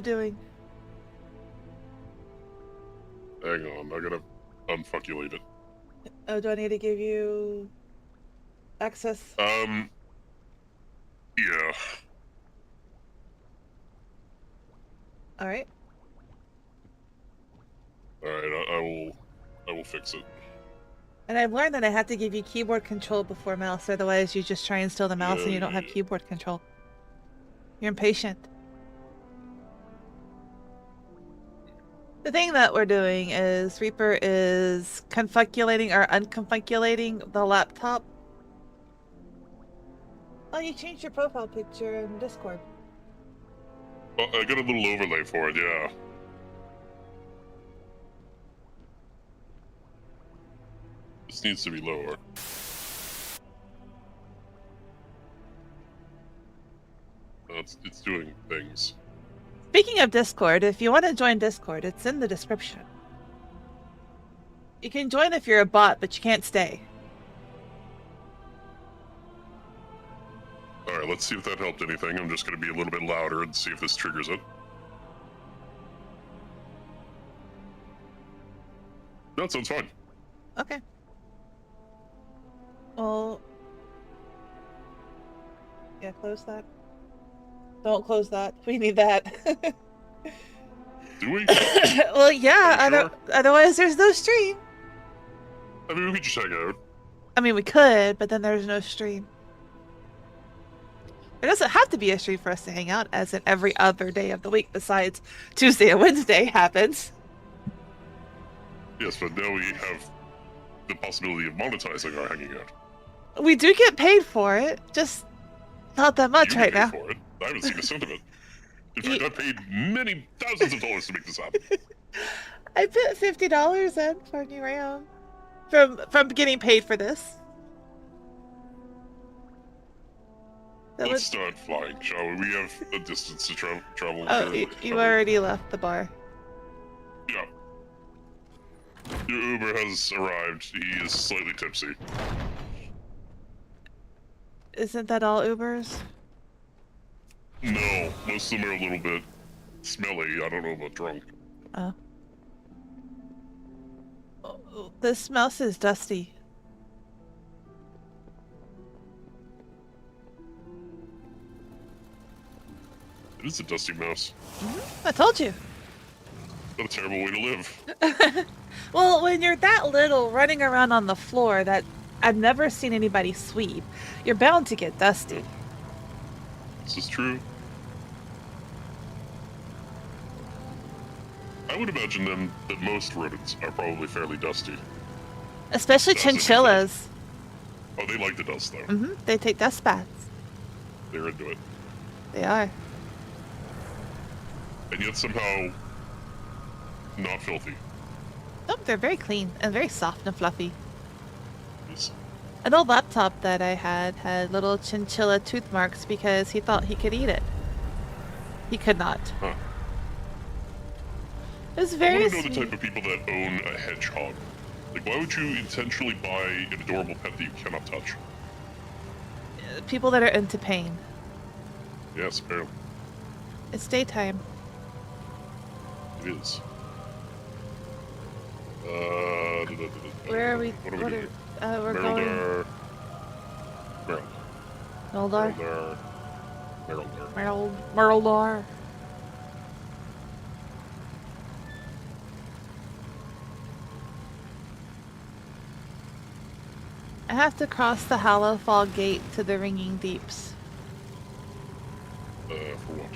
doing? Hang on, I gotta unfuckulate it. Oh, do I need to give you access? Yeah. All right. Alright, I will fix it. And I've learned that I have to give you keyboard control before mouse, otherwise you just try and steal the mouse Yeah, and you don't have yeah. keyboard control. You're impatient. The thing that we're doing is Reaper is confunculating or unconfunculating the laptop. Oh, you changed your profile picture in Discord. Oh, I got a little overlay for it, yeah. This needs to be lower. It's doing things. Speaking of Discord, if you want to join Discord, it's in the description. You can join if you're a bot, but you can't stay. Alright, let's see if that helped anything. I'm just gonna be a little bit louder and see if this triggers it. No, it sounds fine. Okay. Well, yeah, close that. Don't close that. We need that. Do we? Well, yeah, Sure? otherwise there's no stream. I mean, we could just hang out. I mean, we could, but then there's no stream. There doesn't have to be a stream for us to hang out, as in every other day of the week besides Tuesday and Wednesday happens. Yes, but now we have the possibility of monetizing our hanging out. We do get paid for it, just not that much You right get now. paid for it. I haven't seen a cent of it. In fact, I paid many thousands of dollars to make this happen. I put $50 in for a new RAM from getting paid for this. Let's start flying, shall we? We have a distance to travel. Oh, you already left the bar. Yeah. Your Uber has arrived. He is slightly tipsy. Isn't that all Ubers? No, most of them are a little bit smelly. I don't know about drunk. Oh. This mouse is dusty. It is a dusty mouse. I told you. Not a terrible way to live. Well, when you're that little running around on the floor that I've never seen anybody sweep, you're bound to get dusty. This is true. I would imagine then that most rodents are probably fairly dusty. Especially chinchillas. Oh, they like the dust though. They take dust baths. They're into it. They are. And yet somehow not filthy. Nope, they're very clean and very soft and fluffy. Yes. An old laptop that I had little chinchilla tooth marks because he thought he could eat it. He could not. Huh. It was very I want to know the type of people that own a hedgehog. Like, why would you intentionally buy an adorable pet that you cannot touch? People that are into pain. Yes, apparently. It's daytime. It is. Where are we? What are we doing? We're going. Meryldar. Meryldar. I have to cross the Hallowfall gate to the Ringing Deeps. For what?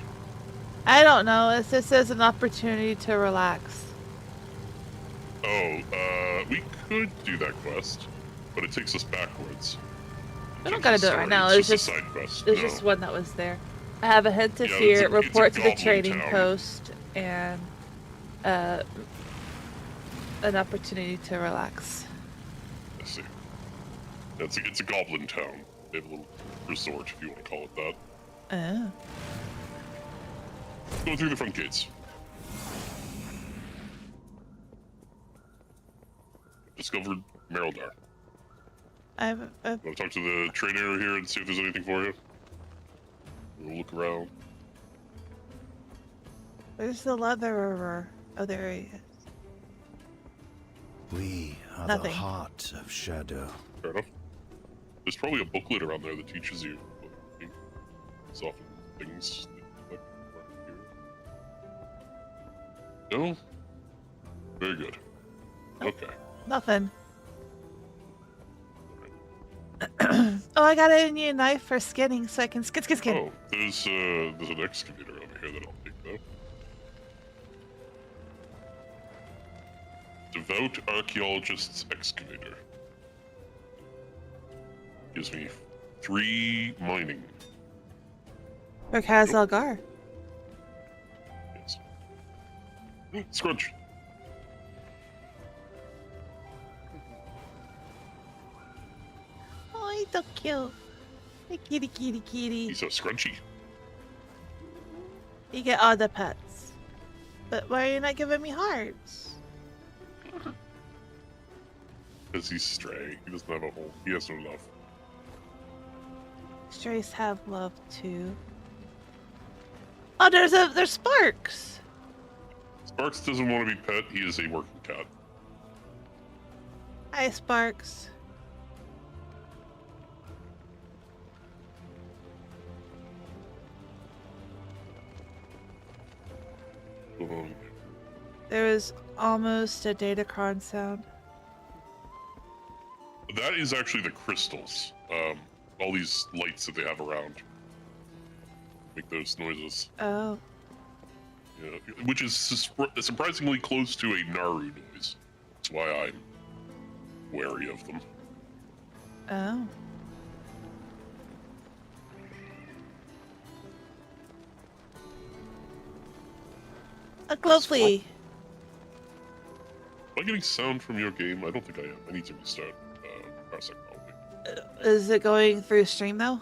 I don't know. It just says an opportunity to relax. Oh, we could do that quest, but it takes us backwards. I don't gotta do it right now. It's just a side quest. There's just one that was there. I have a hint to fear, report to the trading post, and an opportunity to relax. I see. It's a goblin town. They have a little resort, if you want to call it that. Oh. Go through the front gates. Discovered Meryldar. Want to talk to the trader here and see if there's anything for you? We'll look around. Where's the leatherer? Oh, there he is. We are Nothing. the heart of shadow. Fair enough. There's probably a booklet around there that teaches you often things that like around here. No? Very good. Okay. Nothing. Oh, I got a new knife for skinning, so I can skin. Oh, there's an excavator over here that I'll take though. Devout Archaeologist's Excavator. Gives me 3 mining. For Kaz Algar. Yes. Scrunch. Oh, he's so cute. Hey, kitty, kitty, kitty. He's so scrunchy. You get all the pets. But why are you not giving me hearts? Because he's stray. He doesn't have a home. He has no love. Strays have love too. Oh, there's Sparks. Sparks doesn't want to be pet. He is a working cat. Hi, Sparks. There was almost a Datacron sound. That is actually the crystals. All these lights that they have around make those noises. Oh. Yeah, which is surprisingly close to a Naru noise. That's why I'm wary of them. Oh. A Glowflea. Am I getting sound from your game? I don't think I am. I need to restart Parsec probably. Is it going through stream though?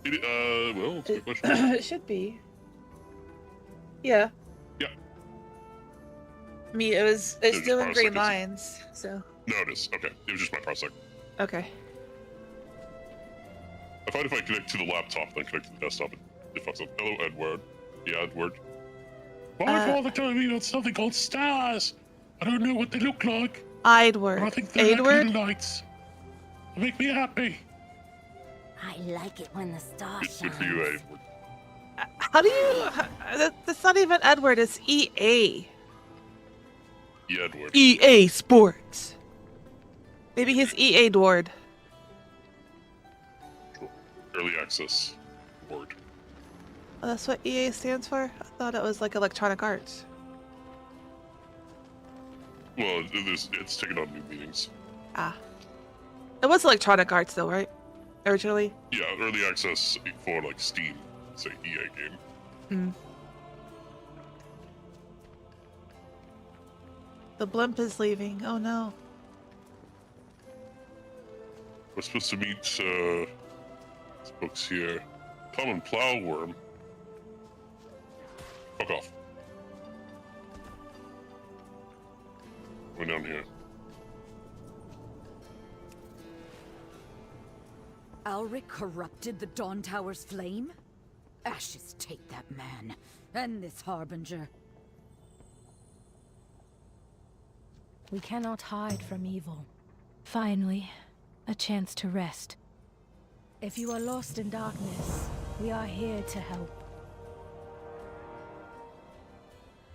Well, that's a good question. It should be. Yeah. Yeah. I mean, it's just doing Parsec, green is it? lines, so. No, it is. Okay, it was just my Parsec. Okay. I find if I connect to the laptop, then connect to the desktop, it fucks up. Hello, Edward. Yeah, Edward. My father told me about something called stars. I don't know what they look like. Idward. I think they're like Aidward? little lights. They make me happy. I like it when the stars Good for you, shine. Edward. How do you... That's not even Edward, it's EA. Yeah, Edward. EA Sports. Maybe he's EA Dward. Sure. Early access. Word. Oh, that's what EA stands for? I thought it was like Electronic Arts. Well, it's taken on new meanings. Ah. It was Electronic Arts though, right? Originally? Yeah, early access for like Steam, say EA game. Hmm. The blimp is leaving. Oh no. We're supposed to meet this book's here. Common plowworm. Fuck off. We're down here. Alric corrupted the Dawn Tower's flame? Ashes take that man, and this Harbinger. We cannot hide from evil. Finally, a chance to rest. If you are lost in darkness, we are here to help.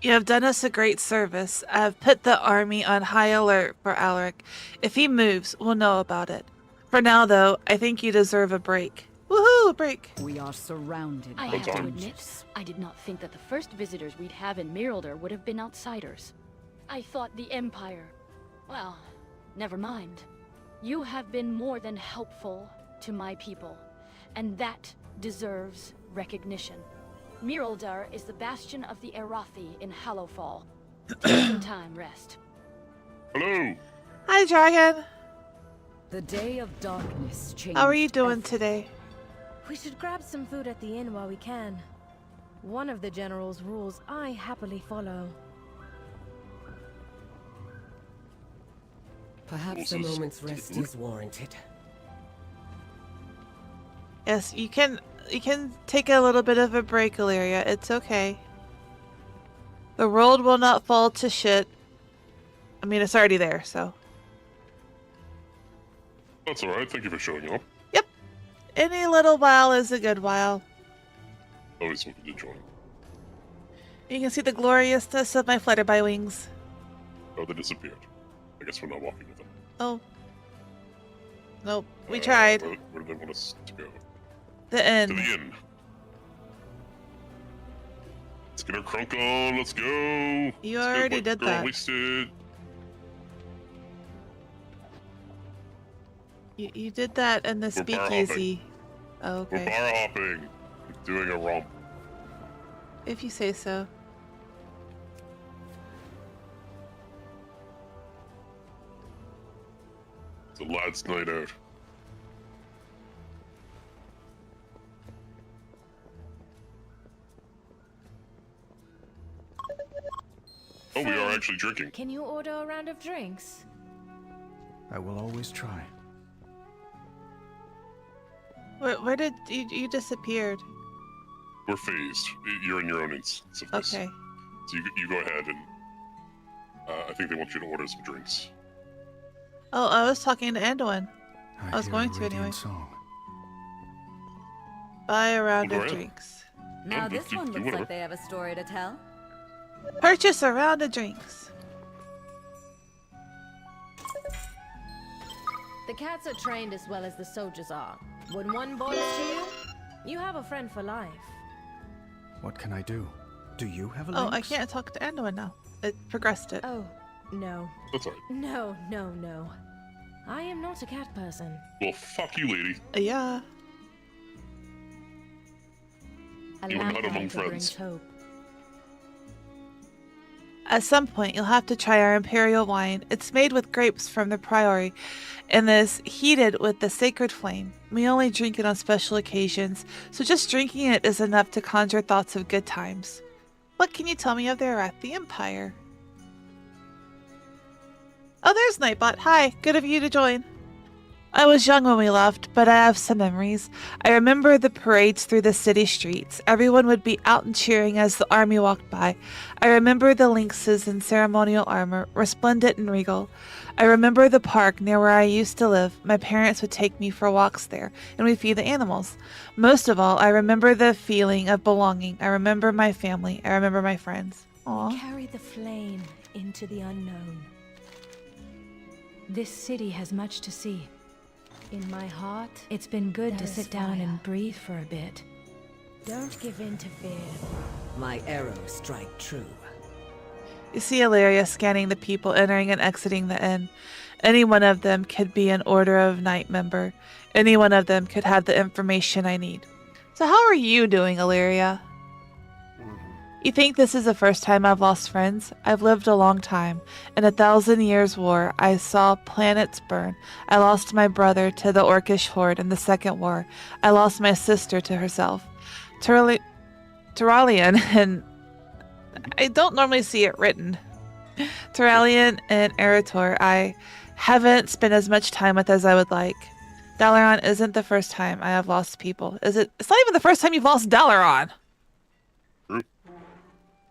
You have done us a great service. I have put the army on high alert for Alric. If he moves, we'll know about it. For now, though, I think you deserve a break. Woohoo, a break! We are surrounded I by have to on. admit, I did not think that the first visitors we'd have in Miralder would have been outsiders. I thought the Empire... Well, never mind. You have been more than helpful to my people, and that deserves recognition. Miralder is the bastion of the Erathi in Hallowfall. Take some time, rest. Hello! Hi, Dragon! the day of darkness. Changed How are you doing everything. today? We should grab some food at the inn while we can. One of the general's rules I happily follow. Perhaps a moment's rest is warranted. Yes, you can You can take a little bit of a break, Illyria. It's okay. The world will not fall to shit. I mean, it's already there, so. That's alright, thank you for showing up. Yep. Any little while is a good while. Always wanted to join. You can see the gloriousness of my flutterby wings. Oh, they disappeared. I guess we're not walking with them. Oh. Nope. We tried. Where do they want us to go? The To end. the inn. Let's get our crunk on. Let's go. You Let's already get White did Girl that. Wasted. You did that in the We're bar speakeasy. Oh, We're okay. bar hopping. We're doing a romp. If you say so. It's a lad's night out. Oh, we are actually drinking. Can you order a round of drinks? I will always try. Where did you disappeared? We're phased. You're in your own instance of this. Okay. So you go ahead and I think they want you to order some drinks. Oh, I was talking to Anduin. I was hear going a to radiant anyway. Song. Buy a round Go of ahead. drinks. Now do- this do- one do looks whatever. like they have a story to tell. Purchase a round of drinks. The cats are trained as well as the soldiers are. When one boils to you, you have a friend for life. What can I do? Do you have a Oh, I lynx? can't talk to Anduin now. It progressed it. Oh, no. That's alright. No, no, no. I am not a cat person. Well, fuck you, lady. Yeah. A You are not lamplighter among brings friends. hope. At some point, you'll have to try our imperial wine. It's made with grapes from the priory and is heated with the sacred flame. We only drink it on special occasions, so just drinking it is enough to conjure thoughts of good times. What can you tell me of the Arathi Empire? Oh, there's Nightbot. Hi, good of you to join. I was young when we left, but I have some memories. I remember the parades through the city streets. Everyone would be out and cheering as the army walked by. I remember the lynxes in ceremonial armor, resplendent and regal. I remember the park near where I used to live. My parents would take me for walks there, and we'd feed the animals. Most of all, I remember the feeling of belonging. I remember my family. I remember my friends. Aw. Carry the flame into the unknown. This city has much to see. In my heart, it's been good to There is sit down fire. and breathe for a bit. Don't give in to fear. My arrows strike true. You see Illyria scanning the people entering and exiting the inn. Any one of them could be an Order of Knight member. Any one of them could have the information I need. So how are you doing, Illyria? You think this is the first time I've lost friends? I've lived a long time. In 1,000 years' war, I saw planets burn. I lost my brother to the Orcish horde in the Second War. I lost my sister to herself. Turalian and... I don't normally see it written. Turalian and Eretor, I haven't spent as much time with as I would like. Dalaran isn't the first time I have lost people. Is it? It's not even the first time you've lost Dalaran. True.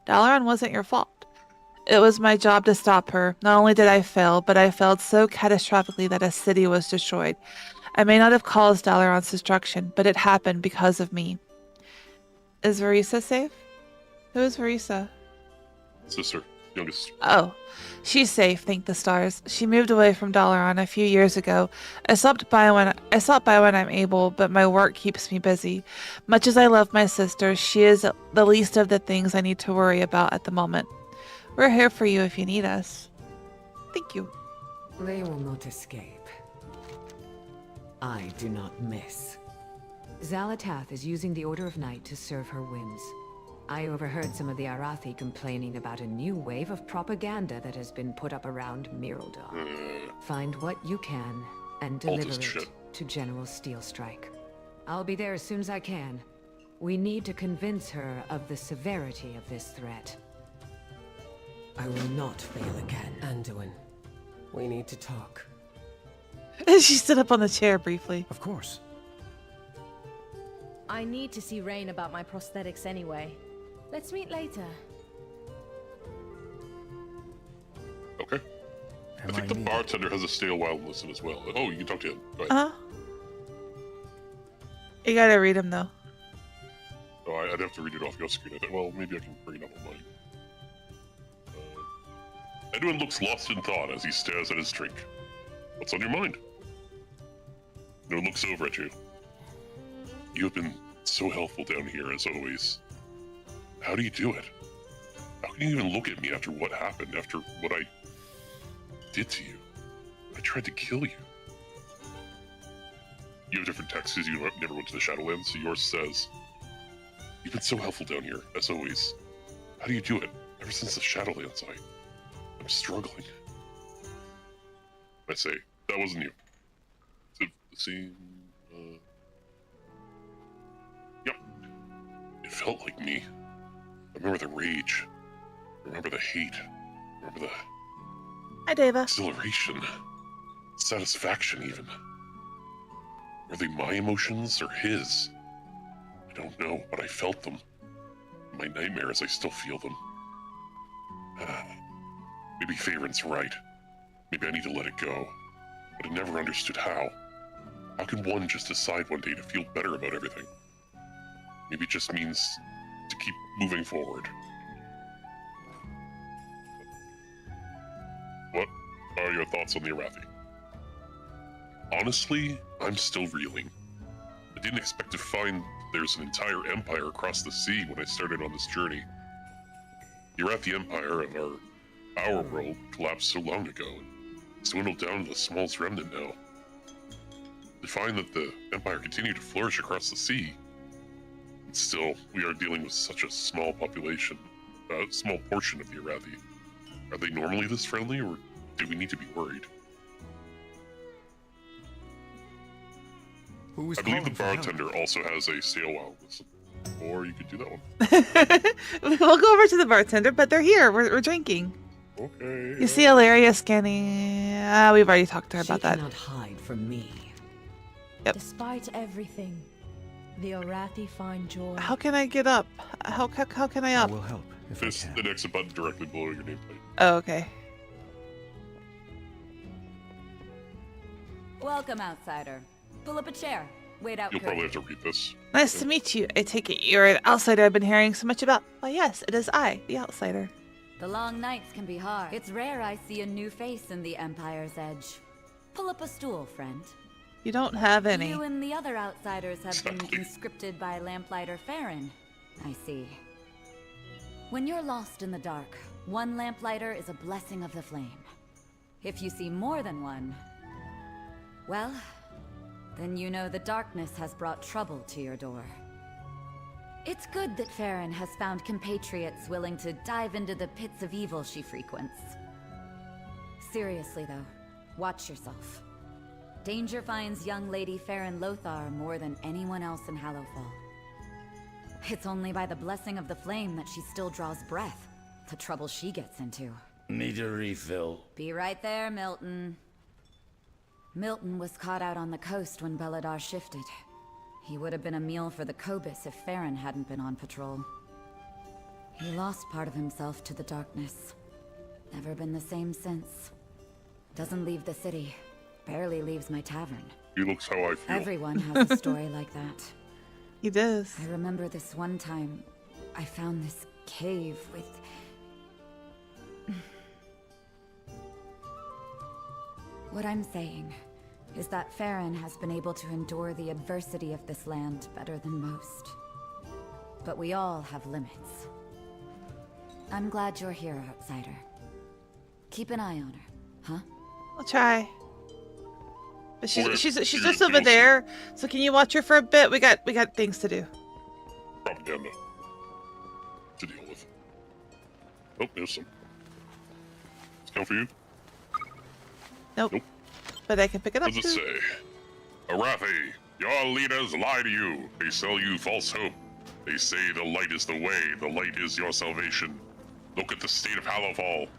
Dalaran wasn't your fault. It was my job to stop her. Not only did I fail, but I failed so catastrophically that a city was destroyed. I may not have caused Dalaran's destruction, but it happened because of me. Is Verisa safe? Who is Verisa? Sister. Youngest. Oh, she's safe, thank the stars. She moved away from Dalaran a few years ago. I stop by when I'm able, but my work keeps me busy. Much as I love my sister, she is the least of the things I need to worry about at the moment. We're here for you if you need us. Thank you. They will not escape. I do not miss. Zalatath is using the Order of Night to serve her whims. I overheard some of the Arathi complaining about a new wave of propaganda that has been put up around Miraldar. Find what you can and deliver Cultist it shit. to General Steelstrike. I'll be there as soon as I can. We need to convince her of the severity of this threat. I will not fail again. Anduin, we need to talk. She stood up on the chair briefly. Of course. I need to see Rain about my prosthetics anyway. Let's meet later. Okay. I think the bartender has a stay a while listed as well. Oh, you can talk to him. Go ahead. Uh-huh. You gotta read him, though. Oh, I'd have to read it off your screen. I thought, well, maybe I can bring it up on mine. Edwin looks lost in thought as he stares at his drink. What's on your mind? Edwin looks over at you. You have been so helpful down here, as always. How do you do it? How can you even look at me after what happened, after what I did to you? I tried to kill you. You have different texts because you never went to the Shadowlands, so yours says, you've been so helpful down here, as always. How do you do it? Ever since the Shadowlands, I'm struggling. I say, that wasn't you. The scene, yep. It felt like me. I remember the rage. I remember the hate. I remember the Hi, Deva. exhilaration. Satisfaction, even. Were they my emotions or his? I don't know, but I felt them. In my nightmares, I still feel them. Maybe Faron's right. Maybe I need to let it go. But I never understood how. How can one just decide one day to feel better about everything? Maybe it just means to keep moving forward. What are your thoughts on the Arathi? Honestly, I'm still reeling. I didn't expect to find there's an entire empire across the sea when I started on this journey. The Arathi Empire of our world collapsed so long ago, and dwindled down to the smallest remnant now. To find that the Empire continued to flourish across the sea, and still, we are dealing with such a small population, small portion of the Arathi. Are they normally this friendly, or do we need to be worried? I believe the bartender also has a stay a while listen. Or you could do that one. We'll go over to the bartender, but they're here. We're drinking. Okay. You see Ilaria scanning. We've already talked to her about She that. cannot hide from me. Yep. Despite everything, the Arathi find joy. How can I get up? How can I I up? will help if There's I can. an exit button directly below your nameplate. Oh, okay. Welcome, outsider. Pull up a chair. Wait out. You'll probably have to read this. Nice to meet you. I take it you're an outsider I've been hearing so much about. Why, yes, it is I, the outsider. The long nights can be hard. It's rare I see a new face in the Empire's Edge. Pull up a stool, friend. You don't have any. You and the other outsiders have been Exactly. conscripted by Lamplighter Farron. I see. When you're lost in the dark, one Lamplighter is a blessing of the flame. If you see more than one, well, then you know the darkness has brought trouble to your door. It's good that Farron has found compatriots willing to dive into the pits of evil she frequents. Seriously though, watch yourself. Danger finds young Lady Farron Lothar more than anyone else in Hallowfall. It's only by the blessing of the flame that she still draws breath, the trouble she gets into. Need a refill? Be right there, Milton. Milton was caught out on the coast when Belladar shifted. He would have been a meal for the Cobus if Farron hadn't been on patrol. He lost part of himself to the darkness. Never been the same since. Doesn't leave the city. Barely leaves my tavern. He looks how I feel. Everyone has a story like that. He does. I remember this one time, I found this cave with... What I'm saying is that Farron has been able to endure the adversity of this land better than most. But we all have limits. I'm glad you're here, outsider. Keep an eye on her, huh? I'll try. But Okay, she's you just go over see. there. So can you watch her for a bit? We got things to do. Propaganda to deal with. Oh, there's some. It's come for you. Nope. Nope. But I can pick it up What does it too. say? Arathi, your leaders lie to you. They sell you false hope. They say the light is the way. The light is your salvation. Look at the state of Hallowfall.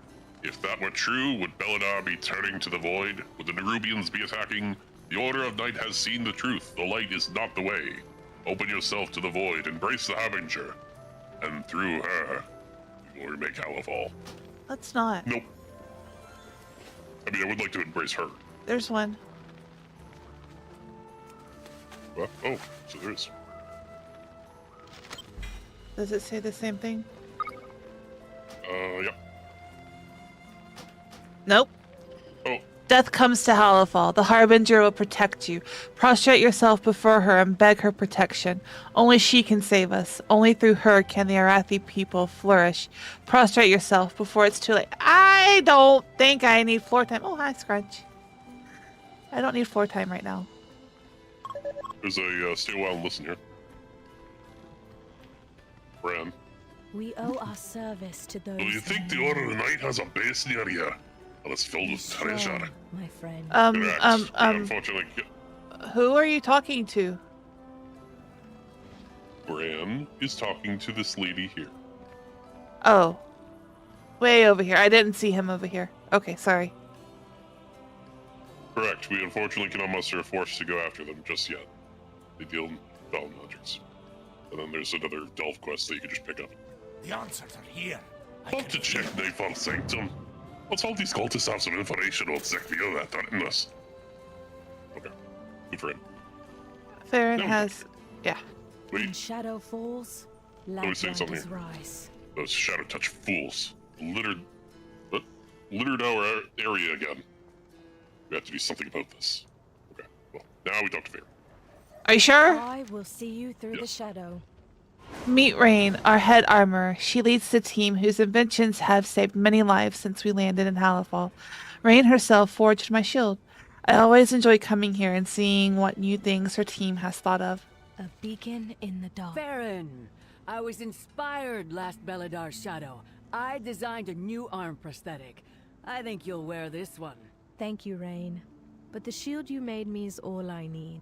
If that were true, would Belladar be turning to the void? Would the Nerubians be attacking? The Order of Night has seen the truth. The light is not the way. Open yourself to the void, embrace the Harbinger, and through her, you will remake Halifal. Let's not. Nope. I mean, I would like to embrace her. There's one. What? Oh, so there is. Does it say the same thing? Yeah. Nope. Oh, Death comes to Halifal. The Harbinger will protect you. Prostrate yourself before her and beg her protection. Only she can save us. Only through her can the Arathi people flourish. Prostrate yourself before it's too late. I don't think I need floor time. Oh, hi, Scrunch. I don't need floor time right now. there's a stay a while and listen here. Bran. We owe our service to those. Do you think the Order of the Night has a base near here? Well, it's filled with treasure. My friend. Unfortunately, Who are you talking to? Bran is talking to this lady here. Oh. Way over here. I didn't see him over here. Okay, sorry. Correct. We unfortunately cannot muster a force to go after them just yet. They deal in battle magics. And then there's another Delve quest that you can just pick up. The answers are here. Hope to check Nightfall Sanctum. Let's all these cultists have some information on Zekvio that threaten us. Okay. Good for him. Farron No. has... Yeah. When Wait, shadow falls, me say something. lamplighters rise. those Shadow Touch fools. Littered our area again. We have to do something about this. Okay, well, now we talk to Fair. Are you sure? I will see you through the Yes. shadow. Meet Rain, our head armorer. She leads the team whose inventions have saved many lives since we landed in Halifal. Rain herself forged my shield. I always enjoy coming here and seeing what new things her team has thought of. A beacon in the dark. Farron, I was inspired last Beladar's shadow. I designed a new arm prosthetic. I think you'll wear this one. Thank you, Rain. But the shield you made me is all I need.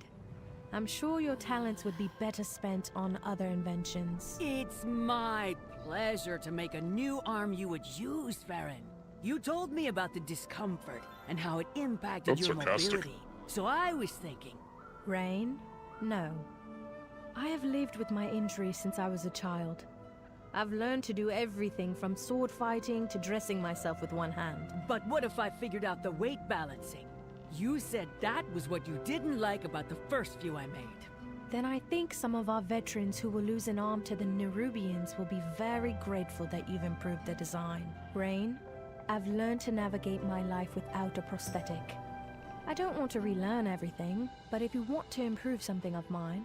I'm sure your talents would be better spent on other inventions. It's my pleasure to make a new arm you would use, Farron. You told me about the discomfort and how it impacted That's your sarcastic. mobility. So I was thinking, Rain? No. I have lived with my injury since I was a child. I've learned to do everything from sword fighting to dressing myself with one hand. but what if I figured out the weight balancing? You said that was what you didn't like about the first few I made. Then I think some of our veterans who will lose an arm to the Nerubians will be very grateful that you've improved the design. Rain, I've learned to navigate my life without a prosthetic. I don't want to relearn everything, but if you want to improve something of mine,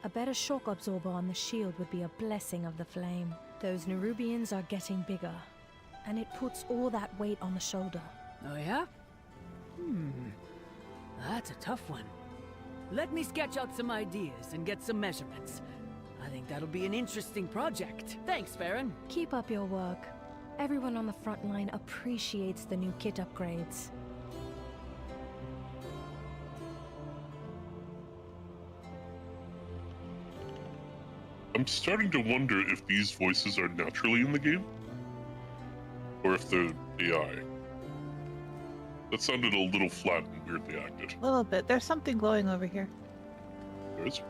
a better shock absorber on the shield would be a blessing of the flame. Those Nerubians are getting bigger, and it puts all that weight on the shoulder. Oh yeah? That's a tough one. Let me sketch out some ideas and get some measurements. I think that'll be an interesting project. Thanks, Farron. Keep up your work. Everyone on the front line appreciates the new kit upgrades. I'm starting to wonder if these voices are naturally in the game, or if they're AI. That sounded a little flat and weirdly acted. A little bit. There's something glowing over here. There is.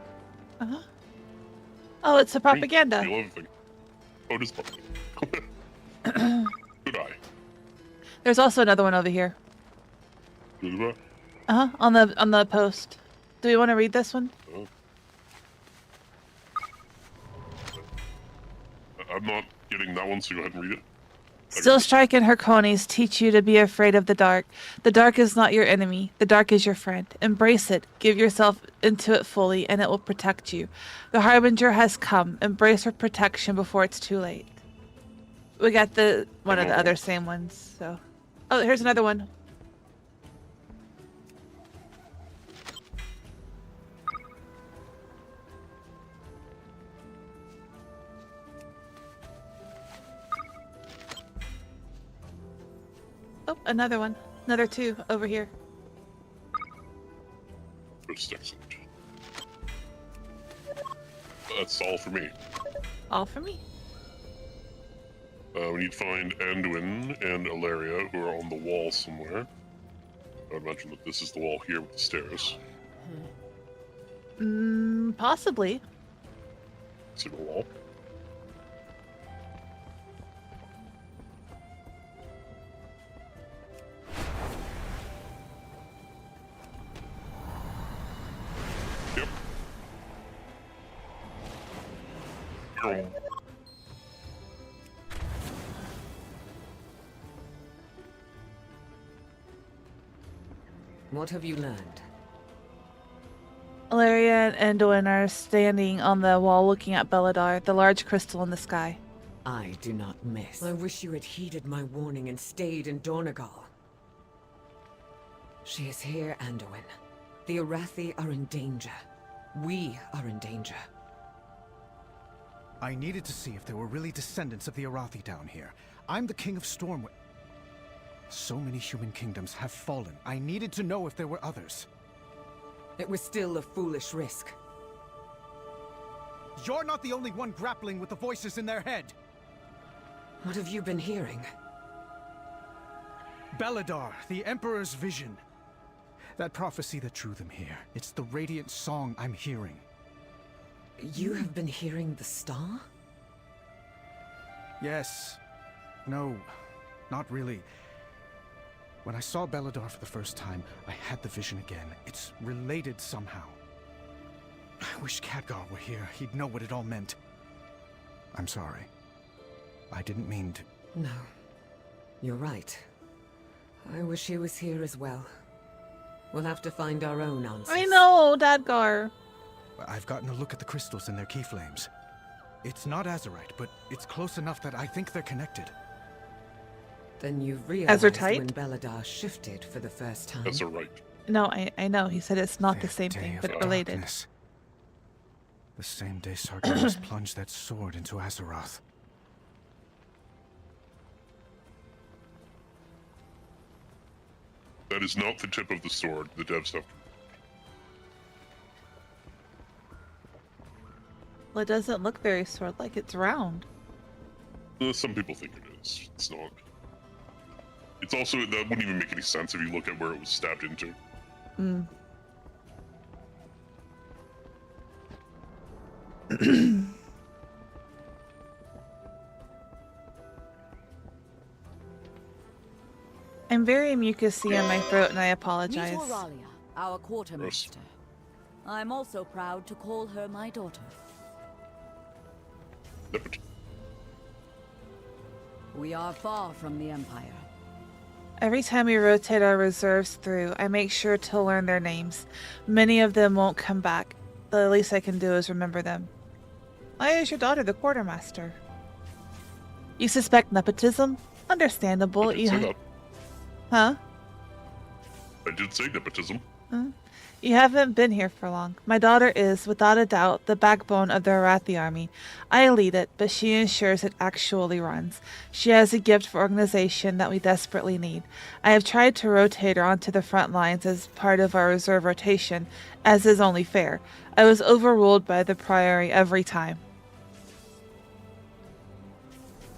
Uh-huh. Oh, it's a propaganda. Feel everything. Oh, it is propaganda. Good eye. There's also another one over here. Good eye. Uh-huh. On the post. Do we want to read this one? Oh. I'm not getting that one, so go ahead and read it. Still Strike and her conies teach you to be afraid of the dark. The dark is not your enemy. The dark is your friend. Embrace it. Give yourself into it fully, and it will protect you. The Harbinger has come. Embrace her protection before it's too late. We got one of the other same ones, so... Oh, here's another one. Oh, another one. Another two over here. That's excellent. That's all for me. All for me. We need to find Anduin and Ilaria, who are on the wall somewhere. I would imagine that this is the wall here with the stairs. Possibly. See the wall? Yep. Oh. What have you learned? Ilaria and Anduin are standing on the wall looking at Beladar, the large crystal in the sky. I do not miss. I wish you had heeded my warning and stayed in Dornagal. She is here, Anduin. The Arathi are in danger. We are in danger. I needed to see if there were really descendants of the Arathi down here. I'm the King of Stormwind. So many human kingdoms have fallen. I needed to know if there were others. It was still a foolish risk. You're not the only one grappling with the voices in their head. What have you been hearing? Beladar, the Emperor's vision. That prophecy that drew them here. It's the radiant song I'm hearing. You have been hearing the star? Yes. No, not really. When I saw Beladar for the first time, I had the vision again. It's related somehow. I wish Khadgar were here. He'd know what it all meant. I'm sorry. I didn't mean to... No. You're right. I wish he was here as well. We'll have to find our own answers. I know, Dadgar. I've gotten a look at the crystals and their key flames. It's not Azurite, but it's close enough that I think they're connected. Then you've realized Azurite? when Beladar shifted for the first time. Azurite. No, I know. He said it's not the Their same day thing, of but related. darkness. The same day Sargeras plunged that sword into Azeroth. That is not the tip of the sword. The devs have. Well, it doesn't look very sword-like. It's round. Some people think it is. It's not. It's also, that wouldn't even make any sense if you look at where it was stabbed into. Mm. I'm very mucusy in my throat and I apologize. Meet Auralia, our quartermaster. I'm also proud to call her my daughter. We are far from the Empire. Every time we rotate our reserves through, I make sure to learn their names. Many of them won't come back. The least I can do is remember them. Why is your daughter the quartermaster? You suspect nepotism? Understandable. I did say that. Huh? I did say nepotism. You haven't been here for long. My daughter is, without a doubt, the backbone of the Arathi army. I lead it, but she ensures it actually runs. She has a gift for organization that we desperately need. I have tried to rotate her onto the front lines as part of our reserve rotation, as is only fair. I was overruled by the Priory every time.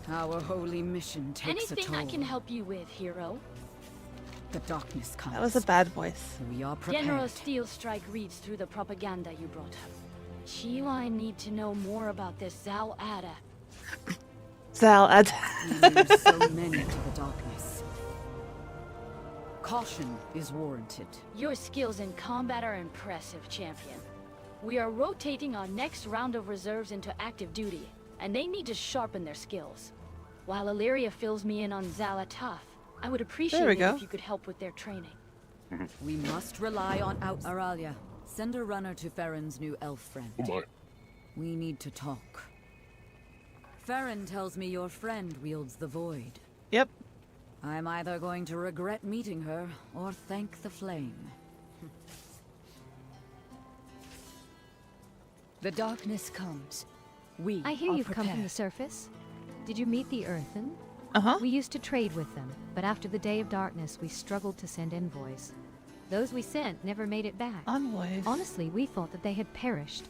Our holy mission takes a Anything toll. I can help you with, hero? The darkness comes. That was a bad voice. We are prepared. General Steelstrike reads through the propaganda you brought her. She and I need to know more about this Zal Ada. Zal Ad. We lose so many to the darkness. Caution is warranted. Your skills in combat are impressive, champion. We are rotating our next round of reserves into active duty, and they need to sharpen their skills. While Illyria fills me in on Zalatath, I would appreciate it if you could help with their training. We must rely on Auralia. Send a runner to Farron's new elf friend. Oh my. We need to talk. Farron tells me your friend wields the void. Yep. I'm either going to regret meeting her or thank the flame. The darkness comes. I hear you've come from the surface. Did you meet the Earthen? Uh-huh. We used to trade with them, but after the Day of Darkness, we struggled to send envoys. Those we sent never made it back. Envoys? Honestly, we thought that they had perished.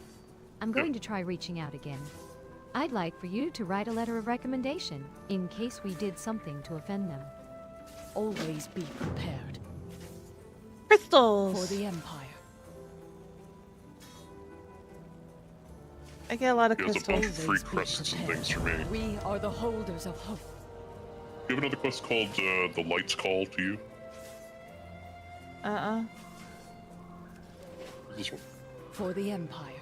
I'm going to try reaching out again. I'd like for you to write a letter of recommendation, in case we did something to offend them. Always be prepared. Crystals! For the Empire. I get a lot of He has a crystals. bunch of free crests and things for me. We are the holders of hope. You have another quest called The Light's Call to you? This one. For the Empire.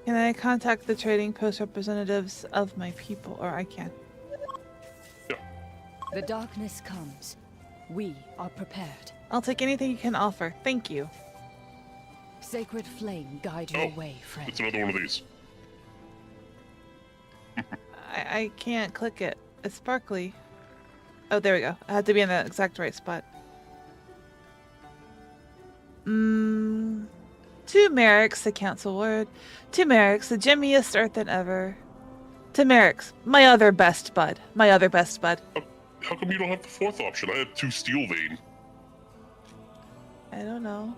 Can I contact the trading post representatives of my people? Or I can. Yeah. The darkness comes. We are prepared. I'll take anything you can offer. Thank you. Sacred flame, guide your way, friend. It's another one of these. I can't click it. It's sparkly. Oh, there we go. I had to be in the exact right spot. To Merrick's, the council word. To Merrick's, the jimmiest earth than ever. To Merrick's, my other best bud. My other best bud. How come you don't have the fourth option? I had 2 steel vein. I don't know.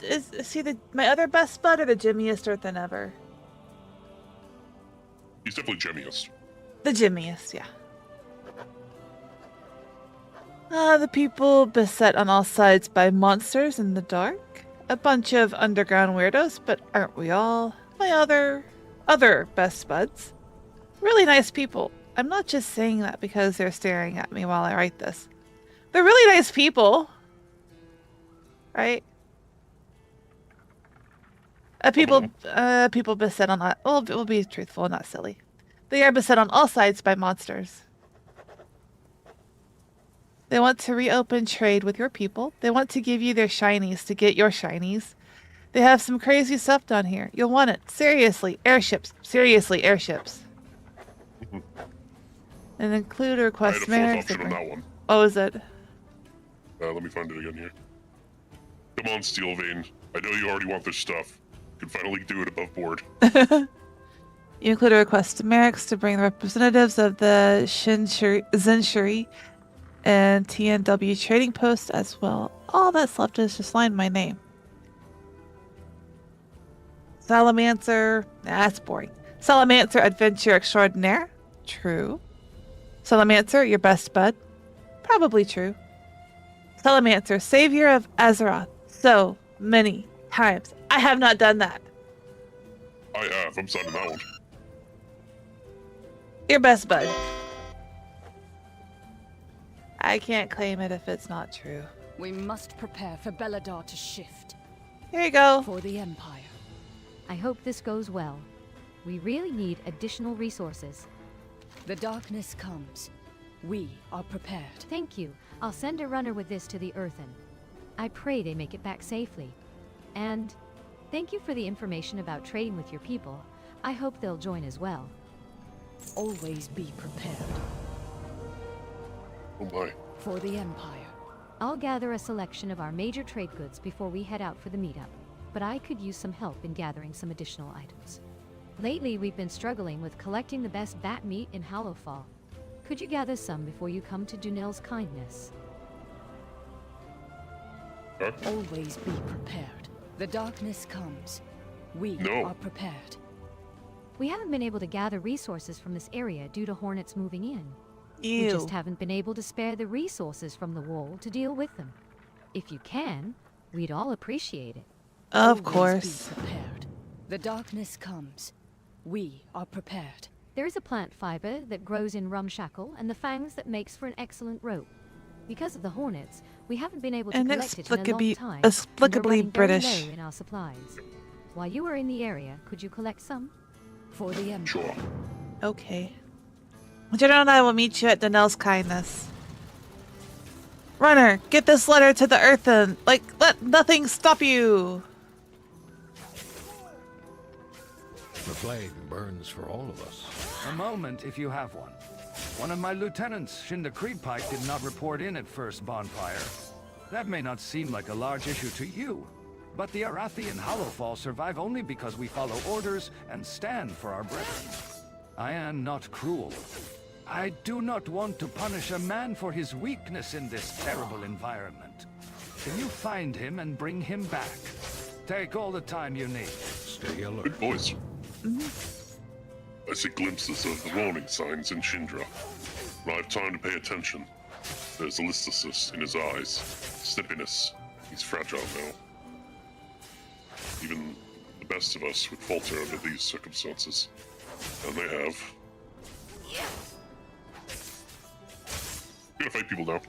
Is he my other best bud or the jimmiest earth than ever? He's definitely gemmiest. The jimmiest, yeah. The people beset on all sides by monsters in the dark. A bunch of underground weirdos, but aren't we all? My other best buds. Really nice people. I'm not just saying that because they're staring at me while I write this. They're really nice people. Right? People beset on all... Well, we'll be truthful, not silly. They are beset on all sides by monsters. They want to reopen trade with your people. They want to give you their shinies to get your shinies. They have some crazy stuff down here. You'll want it. Seriously, airships. Seriously, airships. And include a request. I had a fourth option on that one. Oh, is it? Let me find it again here. Come on, Steel Vein. I know you already want this stuff. You can finally do it above board. You include a request to Merrick's to bring the representatives of the Zenshuri and TNW trading post as well. All that's left is just line my name. Salamancer. That's boring. Salamancer Adventure Extraordinaire. True. Salamancer, your best bud. Probably true. Salamancer, Savior of Azeroth. So many times. I have not done that. I have. I'm signing that one. Your best bud. I can't claim it if it's not true. We must prepare for Belladar to shift. Here you go. For the Empire. I hope this goes well. We really need additional resources. The darkness comes. We are prepared. Thank you. I'll send a runner with this to the Earthen. I pray they make it back safely. And thank you for the information about trading with your people. I hope they'll join as well. Always be prepared. Oh my. For the Empire. I'll gather a selection of our major trade goods before we head out for the meetup, but I could use some help in gathering some additional items. Lately, we've been struggling with collecting the best bat meat in Hallowfall. Could you gather some before you come to Dunel's kindness? Huh? Always be prepared. The darkness comes. We are prepared. We haven't been able to gather resources from this area due to hornets moving in. Ew. We just haven't been able to spare the resources from the wall to deal with them. If you can, we'd all appreciate it. Of Always course. Be prepared. The darkness comes. We are prepared. There is a plant fiber that grows in Rumshackle and the fangs that makes for an excellent rope. Because of the hornets, we haven't been able to collect it in a long time. and we're Inexplicably running very British. low in our supplies. While you are in the area, could you collect some? For the Empire. Sure. Okay. General and I will meet you at Dunel's kindness. Runner, get this letter to the Earthen. Let nothing stop you. The flame burns for all of us. A moment, if you have one. One of my lieutenants, Shinda Creedpike, did not report in at first bonfire. That may not seem like a large issue to you, but the Arathi and Hallowfall survive only because we follow orders and stand for our brethren. I am not cruel. I do not want to punish a man for his weakness in this terrible environment. Can you find him and bring him back? Take all the time you need. Stay alert. Good voice. I see glimpses of the warning signs in Shindra. When I have time to pay attention, there's a listlessness in his eyes. Snippiness. He's fragile now. even the best of us would falter under these circumstances. And they have. We're gonna fight people now.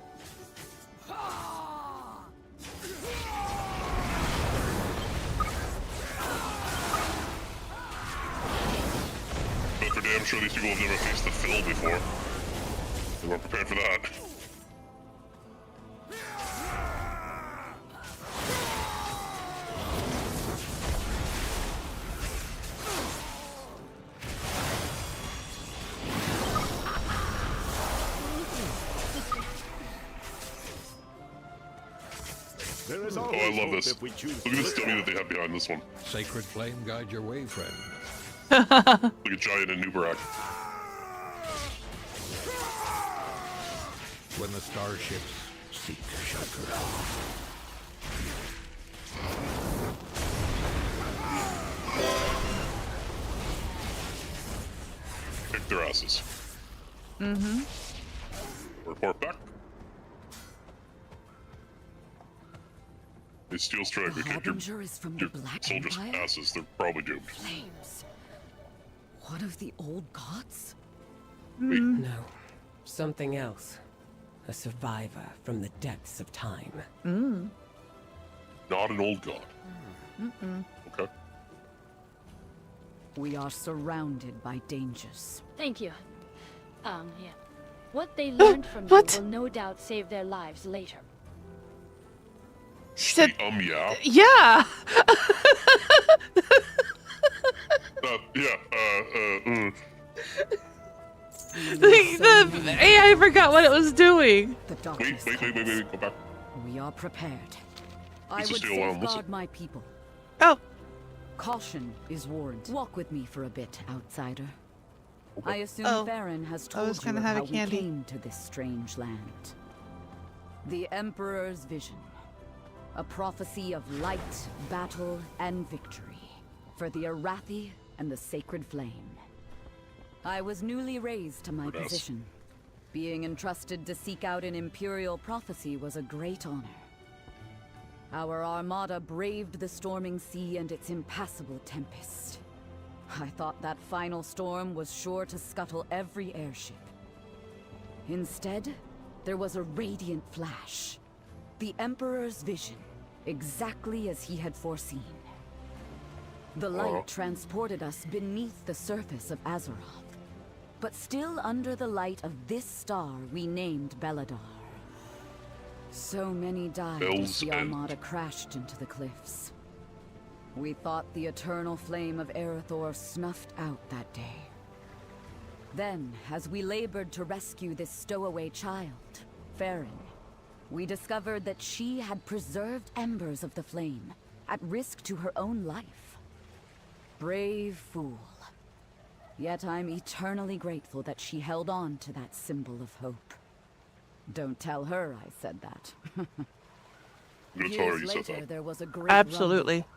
But for damn sure these people have never faced the fill before. They weren't prepared for that. Oh, I love this. Look at this dummy that they have behind this one. Sacred flame guide your way, friend. Like a giant in Nubarak. When the starships seek shelter. Kick their asses. Mm-hmm. Report back. They steel strike. The They kick your Harbinger is from the Black soldiers' Empire? asses. They're probably doomed. Flames. One of the old gods? No. Something else. A survivor from the depths of time. Not an old god. Okay. We are surrounded by dangers. Thank you. Yeah. What they learned from you will no doubt save their lives later. She said, Yeah. yeah. The AI forgot what it was doing. Wait, go back. We are prepared. I It's a would steel alarm, listen. safeguard my people. Oh. Caution is warranted. Walk with me for a bit, outsider. I assume Oh, Farron has I was told you gonna of have a how we candy. came to this strange land. The Emperor's vision. A prophecy of light, battle, and victory. For the Arathi and the Sacred Flame. I was newly raised to my Yes. position. Being entrusted to seek out an Imperial prophecy was a great honor. Our armada braved the storming sea and its impassable tempest. I thought that final storm was sure to scuttle every airship. Instead, there was a radiant flash. The Emperor's vision, exactly as he had foreseen. The light transported us beneath the surface of Azeroth. But still under the light of this star we named Belladar. So many died as the Armada crashed into the cliffs. We thought the eternal flame of Erethdor snuffed out that day. Then, as we labored to rescue this stowaway child, Farron, we discovered that she had preserved embers of the flame, at risk to her own life. Brave fool. Yet I'm eternally grateful that she held on to that symbol of hope. Don't tell her I said that. I'm gonna tell her Years you said later, that. there was a great Absolutely. rumble.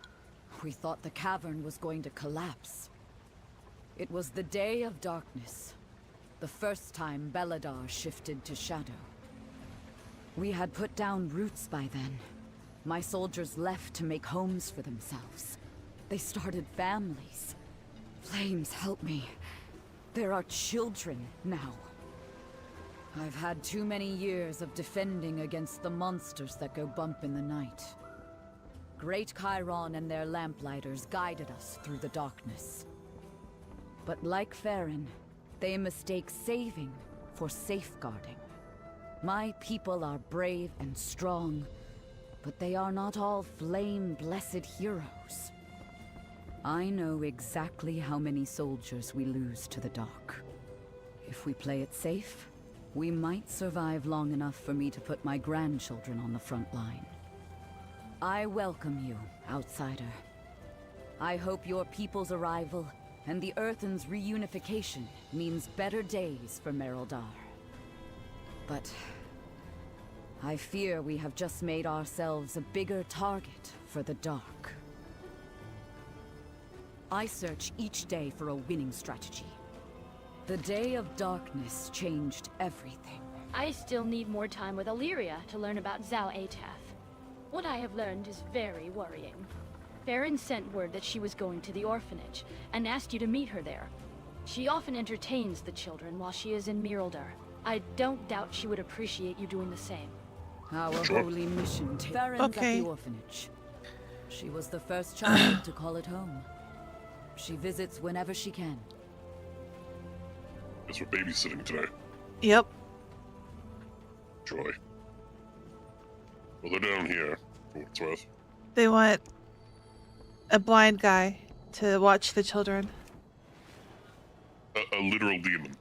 We thought the cavern was going to collapse. It was the day of darkness. The first time Belladar shifted to shadow. We had put down roots by then. My soldiers left to make homes for themselves. They started families. Flames, help me. There are children now. I've had too many years of defending against the monsters that go bump in the night. Great Chiron and their lamplighters guided us through the darkness. But like Farron, they mistake saving for safeguarding. My people are brave and strong, but they are not all flame-blessed heroes. I know exactly how many soldiers we lose to the dark. If we play it safe, we might survive long enough for me to put my grandchildren on the front line. I welcome you, outsider. I hope your people's arrival and the Earthen's reunification means better days for Merildar. But I fear we have just made ourselves a bigger target for the dark. I search each day for a winning strategy. The Day of Darkness changed everything. I still need more time with Illyria to learn about Zal Atath. What I have learned is very worrying. Farron sent word that she was going to the orphanage, and asked you to meet her there. She often entertains the children while she is in Miraldar. I don't doubt she would appreciate you doing the same. Our holy mission takes Farron's at the orphanage. She was the first child to call it home. She visits whenever she can. Guess we're babysitting today. Yep. Joy. Well, they're down here, for what it's worth. They want a blind guy to watch the children. A literal demon.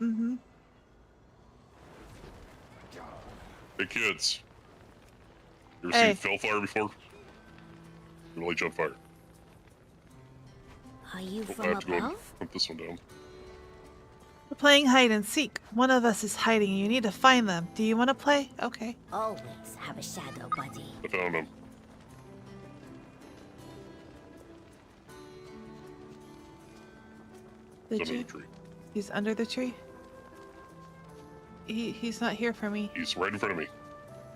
Mm-hmm. Hey kids. You ever seen Fellfire before? You light on fire. Are you I from have to go and above? hunt this one down. We're playing hide and seek. One of us is hiding. You need to find them. Do you want to play? Okay. Always have a shadow buddy. I found him. Did He's under you? the tree. He's under the tree? He's not here for me. He's right in front of me.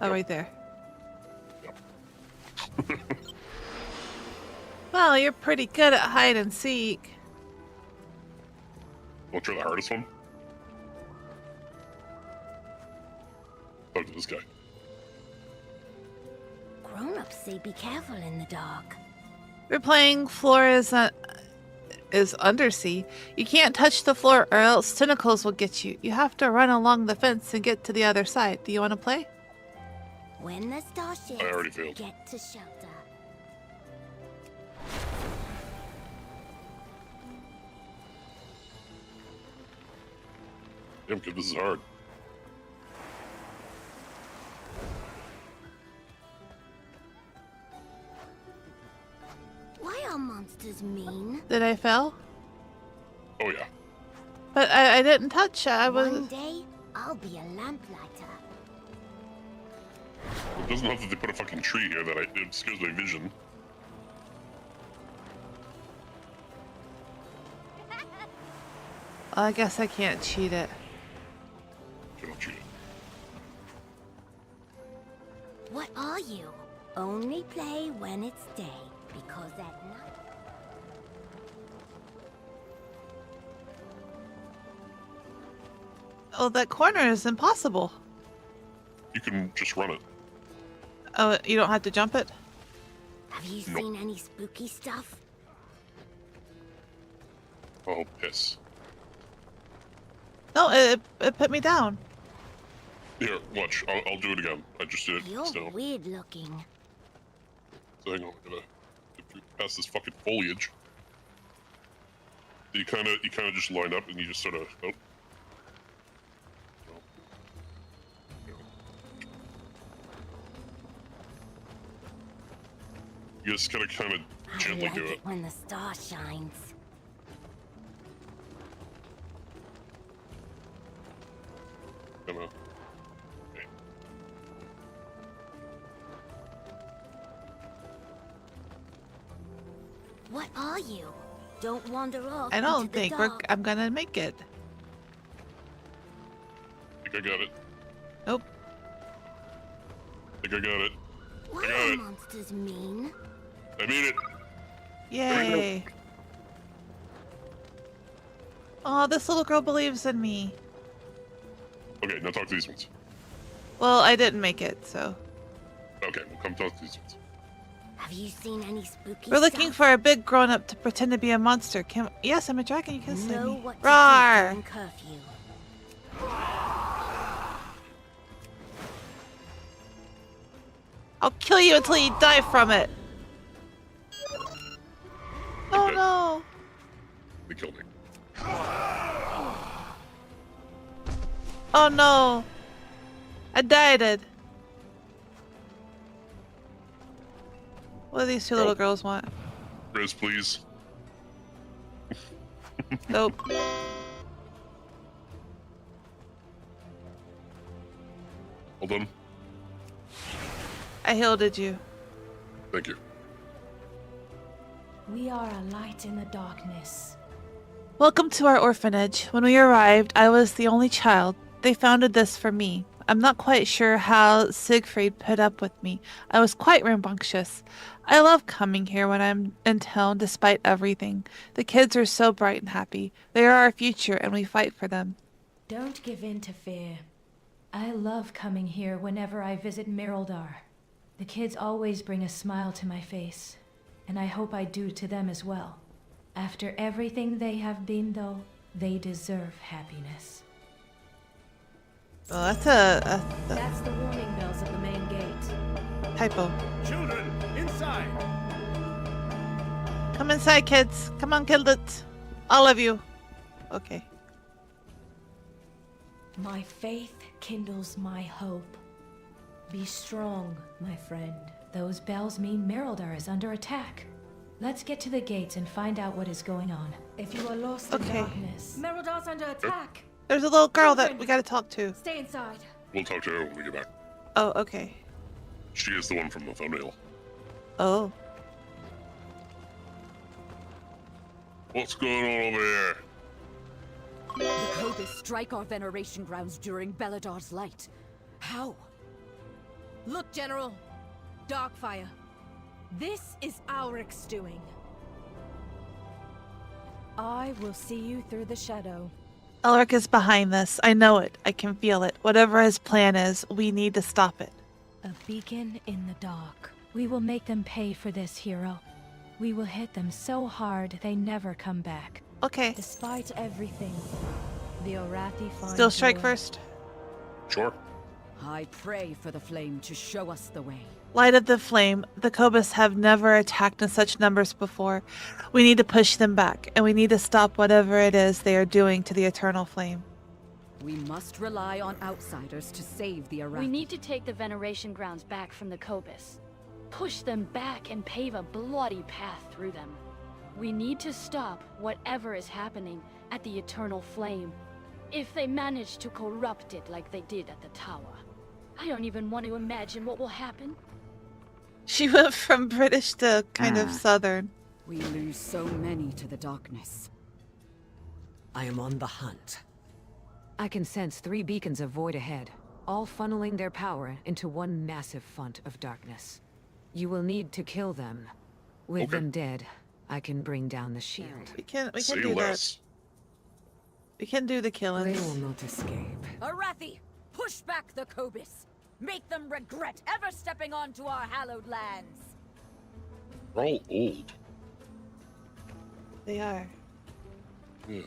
Oh, right there. Yep. Well, you're pretty good at hide and seek. Want to try the hardest one? Talk to this guy. Grown-ups say be careful in the dark. We're playing floor is undersea. You can't touch the floor or else tentacles will get you. You have to run along the fence and get to the other side. Do you want to play? When the star shifts, I already failed. get to shelter. Damn kid, this is hard. Why are monsters mean? Did I fail? Oh yeah. But I didn't touch. I was. One day, I'll be a lamplighter. It doesn't help that they put a fucking tree here that it obscures my vision. I guess I can't cheat it. Don't cheat it. What are you? Only play when it's day, because at night... Oh, that corner is impossible. You can just run it. Oh, you don't have to jump it? Have you seen any spooky stuff? Oh, piss. No, it put me down. Here, watch. I'll do it again. I just did it. You're So weird looking. hang on, I gotta get past this fucking foliage. You kind of just line up and you just sort of. Oh. You just gotta kind of gently I like do it it. when the star shines. Come on. What are you? Don't wander off. I don't into the think dark. I'm gonna make it. I think I got it. Nope. I think I got it. What I got are it. monsters mean? I made it. Yay. Oh, this little girl believes in me. Okay, now talk to these ones. Well, I didn't make it, so. Okay, we'll come talk to these ones. Have you seen any spooky We're looking stuff? for a big grown-up to pretend to be a monster. Yes, I'm a dragon. You can see Know me. what to do Roar! during curfew. I'll kill you until you die from it. Oh no! They killed me. Oh no! I died. What do these two little girls want? Riz, please. Nope. Hold on. I healed you. Thank you. We are a light in the darkness. Welcome to our orphanage. When we arrived, I was the only child. They founded this for me. I'm not quite sure how Siegfried put up with me. I was quite rambunctious. I love coming here when I'm in town, despite everything. The kids are so bright and happy. They are our future, and we fight for them. Don't give in to fear. I love coming here whenever I visit Miraldar. The kids always bring a smile to my face, and I hope I do to them as well. After everything they have been, though, they deserve happiness. Well, that's That's the warning bells at the main gate. typo. Children, inside! Come inside, kids. Come on, kill it. All of you. Okay. My faith kindles my hope. Be strong, my friend. Those bells mean Miraldar is under attack. Let's get to the gates and find out what is going on. If you are lost in darkness... Miraldar's under attack! There's a little girl that we gotta talk to. Stay inside. We'll talk to her when we get back. Oh, okay. She is the one from the thumbnail. Oh. What's going on over here? The Cobus strike our veneration grounds during Beladar's light. How? Look, General. Darkfire. This is Auric's doing. I will see you through the shadow. Elric is behind this. I know it. I can feel it. Whatever his plan is, we need to stop it. A beacon in the dark. We will make them pay for this, hero. We will hit them so hard they never come back. Okay. Despite everything, the Arathi find Still strike joy. first. Sure. I pray for the flame to show us the way. Light of the flame. The Cobus have never attacked in such numbers before. We need to push them back, and we need to stop whatever it is they are doing to the eternal flame. We must rely on outsiders to save the Arathi. We need to take the veneration grounds back from the Cobus. Push them back and pave a bloody path through them. We need to stop whatever is happening at the eternal flame. If they manage to corrupt it like they did at the tower. I don't even want to imagine what will happen. She went from British to kind of Southern. We lose so many to the darkness. I am on the hunt. I can sense 3 beacons of void ahead, all funneling their power into one massive font of darkness. You will need to kill them. With them dead, I can bring down the shield. We can Say do less. that. We can do the killing. They will not escape. Arathi, push back the Cobus. Make them regret ever stepping onto our hallowed lands. We're all old. They are. Yeah.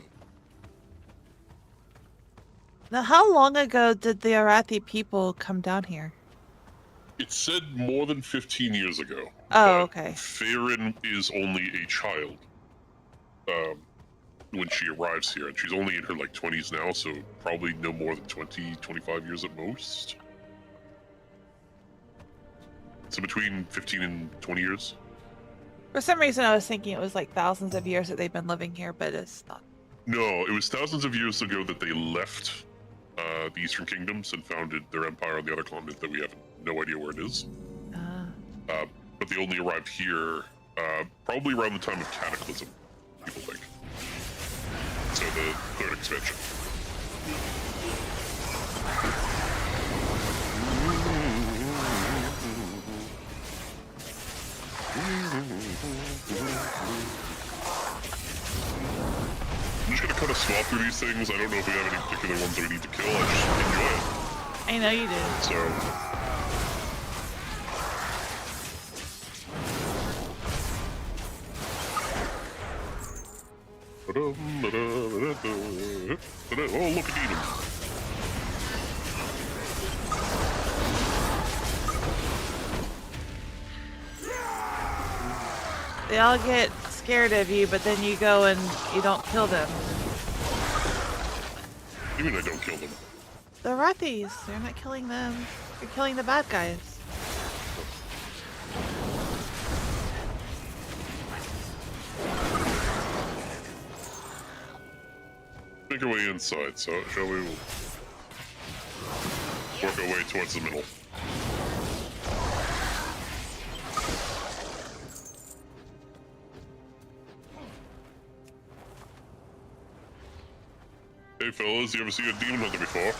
Now, how long ago did the Arathi people come down here? It said more than 15 years ago. Oh, okay. Farron is only a child when she arrives here, and she's only in her 20s now, so probably no more than 20, 25 years at most. So between 15 and 20 years. For some reason, I was thinking it was like thousands of years that they've been living here, but it's not. No, it was thousands of years ago that they left the Eastern Kingdoms and founded their empire on the other continent that we have no idea where it is. But they only arrived here probably around the time of Cataclysm, people think. So the third expansion. I'm just gonna kind of swap through these things. I don't know if we have any particular ones that we need to kill. I just enjoy it. I know you do. So. Oh, look at Eden. They all get scared of you, but then you go and you don't kill them. You mean I don't kill them? The Arathis, they're not killing them. You're killing the bad guys. Make our way inside, so shall we work our way towards the middle? Hey fellas, you ever seen a demon hunter before?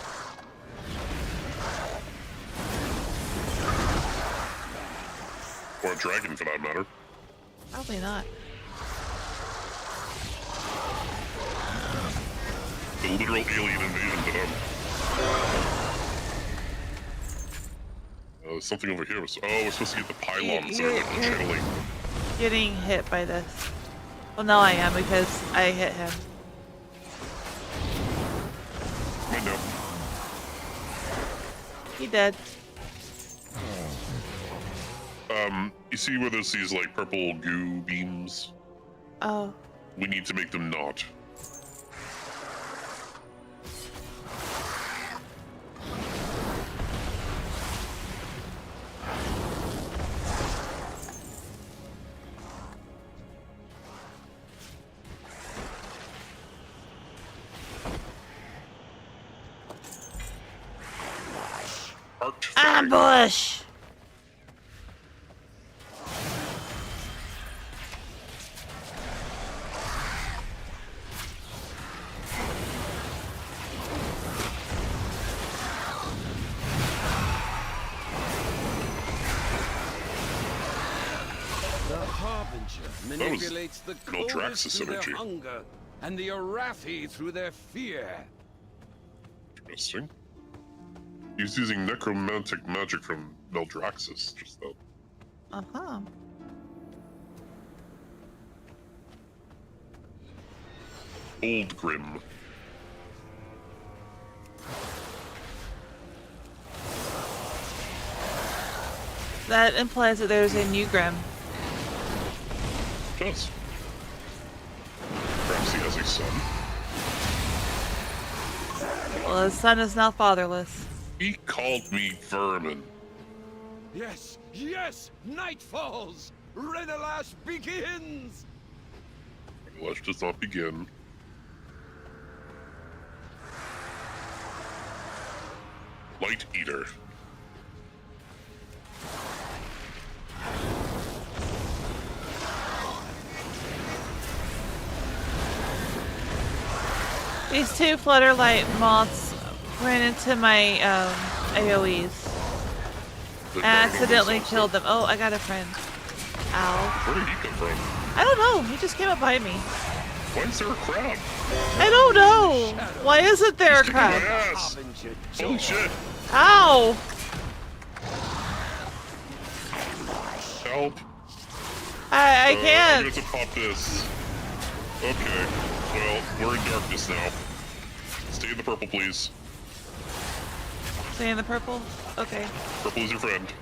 Or a dragon, for that matter. Probably not. The literal alien invasion to them. There's something over here. Oh, we're supposed to get the pylons that are like channeling. Getting hit by this. Well, no, I am because I hit him. I know. He dead. You see where there's these like purple goo beams? Oh. We need to make them not. Ambush! The Harbinger manipulates the coldest Maldraxxus through their energy. hunger and the Arathi through their fear. Interesting. He's using necromantic magic from Maldraxxus just though. Uh-huh. Old Grim. That implies that there's a new Grim. Does. Perhaps he has a son. Well, his son is now fatherless. He called me vermin. Yes, yes! Night falls! Renalash begins! Let's just not begin. Light Eater. These two flutterlight moths ran into my AoEs. And accidentally killed them. Oh, I got a friend. Ow. Where did he come from? I don't know. He just came up behind me. Why is there a crab? I don't know. Why isn't there a He's kicking crab? my ass. Holy shit. Ow. Help. I I'm can't. gonna have to pop this. Okay. Well, we're in darkness now. Stay in the purple, please. Stay in the purple? Okay. Purple is your friend.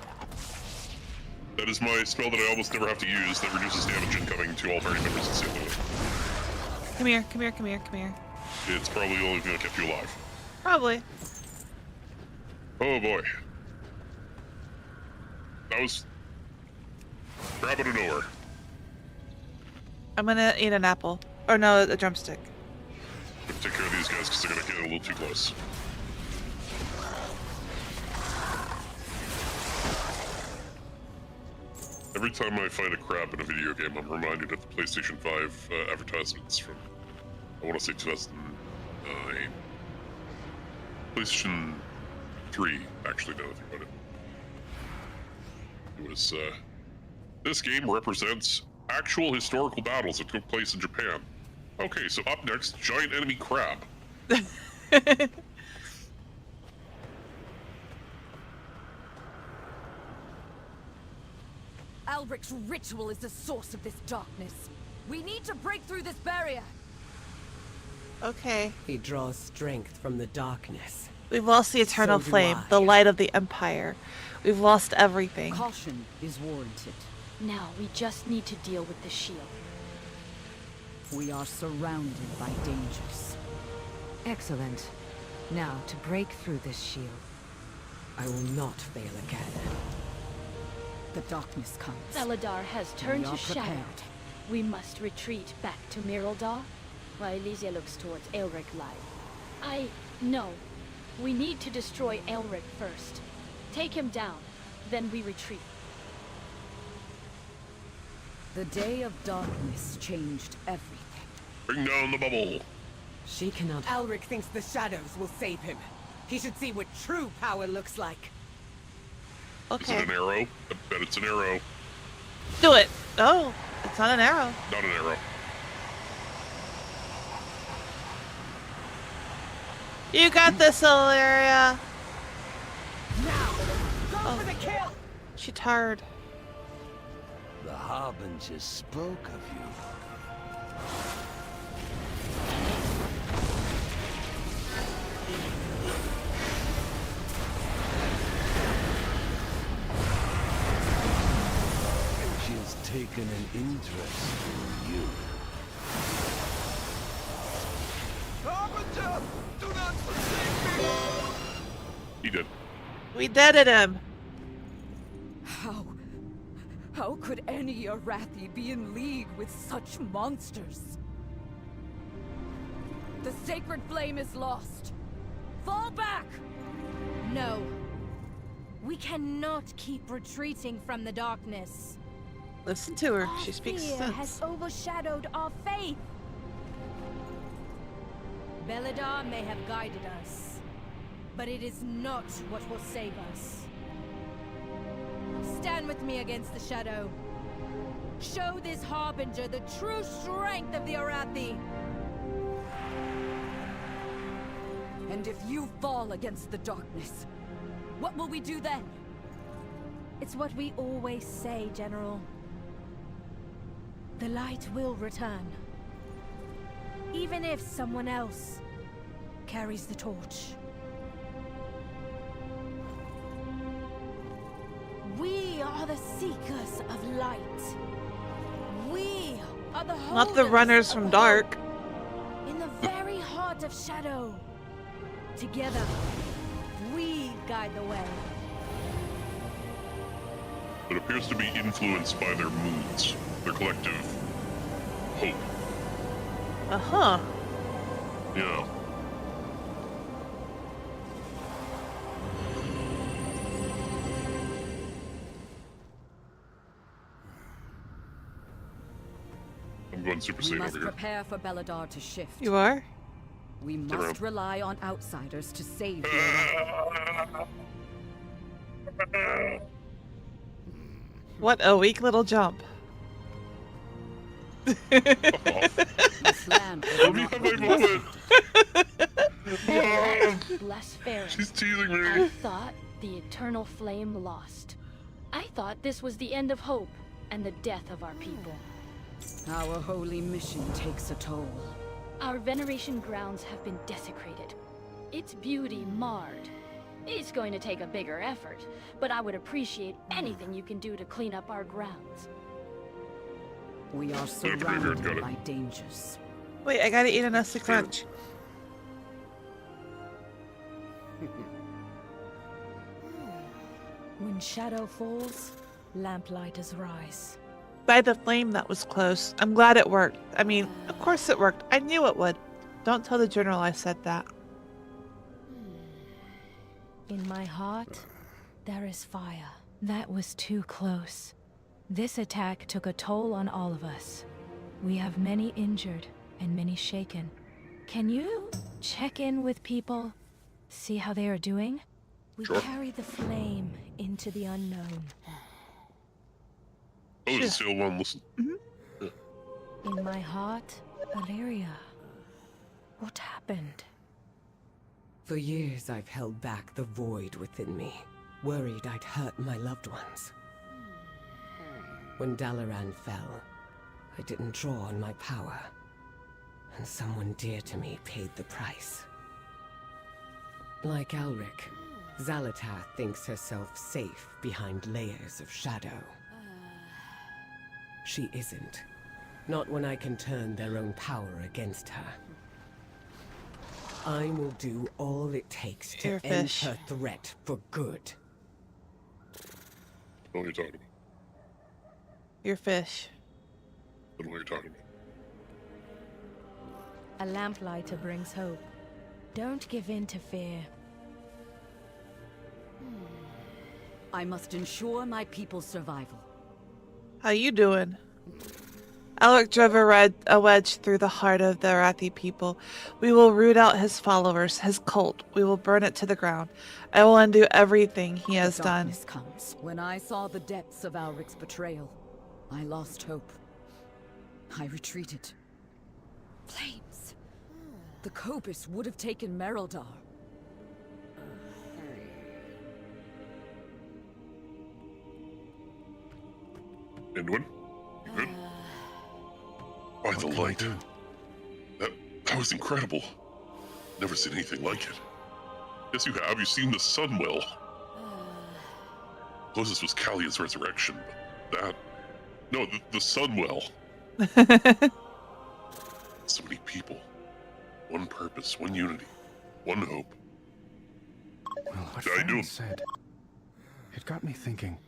That is my spell that I almost never have to use that reduces damage incoming to all party members instantly. Come here, come here, come here, come here. It's probably the only thing that kept you alive. Probably. Oh boy. That was... crap out of nowhere. I'm gonna eat an apple. Or no, a drumstick. I'm gonna take care of these guys because they're gonna get a little too close. Every time I find a crab in a video game, I'm reminded of the PlayStation 5 advertisements from, I want to say 2009. PlayStation 3, actually, now that I think about it. It was, this game represents actual historical battles that took place in Japan. Okay, so up next, giant enemy crab. Albric's ritual is the source of this darkness. We need to break through this barrier. Okay. He draws strength from the darkness. We've lost the eternal So do flame, I. the light of the Empire. We've lost everything. Caution is warranted. Now we just need to deal with the shield. We are surrounded by dangers. Excellent. Now, to break through this shield. I will not fail again. The darkness comes. Beladar has turned We to are shadow. prepared. We must retreat back to Miraldar, while Elysia looks towards Elric Live. No. We need to destroy Elric first. Take him down, then we retreat. The day of darkness changed everything. Bring down the bubble. She cannot... Elric thinks the shadows will save him. He should see what true power looks like. Is it an arrow? I bet it's an arrow. Do it. Oh, it's not an arrow. Not an arrow. You got this, Ilaria. Now, go for the kill. She tired. The Harbinger spoke of you. She's taken an interest in you. Harbinger, do not forsake me! He did. We deaded him. How could any Arathi be in league with such monsters? The sacred flame is lost. Fall back! No. We cannot keep retreating from the darkness. Listen to her. Our She speaks fear sense. has overshadowed our faith. Belladar may have guided us, but it is not what will save us. Stand with me against the shadow. Show this Harbinger the true strength of the Arathi. And if you fall against the darkness, what will we do then? It's what we always say, General. The light will return. Even if someone else carries the torch. We are the seekers of light. We are the Not the holders runners of from hope. dark. In the very heart of shadow. Together, we guide the way. It appears to be influenced by their moods, their collective hope. Uh-huh. Yeah. I'm going Super We Saiyan must over here. prepare for Belladar to shift. You are? We around. must rely on outsiders to save the Arathi. What a weak little jump. This land will Let me not have my be moment. Bless Farron. She's teasing me. I thought the eternal flame lost. I thought this was the end of hope and the death of our people. Our holy mission takes a toll. Our veneration grounds have been desecrated. Its beauty marred. It's going to take a bigger effort, but I would appreciate anything you can do to clean up our grounds. We are surrounded by dangers. Wait, I gotta eat a Nestle Crunch. When shadow falls, lamplighters rise. By the flame, that was close. I'm glad it worked. I mean, of course it worked. I knew it would. Don't tell the general I said that. In my heart, there is fire. That was too close. This attack took a toll on all of us. We have many injured and many shaken. Can you check in with people? See how they are doing? We carry the flame into the unknown. Oh, is still one listen. In my heart, Illyria. What happened? For years I've held back the void within me, worried I'd hurt my loved ones. When Dalaran fell, I didn't draw on my power, and someone dear to me paid the price. Like Alric, Zalatath thinks herself safe behind layers of shadow. She isn't. Not when I can turn their own power against her. I will do all it takes to Dear end fish. her threat for good. What are you talking about? Your fish. I don't know what you're talking about. A lamplighter brings hope. Don't give in to fear. I must ensure my people's survival. How you doing? Alec drove a wedge through the heart of the Arathi people. We will root out his followers, his cult. We will burn it to the ground. I will undo everything he has done. Darkness comes. When I saw the depths of Alric's betrayal, I lost hope. I retreated. Flames! The Cobus would have taken Mereldar. Anduin? You good? By the light. That was incredible. Never seen anything like it. Yes, you have. You've seen the sun well. Closest was Callian's resurrection, but that... No, the sun well. So many people. One purpose, one unity, one hope. Well, what I do. Farron said, it got me thinking.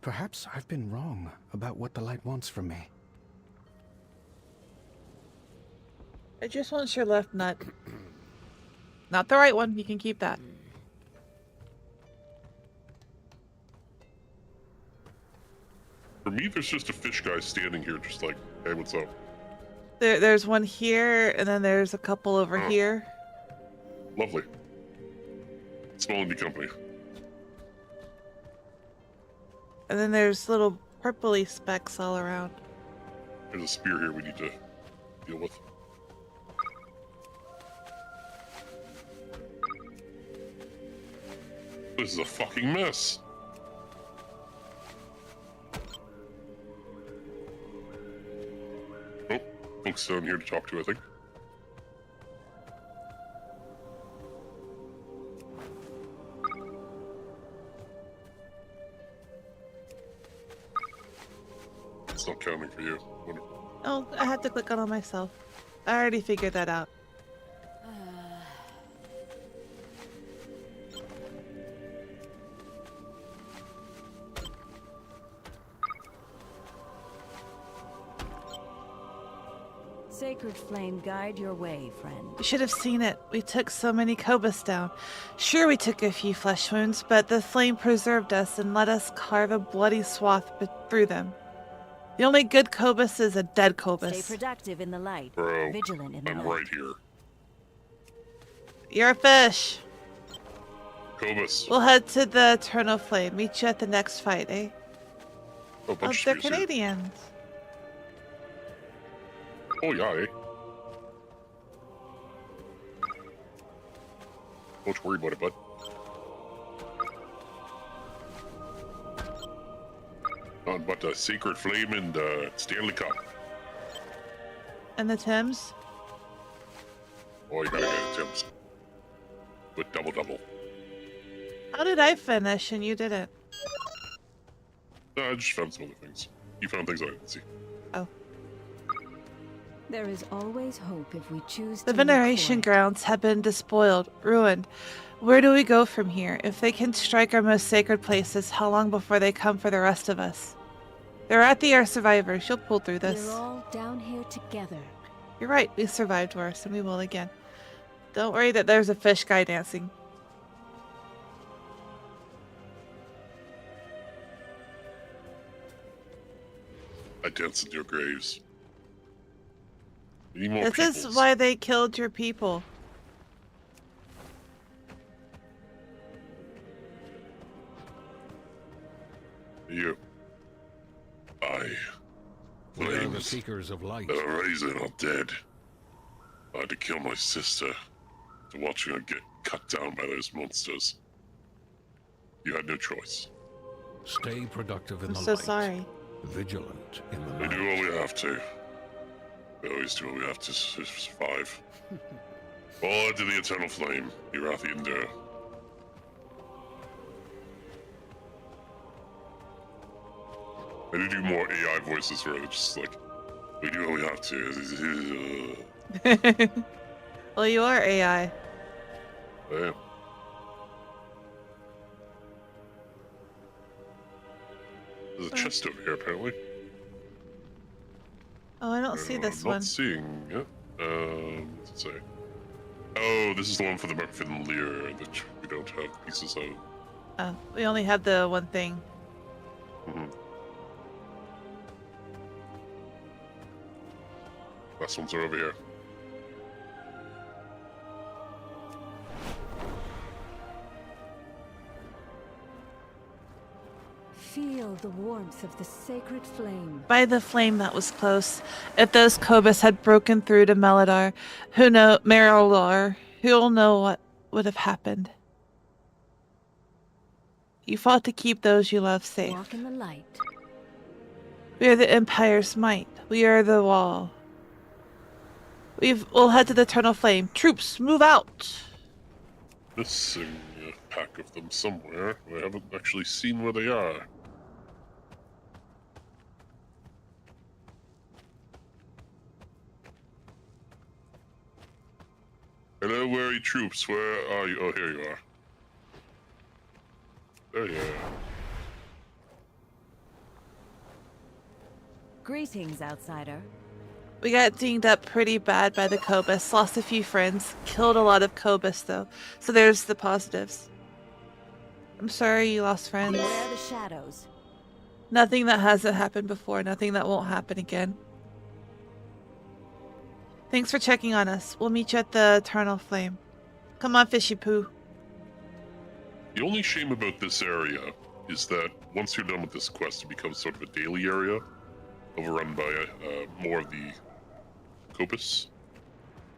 Perhaps I've been wrong about what the light wants from me. I just want your left nut. Not the right one. You can keep that. For me, there's just a fish guy standing here just like, hey, what's up? There's one here, and then there's a couple over here. Lovely. Small indie company. And then there's little purpley specks all around. There's a spear here we need to deal with. This is a fucking mess. Oh, folks down here to talk to, I think. It's not counting for you. Wonderful. Oh, I had to click on it myself. I already figured that out. Sacred flame guide your way, friend. You should have seen it. We took so many Cobus down. Sure, we took a few flesh wounds, but the flame preserved us and let us carve a bloody swath through them. The only good Cobus is a dead Cobus. Stay productive in the light. Bro, Vigilant in the I'm light. right here. You're a fish. Cobus. We'll head to the Eternal Flame. Meet you at the next fight, eh? Oh, bunch they're of trees here. Canadians. Oh, yeah, eh? Don't worry about it, bud. None but a Sacred Flame and Stanley Cup. And the Thames? Oh, you gotta get it, Tim's. With double-double. How did I finish and you didn't? No, I just found some other things. You found things I didn't see. Oh. There is always hope if we choose The to veneration look for it. grounds have been despoiled, ruined. Where do we go from here? If they can strike our most sacred places, how long before they come for the rest of us? They're at the air survivors. You'll pull through this. We're all down here together. You're right. We survived worse, and we will again. Don't worry that there's a fish guy dancing. I dance in your graves. We need more This peoples. is why they killed your people. You. We are the Flames. seekers of light. The Raisin are dead. I had to kill my sister to watch her get cut down by those monsters. You had no choice. Stay productive in I'm the so light. sorry. Vigilant in the We night. do what we have to. We always do what we have to survive. All into the Eternal Flame, Erathian Dare. I need to do more AI voices for it. It's just like, we do what we have to. Well, you are AI. Yeah. There's a chest over here, apparently. Oh, I don't see this I'm one. not seeing it. What's it say? Oh, this is the one for the Merfin Lear that we don't have pieces of. Oh, we only have the one thing. Mm-hmm. Last ones are over here. feel the warmth of the sacred flame. By the flame, that was close. If those Kobus had broken through to Meladar, who'll know what would have happened. You fought to keep those you love safe. Walk in the light. We are the Empire's might. We are the wall. We'll head to the Eternal Flame. Troops, move out! Missing a pack of them somewhere. I haven't actually seen where they are. Hello, weary troops. Where are you? Oh, here you are. There you are. Greetings, outsider. We got dinged up pretty bad by the Kobus. Lost a few friends. Killed a lot of Kobus, though. So there's the positives. I'm sorry you lost friends. Beware the shadows. Nothing that hasn't happened before. Nothing that won't happen again. Thanks for checking on us. We'll meet you at the Eternal Flame. Come on, Fishy Poo. The only shame about this area is that once you're done with this quest, it becomes sort of a daily area, overrun by more of the Kobus.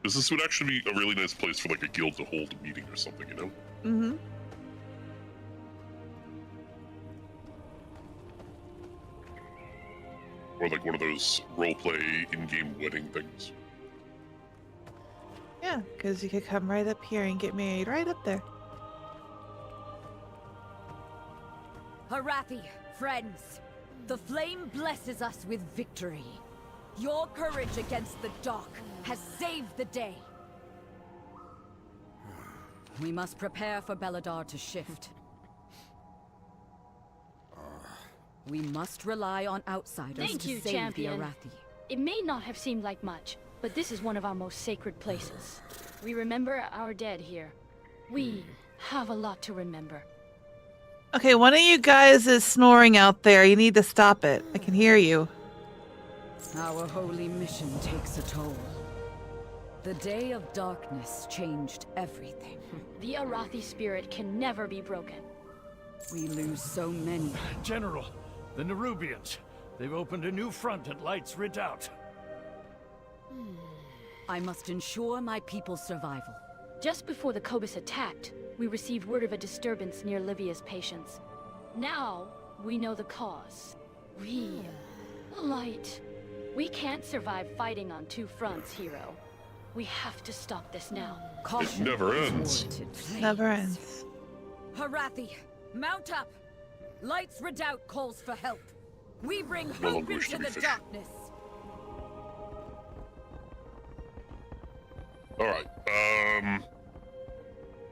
Because this would actually be a really nice place for like a guild to hold a meeting or something, you know? Mm-hmm. Or like one of those roleplay in-game wedding things. Yeah, because you could come right up here and get married right up there. Harathi, friends, the flame blesses us with victory. Your courage against the dark has saved the day. We must prepare for Beladar to shift. We must rely on outsiders Thank to you, save champion. the Arathi. It may not have seemed like much, but this is one of our most sacred places. We remember our dead here. We have a lot to remember. Okay, one of you guys is snoring out there. You need to stop it. I can hear you. Our holy mission takes a toll. The Day of Darkness changed everything. The Arathi spirit can never be broken. We lose so many. General, the Nerubians. They've opened a new front at Light's Redoubt. I must ensure my people's survival. Just before the Kobus attacked, we received word of a disturbance near Livia's patients. Now, we know the cause. Light. We can't survive fighting on two fronts, hero. We have to stop this now. It never ends. Never ends. Harathi, mount up! Light's Redoubt calls for help. We bring No hope longer wish into to be the fish. darkness. Alright,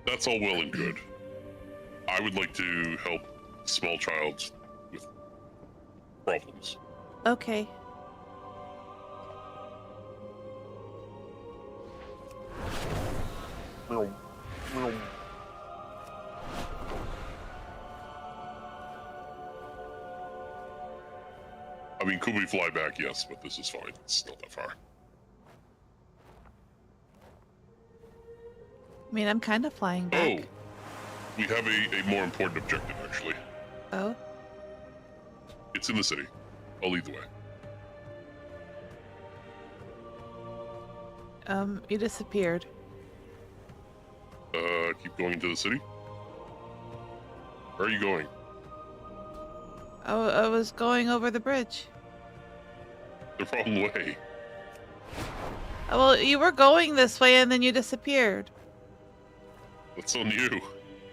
that's all well and good. I would like to help a small child with problems. Okay. I mean, could we fly back? Yes, but this is fine. It's not that far. I mean, I'm kind of flying back. Oh, we have a more important objective, actually. Oh? It's in the city. I'll lead the way. You disappeared. Keep going into the city? Where are you going? I was going over the bridge. The wrong way. Well, you were going this way and then you disappeared. That's on you.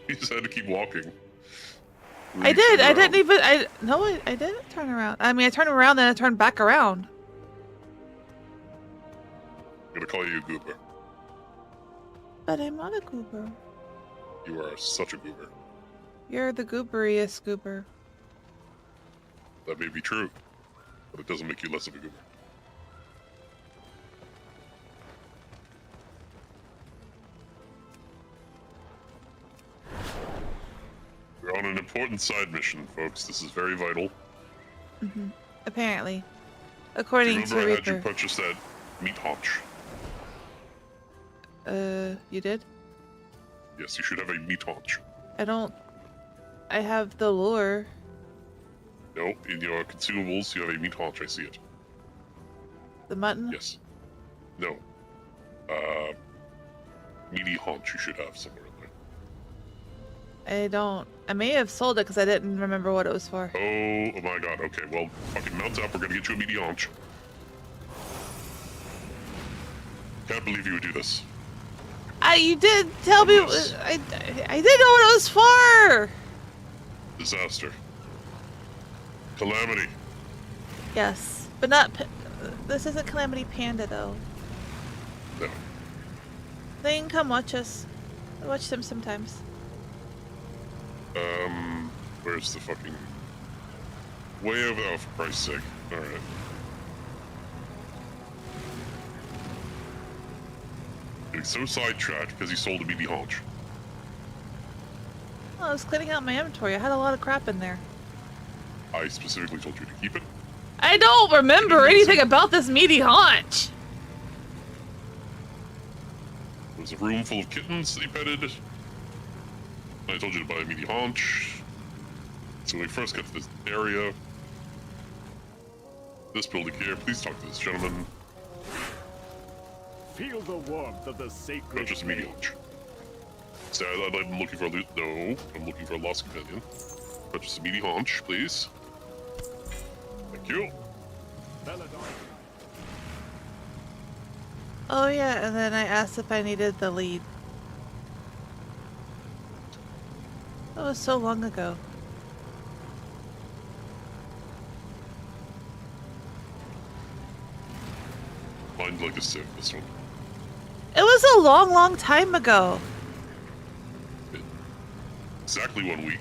You just had to keep walking. I did. I didn't even. I didn't turn around. I mean, I turned around, then I turned back around. I'm gonna call you a goober. But I'm not a goober. You are such a goober. You're the gooberiest goober. That may be true, but it doesn't make you less of a goober. We're on an important side mission, folks. This is very vital. Mm-hmm. Apparently, Do you according to remember I had you Reaper. purchase that meat haunch? You did? Yes, you should have a meat haunch. I don't. I have the lure. No, in your consumables, you have a meat haunch. I see it. The mutton? Yes. No. Meaty haunch you should have somewhere in there. I don't. I may have sold it because I didn't remember what it was for. Oh my god. Okay, well, fucking mount up. We're gonna get you a meaty haunch. Can't believe you would do this. You did tell me. I didn't know what it was for. Disaster. Calamity. Yes, but not. This isn't Calamity Panda though. No. They can come watch us. I watch them sometimes. Where's the fucking... Way over there, for Christ's sake. Alright. Getting so sidetracked because he sold a meaty haunch. Oh, I was cleaning out my inventory. I had a lot of crap in there. I specifically told you to keep it. I don't remember anything about this meaty haunch. There was a room full of kittens that he petted. I told you to buy a meaty haunch. So when we first get to this area, this building here, please talk to this gentleman. Feel the warmth of the sacred. Not just a meaty haunch. So I'm looking for a loot. No, I'm looking for a lost companion. Not just a meaty haunch, please. Thank you. Oh yeah, and then I asked if I needed the lead. That was so long ago. Mine's like a sieve, this one. It was a long, long time ago. Exactly 1 week.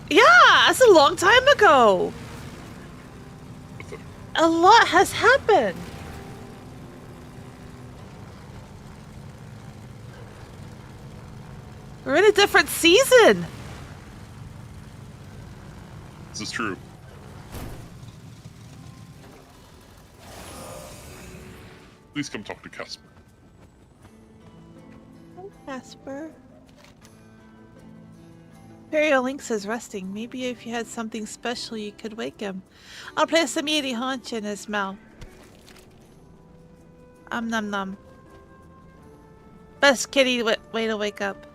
Yeah, that's a long time ago. A lot has happened. We're in a different season. This is true. Please come talk to Casper. Oh, Casper. Imperial Lynx is resting. Maybe if you had something special, you could wake him. I'll place a meaty haunch in his mouth. Num num. Best kitty way to wake up.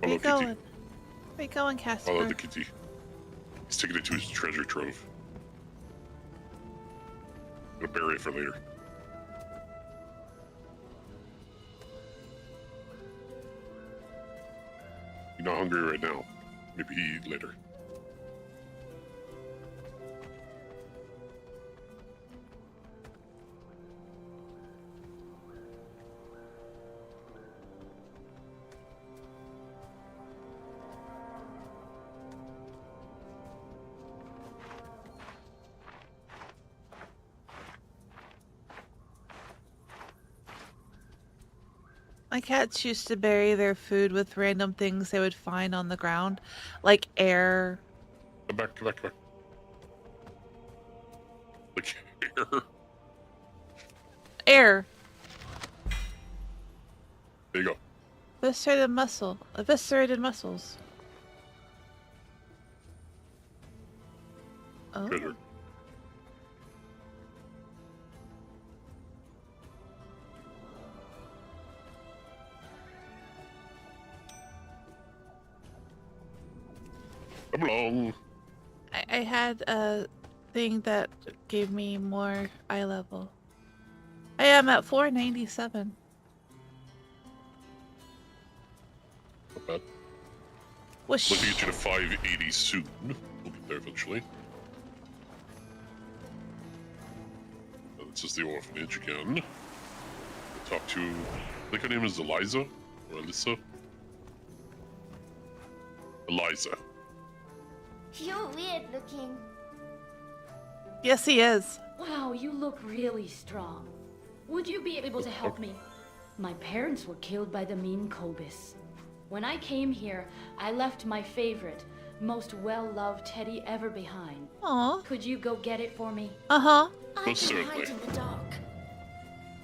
Where you going? Where you going, Casper? Follow the kitty. He's taking it to his treasure trove. I'm gonna bury it for later. You're not hungry right now. Maybe eat later. My cats used to bury their food with random things they would find on the ground, like air. Come back, come back, come back. Like air. Air. There you go. Eviscerated muscle. Eviscerated muscles. Oh. Treasure. Come along. I had a thing that gave me more eye level. I am at 497. Not bad. Whoosh. Looking to get you to 580 soon. We'll get there eventually. This is the orphanage again. Talk to... I think her name is Eliza? Or Alyssa? Eliza. You're weird looking. Yes, he is. Wow, you look really strong. Would you be able to help me? My parents were killed by the mean Kobus. When I came here, I left my favorite, most well-loved teddy ever behind. Aww. Could you go get it for me? Uh-huh. Most certainly. In the dark.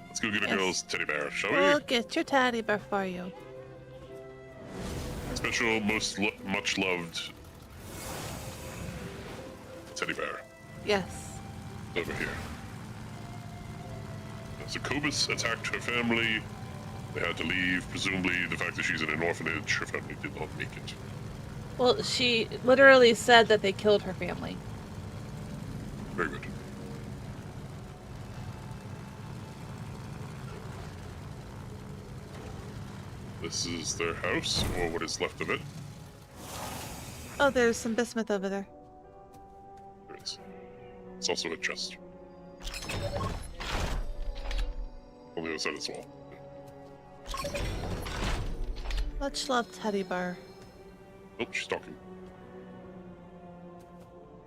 Let's go get a Yes. girl's teddy bear, shall We'll we? get your teddy bear for you. special, much loved teddy bear. Yes. Over here. So Cobus attacked her family. They had to leave. Presumably, the fact that she's in an orphanage, her family did not make it. Well, she literally said that they killed her family. Very good. This is their house, or what is left of it. Oh, there's some bismuth over there. There is. It's also a chest. On the other side of this wall. Much love, teddy bear. Oh, she's talking.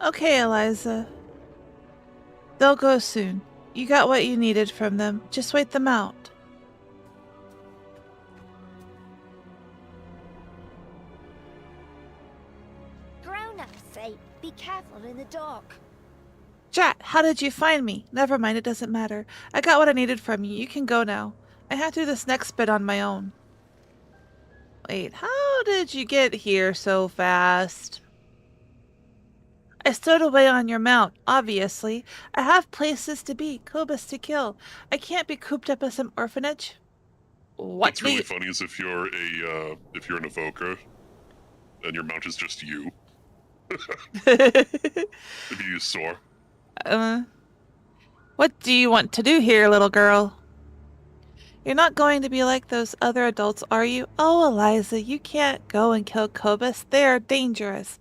Okay, Eliza. They'll go soon. You got what you needed from them. Just wait them out. Grown-ups say, be careful in the dark. Drat, how did you find me? Never mind, it doesn't matter. I got what I needed from you. You can go now. I have to do this next bit on my own. Wait, how did you get here so fast? I stowed away on your mount, obviously. I have places to be, Cobus to kill. I can't be cooped up in some orphanage. What's really funny is if you're an evoker, and your mount is just you. If you use Soar. What do you want to do here, little girl? You're not going to be like those other adults, are you? Oh, Eliza, you can't go and kill Cobus. They are dangerous.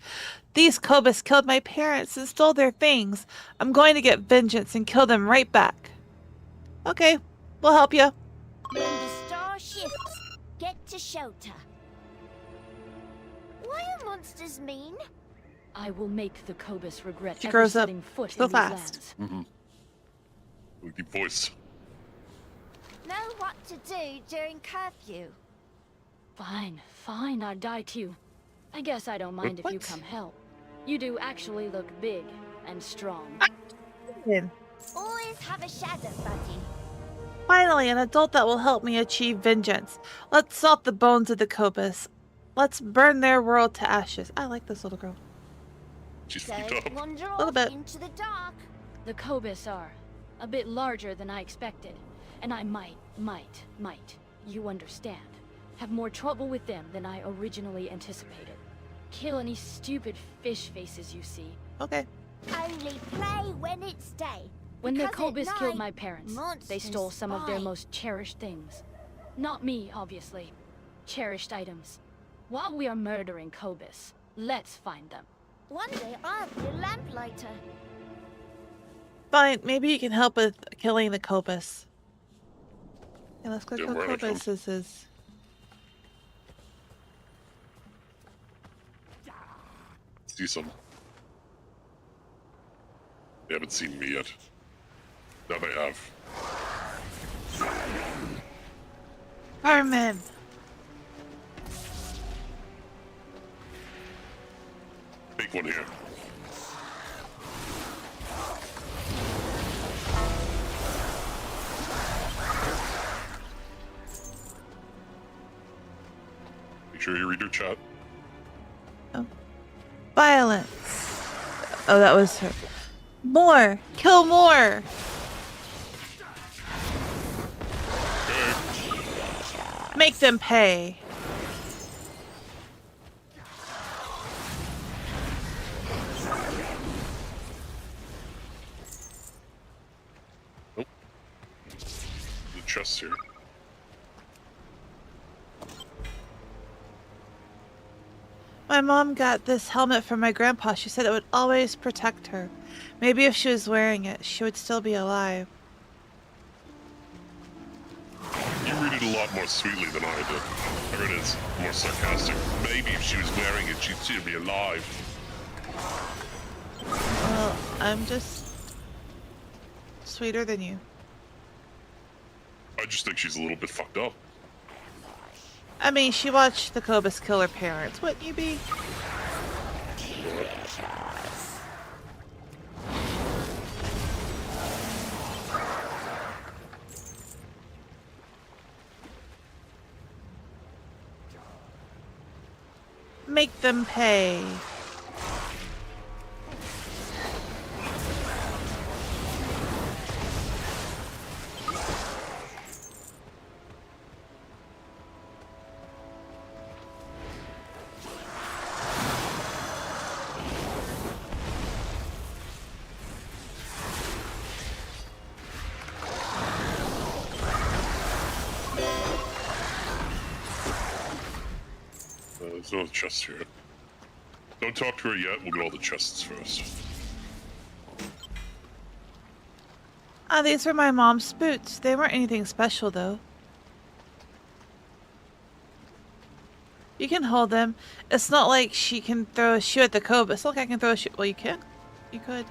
These Cobus killed my parents and stole their things. I'm going to get vengeance and kill them right back. Okay, we'll help you. When the star shifts, get to shelter. Why are monsters mean? I will make the Cobus regret She ever grows up setting foot so in fast. these lands. Mm-hmm. With deep voice. Know what to do during curfew. Fine, fine, I'll die too. I guess I don't mind if you come help. You do actually look big and strong. Always have a shadow buddy. Finally, an adult that will help me achieve vengeance. Let's salt the bones of the Cobus. Let's burn their world to ashes. I like this little girl. She's Don't wander A little off bit. into the dark. The Cobus are a bit larger than I expected, and I might, you understand, have more trouble with them than I originally anticipated. Kill any stupid fish faces you see. Okay. Only play when it's day. When the because at Cobus killed night, my parents, they monsters stole some of their spy. most cherished things. Not me, obviously. Cherished items. While we are murdering Cobus, let's find them. One day I'll be a lamplighter. Fine, maybe you can help with killing the Cobus. Yeah, let's go Yeah, kill where are they Cobus. This is... See some. They haven't seen me yet. Now they have. Carmen! Take one here. Make sure you read your chat. Violence. Oh, that was her. More! Kill more! Make them pay. Nope. The chest here. My mom got this helmet from my grandpa. She said it would always protect her. Maybe if she was wearing it, she would still be alive. You read it a lot more sweetly than I did. I read it more sarcastic. Maybe if she was wearing it, she'd still be alive. Well, I'm just sweeter than you. I just think she's a little bit fucked up. I mean, she watched the Cobus kill her parents. Wouldn't you be? Make them pay. There's no chest here. Don't talk to her yet. We'll get all the chests first. Ah, these were my mom's boots. They weren't anything special, though. You can hold them. It's not like she can throw a shoe at the cove. It's not like I can throw a shoe. Well, you can. You could.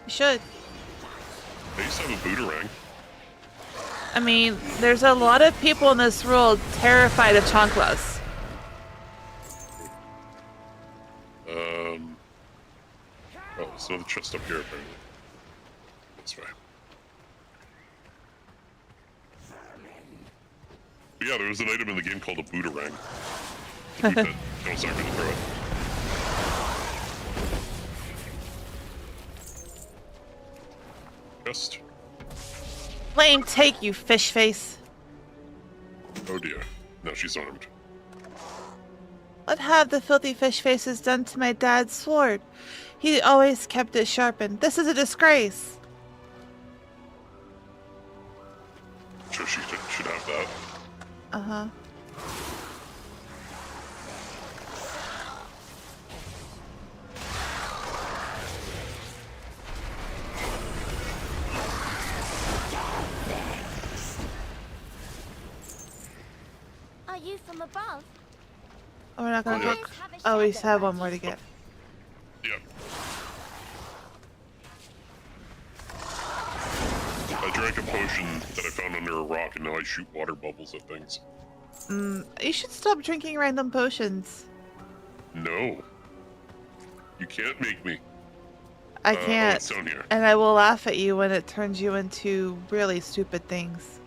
You should. I used to have a booterang. I mean, there's a lot of people in this world terrified of chanclas. Oh, there's another chest up here, apparently. This way. But yeah, there was an item in the game called a booterang. That was not going to throw it. Chest. Flame take you, fish face. Oh dear. Now she's armed. What have the filthy fish faces done to my dad's sword? He always kept it sharpened. This is a disgrace. Sure, she should have that. Uh-huh. Are you from above? Oh, we're not gonna talk. Oh, we have one more to get. Yep. I drank a potion that I found under a rock, and now I shoot water bubbles at things. You should stop drinking random potions. No. You can't make me. I can't. Oh, it's down here. And I will laugh at you when it turns you into really stupid things.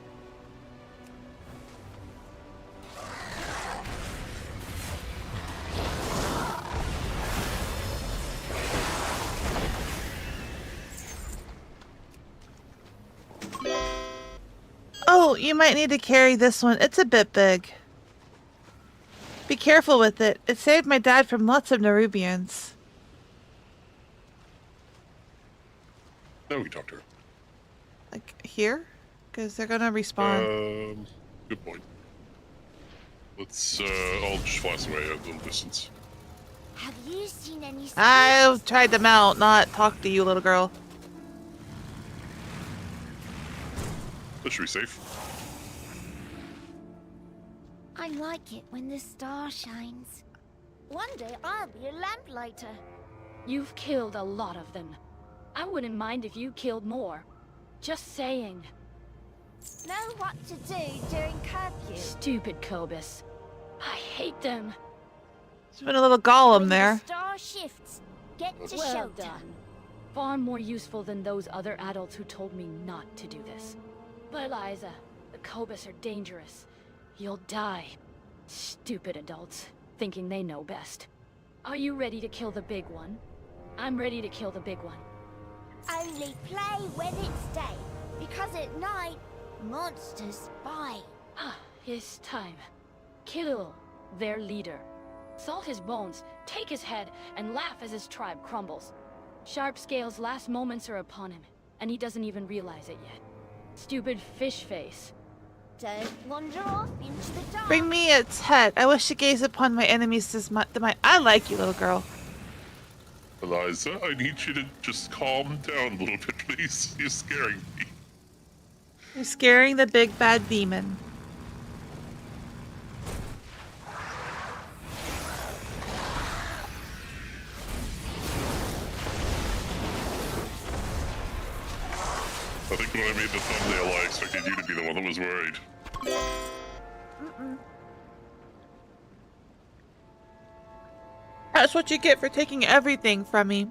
Oh, you might need to carry this one. It's a bit big. Be careful with it. It saved my dad from lots of Nerubians. Now we can talk to her. Like, here? Because they're gonna respawn. Good point. Let's, I'll just flash away at a little distance. Have you seen any I tried to mount, not talk to you, little girl. That should be safe. I like it when the star shines. One day I'll be a lamplighter. You've killed a lot of them. I wouldn't mind if you killed more. Just saying. Know what to do during curfew. Stupid Cobus. I hate them. There's been a little golem When there. the star shifts, get to Well shelter. done. Far more useful than those other adults who told me not to do this. But Eliza, the Cobus are dangerous. You'll die. Stupid adults, thinking they know best. Are you ready to kill the big one? I'm ready to kill the big one. Only play when it's day, because at night, monsters spy. Ah, it's time. Kill their leader. Salt his bones, take his head, and laugh as his tribe crumbles. Sharp Scale's last moments are upon him, and he doesn't even realize it yet. Stupid fish face. Don't wander off into the dark. Bring me its head. I wish to gaze upon my enemies as my. I like you, little girl. Eliza, I need you to just calm down a little bit, please. You're scaring me. You're scaring the big bad demon. I think when I made the thumbnail, I expected you to be the one that was worried. That's what you get for taking everything from me.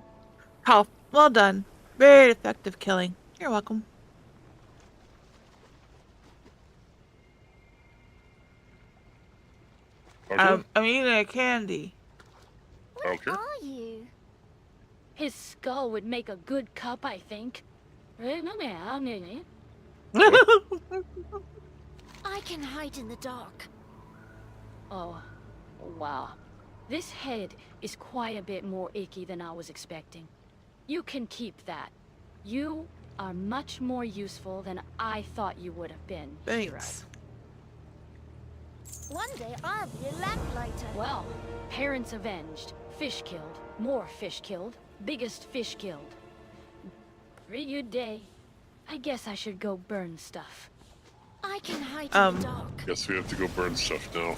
Oh, well done. Very effective killing. You're welcome. I'm eating a candy. I don't care. Are you? His skull would make a good cup, I think. I can hide in the dark. Oh, wow. This head is quite a bit more icky than I was expecting. You can keep that. You are much more useful than I thought you would have been, Thanks. One day I'll be a lamplighter. Well, parents avenged, fish killed, more fish killed, biggest fish killed. Pretty good day. I guess I should go burn stuff. I can hide in the dark. Guess we have to go burn stuff now.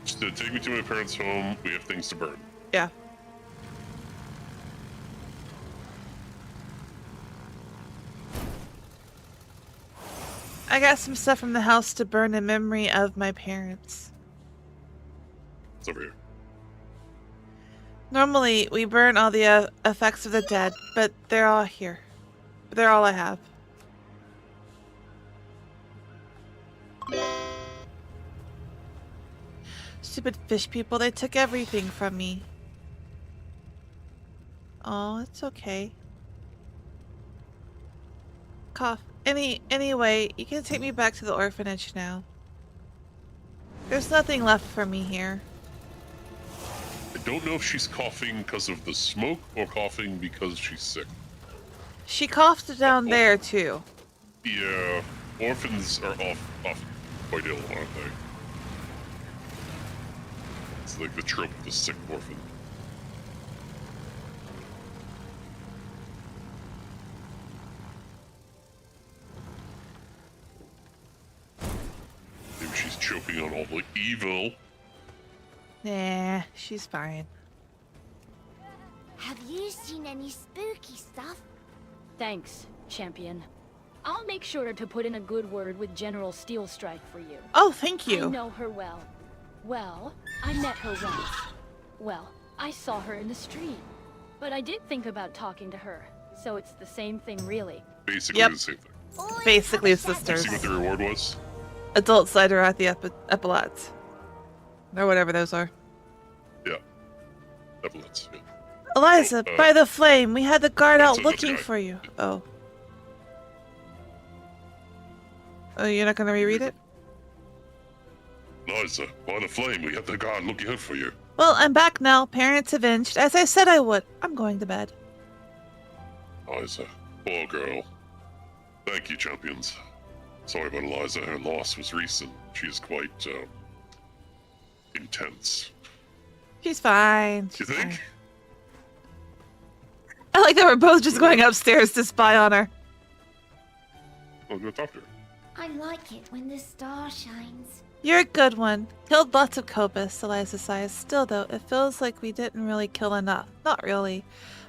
Just take me to my parents' home. We have things to burn. Yeah. I got some stuff from the house to burn in memory of my parents. It's over here. Normally, we burn all the effects of the dead, but they're all here. They're all I have. Stupid fish people, they took everything from me. Oh, it's okay. Cough. Anyway, you can take me back to the orphanage now. There's nothing left for me here. I don't know if she's coughing because of the smoke or coughing because she's sick. She coughed down there, too. Yeah, orphans are off quite ill, aren't they? It's like the trope of the sick orphan. Maybe she's choking on all the evil. Nah, she's fine. Have you seen any spooky stuff? Thanks, champion. I'll make sure to put in a good word with General Steelstrike for you. Oh, thank you. I know her well. Well, I met her once. Well, I saw her in the street. But I did think about talking to her, so it's the same thing, really. Basically the same thing. Basically You sisters. see what the reward was? Adult cider at the epaulets. Or whatever those are. Yeah. Epaulets, yeah. Eliza, by the flame, we had the guard out that's the looking guy. for you. Oh. Oh, you're not gonna reread it? Liza, by the flame, we have the guard looking out for you. Well, I'm back now, parents avenged, as I said I would. I'm going to bed. Liza, poor girl. Thank you, champions. Sorry about Eliza, her loss was recent. She is quite, intense. She's fine. You think? Fine. I like that we're both just going upstairs to spy on her. I'll go talk to her. I like it when the star shines. You're a good one. Killed lots of Cobus, Eliza sighs. Still though, it feels like we didn't really kill enough. Not really.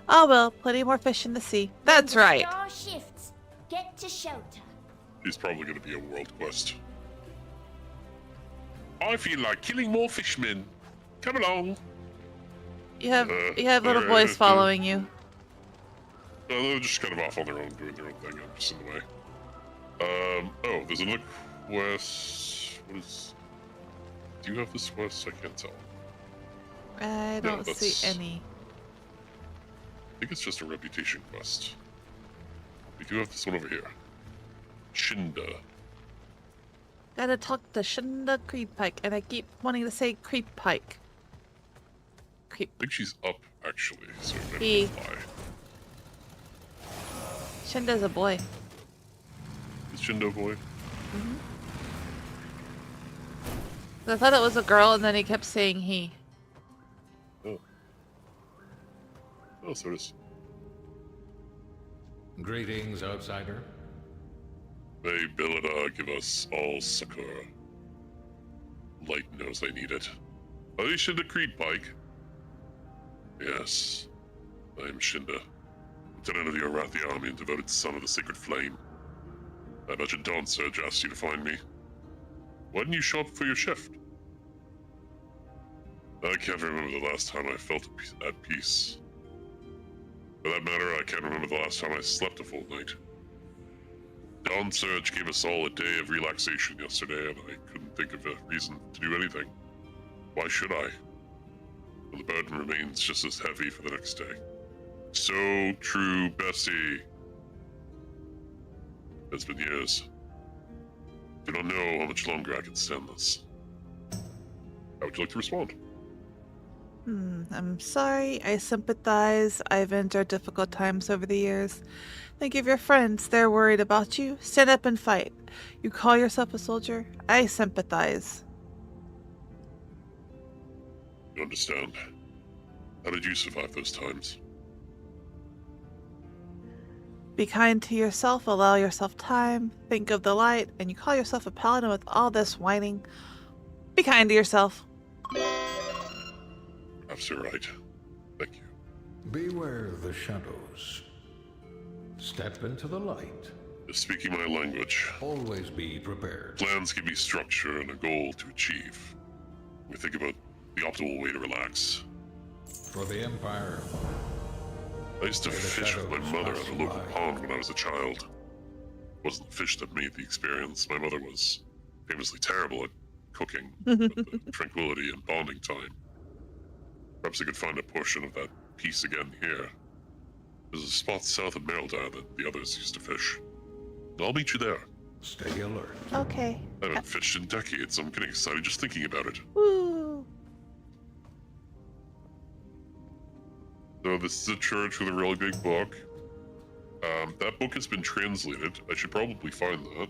Oh well, plenty more fish in the sea. That's When the right. star shifts, get to shelter. He's probably going to be a world quest. I feel like killing more fishmen. Come along. You have little boys following you. No, they're just kind of off on their own, doing their own thing. I'm just in the way. Oh, there's another quest. What is... Do you have this quest? I can't tell. I don't see any. I think it's just a reputation quest. We do have this one over here. Shinda. Gotta talk to Shinda Creedpike, and I keep wanting to say Creedpike. I think she's up, actually, so maybe He. we'll fly. Shinda's a boy. Is Shindo a boy? I thought it was a girl, and then he kept saying he. Oh. Oh, so it is. Greetings, outsider. May Billida give us all succor. Light knows I need it. Are you Shinda Creedpike? Yes, I am Shinda, lieutenant of the Arathi army and devoted son of the sacred flame. I imagine Dawn Surge asked you to find me. Why didn't you show up for your shift? I can't remember the last time I felt at peace. For that matter, I can't remember the last time I slept a full night. Dawn Surge gave us all a day of relaxation yesterday, and I couldn't think of a reason to do anything. Why should I? Well, the burden remains just as heavy for the next day. So true, Bessie. It's been years. I do not know how much longer I can stand this. How would you like to respond? I'm sorry. I sympathize. I've endured difficult times over the years. Think of your friends. They're worried about you. Stand up and fight. You call yourself a soldier? I sympathize. You understand. How did you survive those times? Be kind to yourself. Allow yourself time. Think of the light. And you call yourself a paladin with all this whining. Be kind to yourself. Perhaps you're right. Thank you. Beware the shadows. Step into the light. You're speaking my language. Always be prepared. Plans give me structure and a goal to achieve. We think about the optimal way to relax. For the Empire. I used to fish with my mother at a local pond when I was a child. It wasn't the fish that made the experience. My mother was famously terrible at cooking, but the tranquility and bonding time. Perhaps I could find a portion of that piece again here. There's a spot south of Merildar that the others used to fish. I'll meet you there. Stay alert. Okay. I haven't fished in decades. I'm getting excited just thinking about it. Woo. So this is a church with a really big book. That book has been translated. I should probably find that.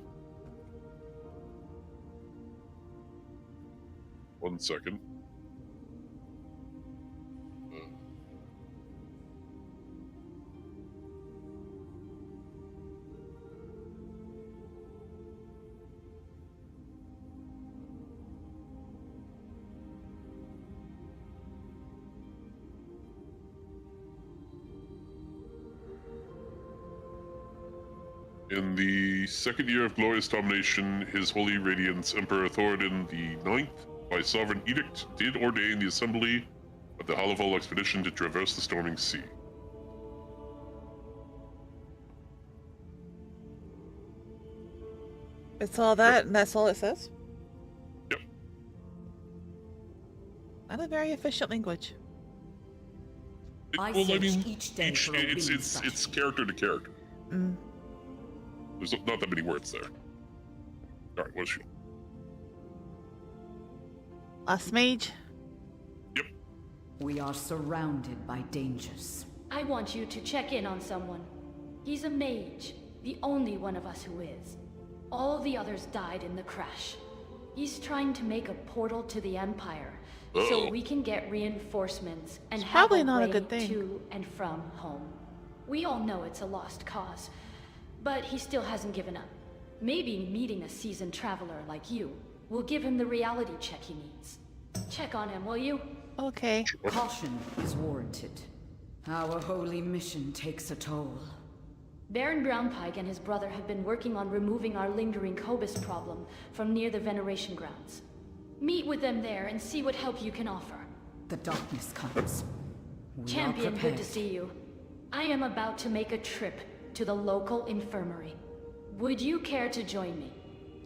1 second. In the second year of glorious domination, His Holy Radiance Emperor Thoradin the Ninth, by sovereign edict, did ordain the assembly of the Halifal expedition to traverse the storming sea. It's all that, and that's all it says? Yep. Not a very efficient language. It's character to character. There's not that many words there. Alright, what is she? Last mage? Yep. We are surrounded by dangers. I want you to check in on someone. He's a mage, the only one of us who is. All the others died in the crash. He's trying to make a portal to the Empire, so we can get reinforcements and have probably a not a way good thing. to and from home. We all know it's a lost cause, but he still hasn't given up. Maybe meeting a seasoned traveler like you will give him the reality check he needs. Check on him, will you? Okay. Caution is warranted. Our holy mission takes a toll. Baron Brownpike and his brother have been working on removing our lingering Cobus problem from near the Veneration grounds. Meet with them there and see what help you can offer. The darkness comes. We Champion, are good prepared. to see you. I am about to make a trip to the local infirmary. Would you care to join me?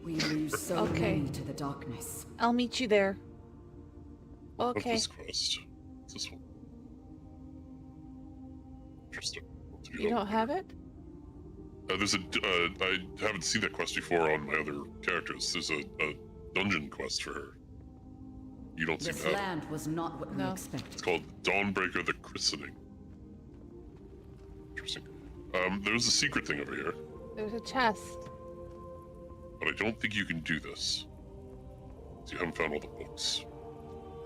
We lose so Okay. many to the darkness. I'll meet you there. Okay. What's this quest? What's this one? Interesting. What do You don't have it? There's I haven't seen that quest before on my other characters. There's a dungeon quest for her. You don't seem This to have it. land was not what we No. expected. It's called Dawnbreaker the Christening. Interesting. There's a secret thing over here, There's a chest. but I don't think you can do this. So you haven't found all the books.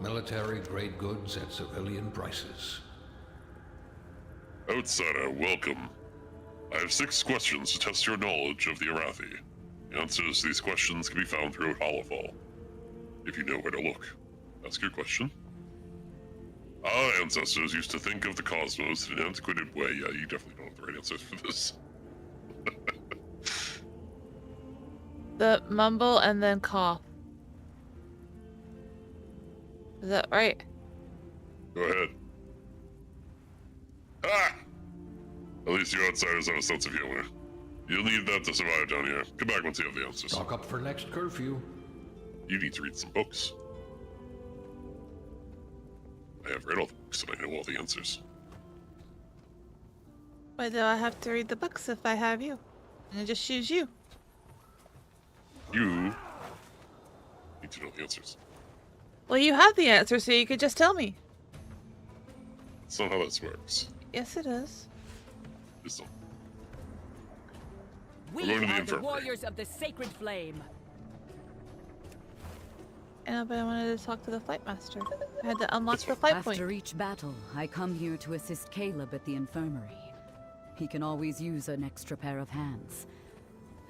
Military-grade goods at civilian prices. Outsider, welcome. I have 6 questions to test your knowledge of the Arathi. The answers to these questions can be found throughout Halifal, if you know where to look. Ask your question. Our ancestors used to think of the cosmos in an antiquated way. Yeah, you definitely don't have the right answers for this. The mumble and then cough. Is that right? Go ahead. Ah! At least you outsiders have a sense of humor. You'll need that to survive down here. Come back once you have the answers. Stock up for next curfew. You need to read some books. I have read all the books and I know all the answers. Why do I have to read the books if I have you? And I just choose you. You need to know the answers. Well, you have the answer, so you could just tell me. That's not how this works. Yes, it is. Just don't. We We're going to the are the infirmary. warriors of the sacred flame. I know, but I wanted to talk to the flight master. I had to unlock the flight point. After each battle, I come here to assist Caleb at the infirmary. He can always use an extra pair of hands.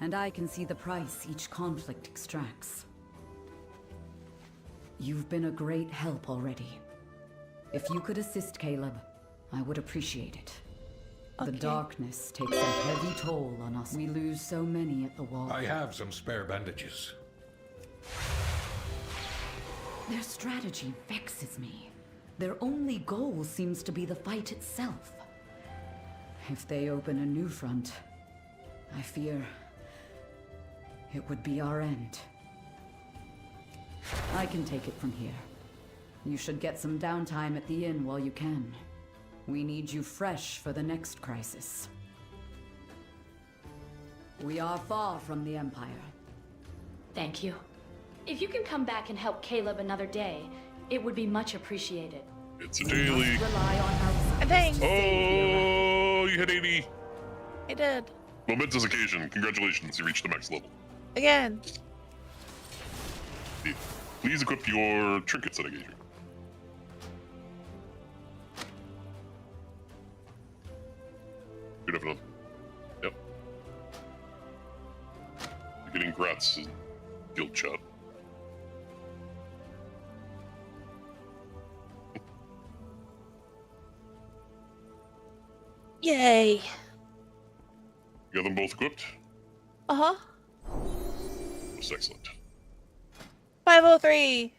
And I can see the price each conflict extracts. You've been a great help already. If you could assist Caleb, I would appreciate it. The darkness takes a heavy toll on us. We lose so many at the wall. I have some spare bandages. Their strategy vexes me. Their only goal seems to be the fight itself. If they open a new front, I fear it would be our end. I can take it from here. You should get some downtime at the inn while you can. We need you fresh for the next crisis. We are far from the Empire. Thank you. If you can come back and help Caleb another day, it would be much appreciated. It's a daily. Thanks. Oh, you hit 80. I did. Momentous occasion. Congratulations, you reached the max level. Again. Please equip your trinkets that I gave you. Good enough. Yep. You're getting grats in guild chat. Yay. You got them both equipped? Uh-huh. Most excellent. 503.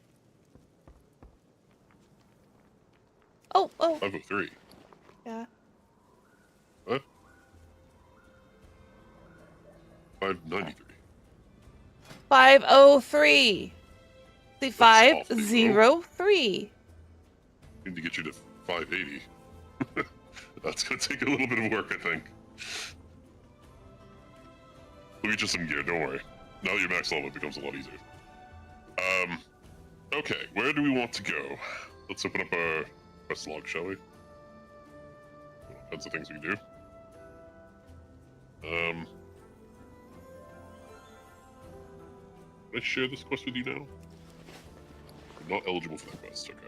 Oh. 503. Yeah. What? 593. 503. The That's awfully 503. Need to get you to 580. That's gonna take a little bit of work, I think. We'll get you some gear, don't worry. Now that you're max level, it becomes a lot easier. Okay, where do we want to go? Let's open up our quest log, shall we? Depends on things we can do. Can I share this quest with you now? I'm not eligible for that quest, okay.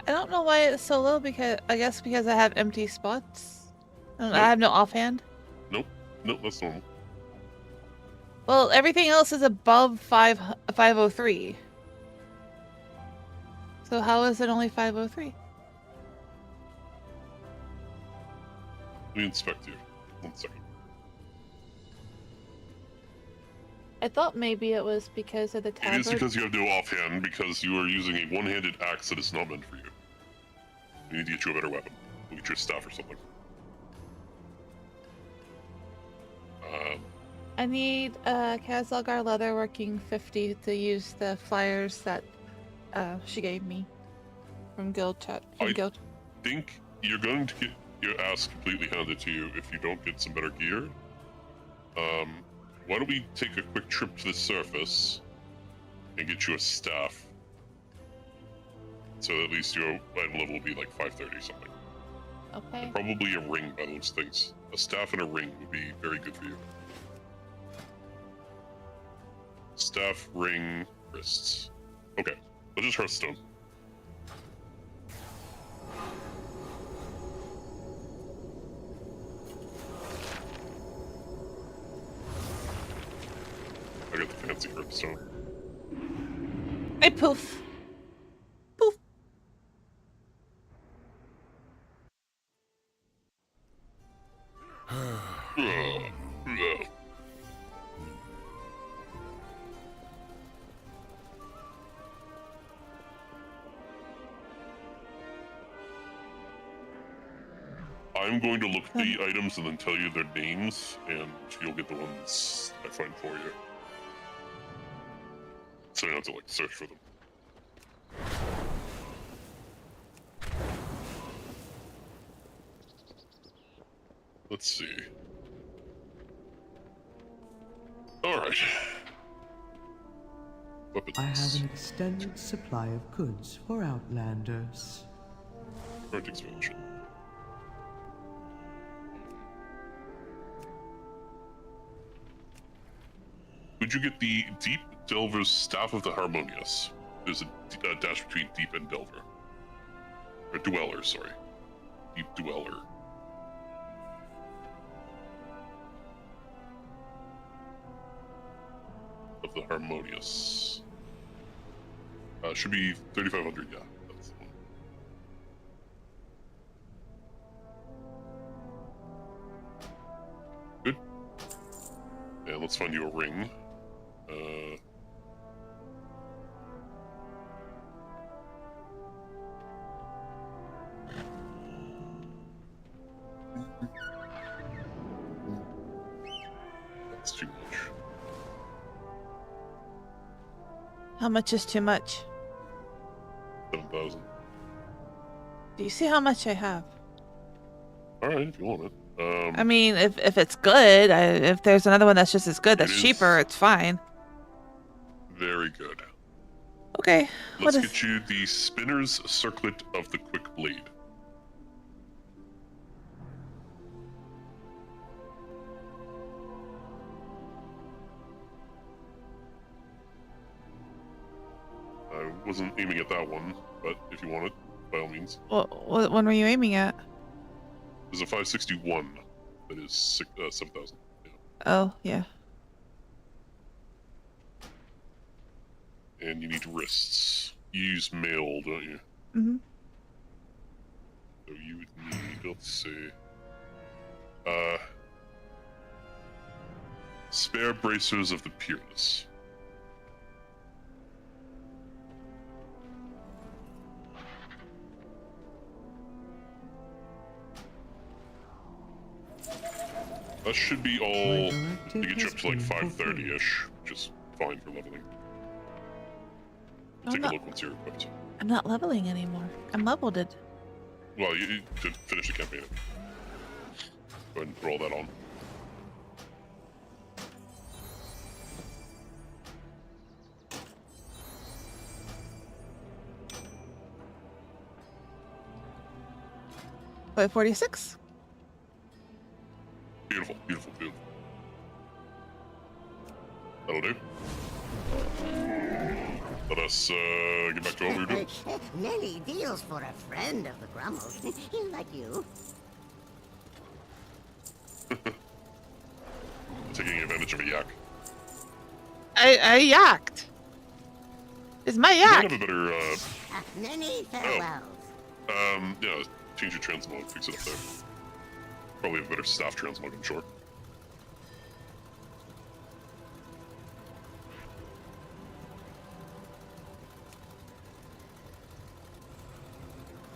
I don't know why it's so low, because I guess because I have empty spots. I have no offhand. Nope, that's normal. Well, everything else is above 503. So how is it only 503? Let me inspect you. 1 second. I thought maybe it was because of the tabard. It is because you have no offhand, because you are using a one-handed axe that is not meant for you. We need to get you a better weapon. We'll get you a staff or something. I need Kazalgar Leatherworking 50 to use the flyers that she gave me from Guild Chat. I think you're going to get your ass completely handed to you if you don't get some better gear. Why don't we take a quick trip to the surface and get you a staff? So at least your item level will be like 530 something. Okay. And probably a ring by those things. A staff and a ring would be very good for you. Staff, ring, wrists. Okay, let's just Hearthstone. I got the fancy Hearthstone. Hey, poof. Poof. I'm going to look at the items and then tell you their names, and you'll get the ones I find for you. So you don't have to like search for them. Let's see. Alright. Weapons. I have an extended supply of goods for Outlanders. Current expansion. Would you get the Deep Delver's Staff of the Harmonious? There's a dash between Deep and Delver. Or Dweller, sorry. Deep Dweller. Of the Harmonious. Should be 3,500, yeah. That's the one. Good. And let's find you a ring. That's too much. How much is too much? 7,000. Do you see how much I have? Alright, if you want it. I mean, if it's good, if there's another one that's just as good, that's cheaper, it's fine. Very good. Okay. Let's get you the Spinner's Circlet of the Quick Blade. I wasn't aiming at that one, but if you want it, by all means. What one were you aiming at? There's a 561 that is 7,000. Yeah. Oh, yeah. And you need wrists. You use mail, don't you? Mm-hmm. So you would need, let's see. Spare bracers of the Peerless. That should be all to get you up to like 530-ish, which is fine for leveling. Take a look once you're equipped. I'm not leveling anymore. I'm leveled it. Well, you did finish the campaign. Go ahead and put all that on. Wait, 46? Beautiful, beautiful, beautiful. That'll do. Let us get back to what we were doing. Many deals for a friend of the Grummles, like you. Taking advantage of a yak. I yacked. It's my You yak. might have a better, Many farewells. yeah, change your transmog, fix it up there. Probably have a better staff transmog, I'm sure.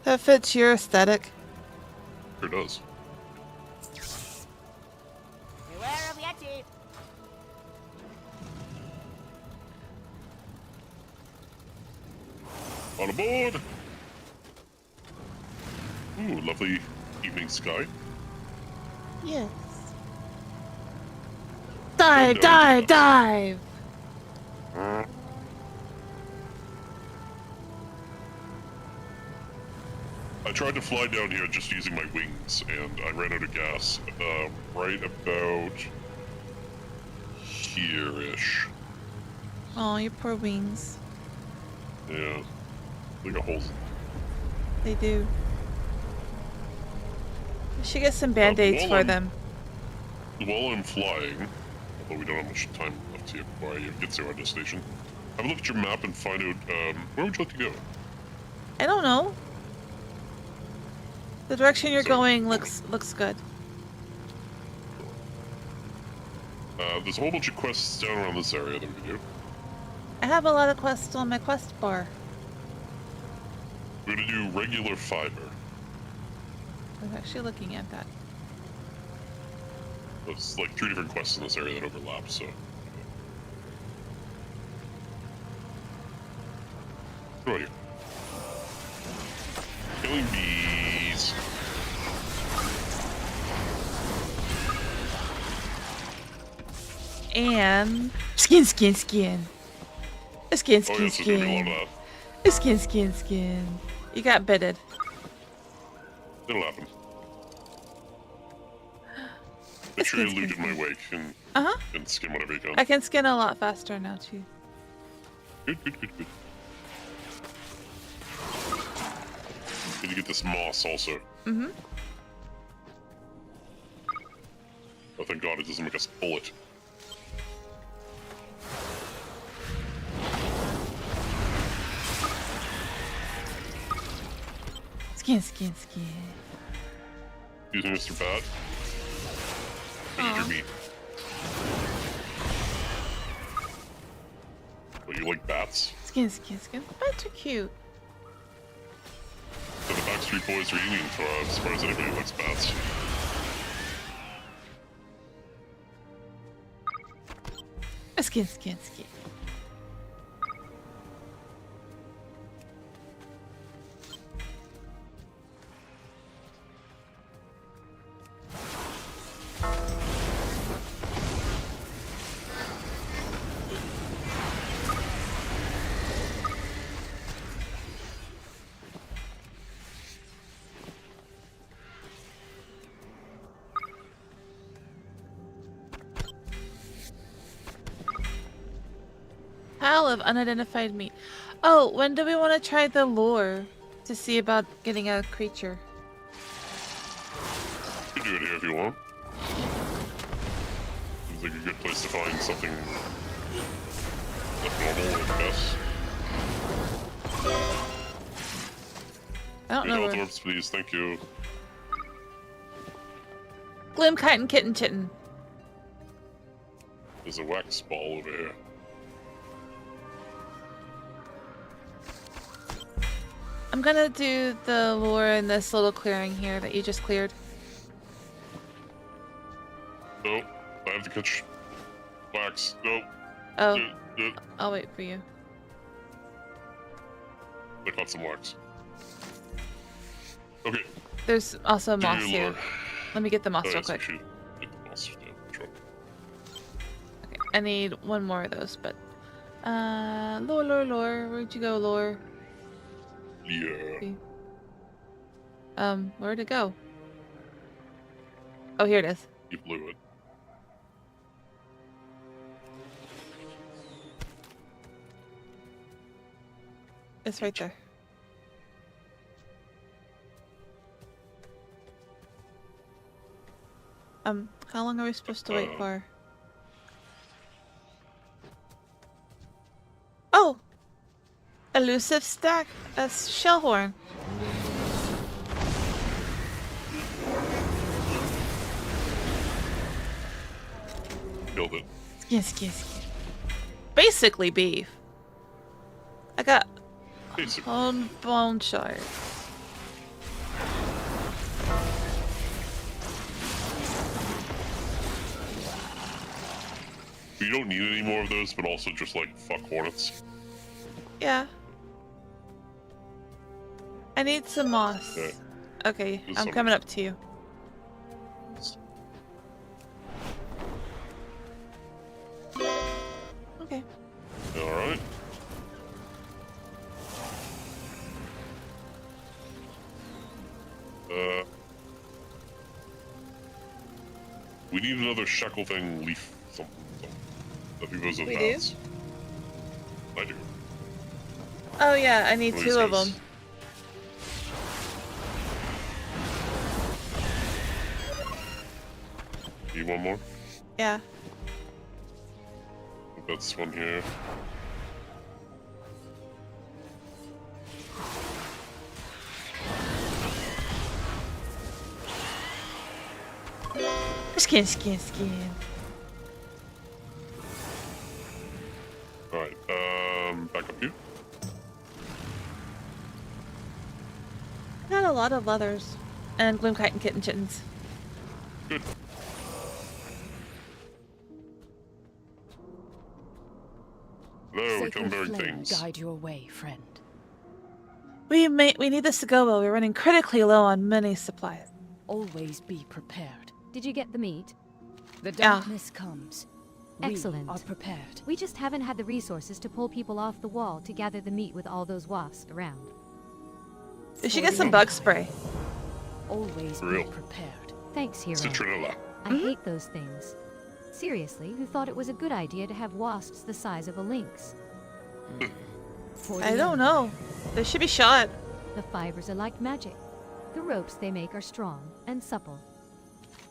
That fits your aesthetic. Sure does. Beware of Yeti. On aboard! Ooh, lovely evening sky. Yes. Dive, dive, dive! I tried to fly down here just using my wings, and I ran out of gas right about here-ish. Oh, your poor wings. Yeah, they got holes. They do. We should get some band-aids for them. While I'm flying, although we don't have much time left here before I get to our destination, have a look at your map and find out where would you like to go? I don't know. The direction you're going looks good. There's a whole bunch of quests down around this area that we can do. I have a lot of quests on my quest bar. We're gonna do regular fiber. I was actually looking at that. There's like 3 different quests in this area that overlap, so. What are you? Killing bees. And skin. Skin. Oh, yes, there's gonna be a lot of that. Skin. You got bitted. It'll happen. Make sure you loot in my wake and skin whatever you can. I can skin a lot faster now too. Good. Did you get this moss also? Mm-hmm. Oh, thank God it doesn't make us pull it. Skin. Excuse me, Mr. Bat. I need your meat. What, you like bats? Skin. Bats are cute. So the Backstreet Boys reunion tour, I'm surprised anybody likes bats. Skin. Pile of unidentified meat. Oh, when do we want to try the lure to see about getting a creature? You can do it here if you want. Seems like a good place to find something abnormal, I guess. I don't know. Good orbs, please. Thank you. Gloom Kite and Kitten. There's a wax ball over here. I'm gonna do the lure in this little clearing here that you just cleared. No, I have to catch wax. No. Oh. I'll wait for you. I caught some wax. Okay. There's also moss your here. lure. Let me get the moss Oh, real yes, we quick. should get the moss. Yeah, sure. Okay, I need one more of those, but lure. Where'd you go, lure? Yeah. Where'd it go? Oh, here it is. You blew it. It's right there. How long are we supposed to wait for? Oh! Elusive stack. That's Shellhorn. Killed it. Skin. Basically beef. I got bone shards. You don't need any more of those, but also just like fuck hornets. Yeah. I need some moss. Okay, I'm coming up to you. Okay. Alright. We need another shekel thing leaf something. I think those are We bats. I do. Oh yeah, I need One of 2 these of guys. them. Need one more? Yeah. That's one here. Skin. Alright, back up here. Got a lot of leathers. And Gloomkite and Kitten Chittens. Good. Hello, Sacred Dumbarn flame things. guide your way, friend. We need this to go well. We're running critically low on many supplies. Always be prepared. Did you get the meat? The darkness comes. Excellent. We are prepared. We just haven't had the resources to pull people off the wall to gather the meat with all those wasps around. We should get some bug spray. Always be prepared. Thanks, hero. Citronella. I hate those things. Seriously, who thought it was a good idea to have wasps the size of a lynx? I don't know. They should be shot. The fibers are like magic. The ropes they make are strong and supple.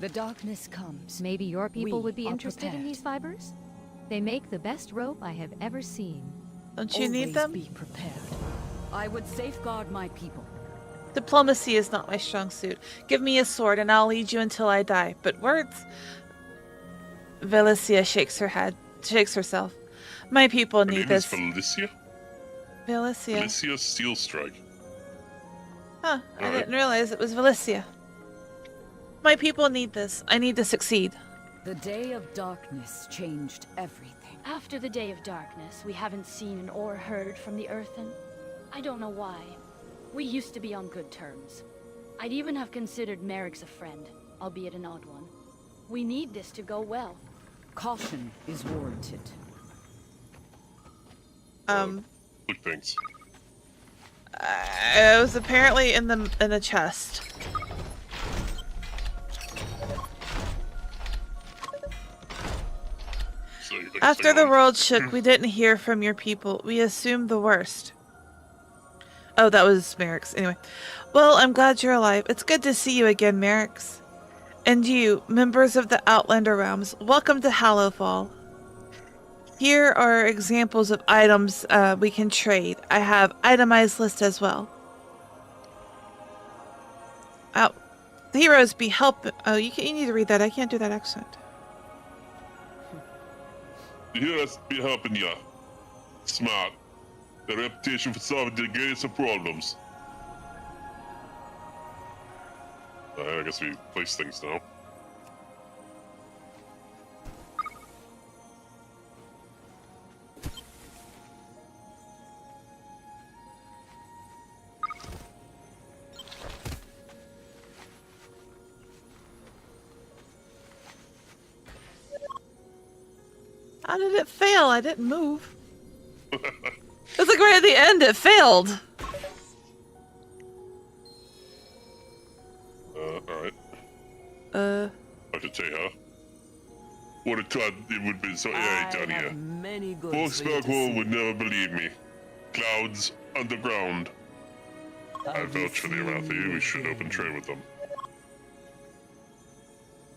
The darkness comes. Maybe your people We would be are interested in prepared. these fibers? They make the best rope I have ever seen. Don't you need them? Be prepared. I would safeguard my people. Diplomacy is not my strong suit. Give me a sword and I'll lead you until I die. But words? Valicia shakes her head, shakes herself. My people Her need name this. is Valicia? Valicia. Valicia Steelstrike. Huh, I Alright. didn't realize it was Valicia. My people need this. I need to succeed. The day of darkness changed everything. After the day of darkness, we haven't seen or heard from the Earthen. I don't know why. We used to be on good terms. I'd even have considered Merrick's a friend, albeit an odd one. We need this to go well. Caution is warranted. Look, thanks. It was apparently in the chest. After the world shook, we didn't hear from your people. We assumed the worst. Oh, that was Merrick's. Anyway. Well, I'm glad you're alive. It's good to see you again, Merrick's. And you, members of the Outlander Realms, welcome to Hallowfall. Here are examples of items we can trade. I have itemized list as well. Oh, the heroes be help. Oh, you need to read that. I can't do that accent. The heroes be helping ya. Smart. Their reputation for solving the greatest of problems. I guess we place things now. How did it fail? I didn't move. It's like right at the end, it failed. Alright. I have to tell you, huh? Would have thought it would be so AI down here. Many good Folks back home would never believe me. Clouds underground. I vouch for the Arathi. We should open trade with them.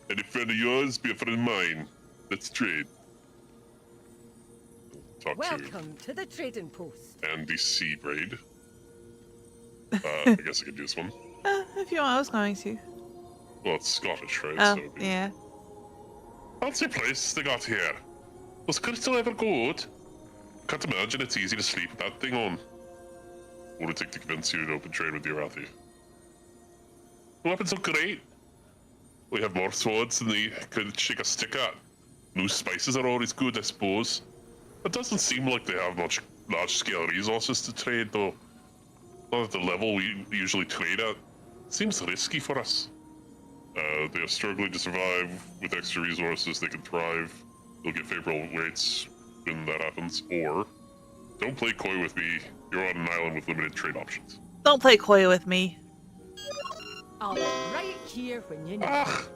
Any friend of yours be a friend of mine. Let's trade. Talk Welcome to the trading post. to Andy Seabraid. I guess I could do this one. If you want, I was going to. Well, it's Scottish, right? Oh, So it'd be- yeah. Fancy place they got here. Was crystal ever good? Can't imagine it's easy to sleep with that thing on. What would it take to convince you to open trade with the Arathi? Weapons are great. We have more swords than they could shake a stick at. New spices are always good, I suppose. It doesn't seem like they have much large-scale resources to trade, though. Not at the level we usually trade at. Seems risky for us. They are struggling to survive. With extra resources, they can thrive. They'll get favorable rates when that happens. Or, don't play coy with me. You're on an island with limited trade options. Don't play coy with me. I'll be right here when you need Ah!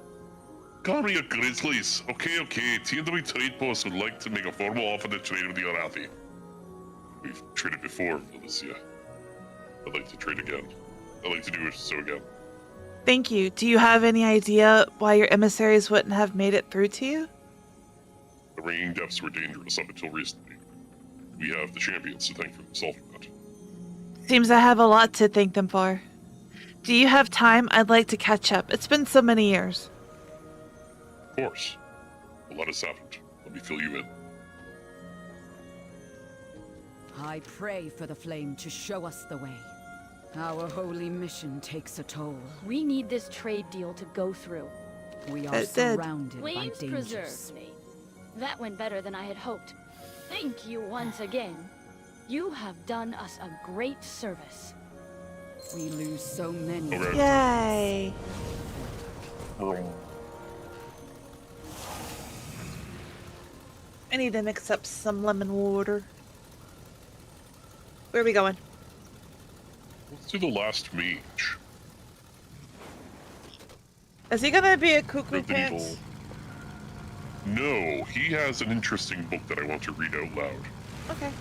Call me your grizzlies. Okay. TNW Trade Post would like to make a formal offer to trade with the Arathi. We've traded before, Felicia. I'd like to trade again. I'd like to do so again. Thank you. Do you have any idea why your emissaries wouldn't have made it through to you? The ringing depths were dangerous up until recently. We have the champions to thank for solving that. Seems I have a lot to thank them for. Do you have time? I'd like to catch up. It's been so many years. Of course. A lot has happened. Let me fill you in. I pray for the flame to show us the way. Our holy mission takes a toll. We need this trade deal to go through. We are surrounded by Flames dangers. preserved me. That went better than I had hoped. Thank you once again. You have done us a great service. We lose so many. Yay! I need to mix up some lemon water. Where are we going? Let's do the last mage. Is he gonna be a cuckoo Good and pants? evil. No, he has an interesting book that I want to read out loud. Okay.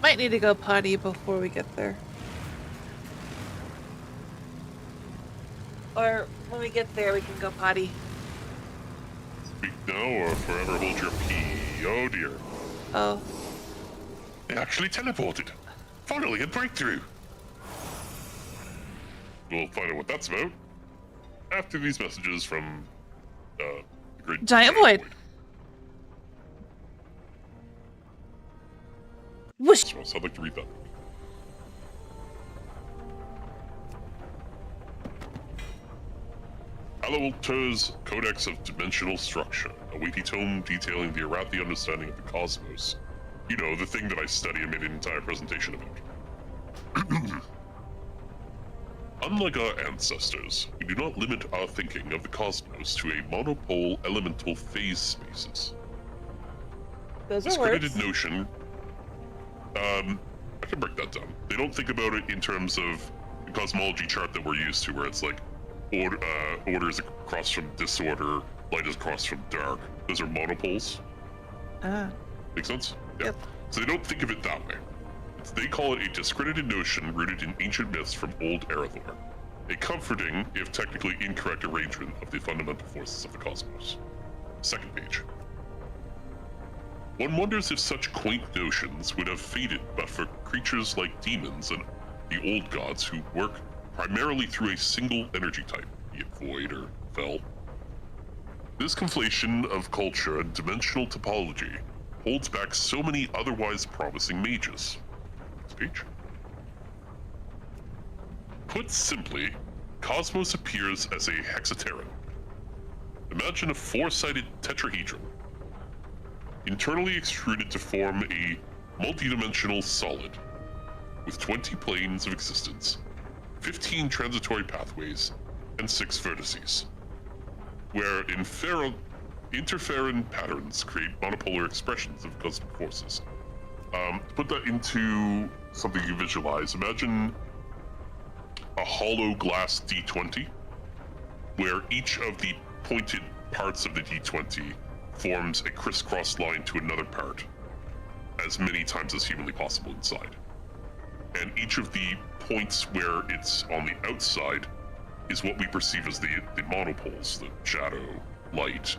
Might need to go potty before we get there. Or when we get there, we can go potty. Speak now or forever hold your pee. Oh dear. Oh. They actually teleported. Finally, a breakthrough. We'll find out what that's about after these messages from the great Giant Void. Whoosh. So I'd like to read that. Alawalter's Codex of Dimensional Structure, a weighty tome detailing the Arathi understanding of the cosmos. You know, the thing that I study and made an entire presentation about. Unlike our ancestors, we do not limit our thinking of the cosmos to a monopole elemental phase spaces. Those This are words. credited notion, I can break that down. They don't think about it in terms of the cosmology chart that we're used to, where it's like order is across from disorder, light is across from dark. Those are monopoles. Make sense? Yeah. Yep. So they don't think of it that way. They call it a discredited notion rooted in ancient myths from old Arathor. A comforting, if technically incorrect, arrangement of the fundamental forces of the cosmos. Second page. One wonders if such quaint notions would have faded but for creatures like demons and the old gods who work primarily through a single energy type, be it void or fel. This conflation of culture and dimensional topology holds back so many otherwise promising mages. Next page. Put simply, Cosmos appears as a hexateron. Imagine a four-sided tetrahedron, internally extruded to form a multidimensional solid, with 20 planes of existence, 15 transitory pathways, and 6 vertices, where interferon patterns create monopolar expressions of cosmic forces. To put that into something you visualize, imagine a hollow glass D20, where each of the pointed parts of the D20 forms a crisscross line to another part, as many times as humanly possible inside. And each of the points where it's on the outside is what we perceive as the monopoles, the shadow, light,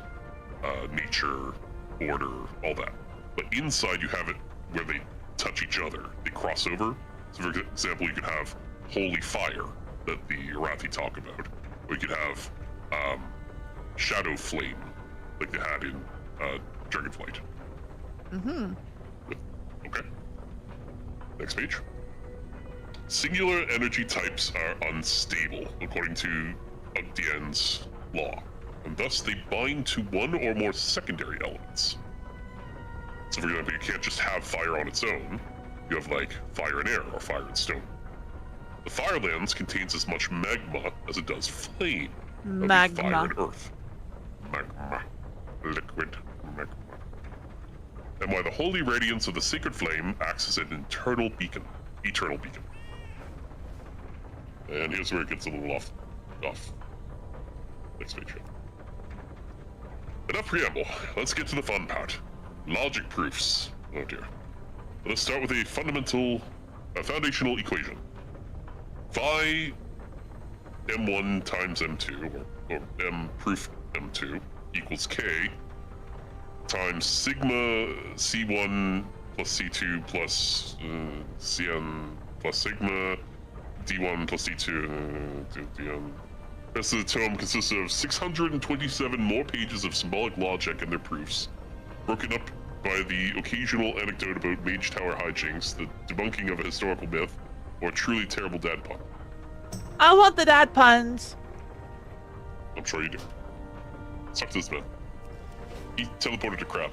nature, order, all that. But inside you have it where they touch each other, they cross over. So for example, you could have holy fire that the Arathi talk about, or you could have shadow flame, like they had in Dragonflight. Mm-hmm. Okay. Next page. Singular energy types are unstable, according to Ugdian's law, and thus they bind to one or more secondary elements. So for example, you can't just have fire on its own. You have like fire and air, or fire and stone. The Firelands contains as much magma as it does flame. That would be fire and earth. Magma. Liquid magma. And why the holy radiance of the sacred flame acts as an eternal beacon. And here's where it gets a little off. Next page. Enough preamble. Let's get to the fun part. Logic proofs. Oh dear. Let us start with a foundational equation. Phi m1 times m2, or m proof m2, equals k times sigma c1 plus c2 plus cn plus sigma D1 plus D2. The rest of the tome consists of 627 more pages of symbolic logic and their proofs, broken up by the occasional anecdote about Mage Tower hijinks, the debunking of a historical myth, or a truly terrible dad pun. I want the dad puns. I'm sure you do. Let's talk to this man. He teleported to Crab.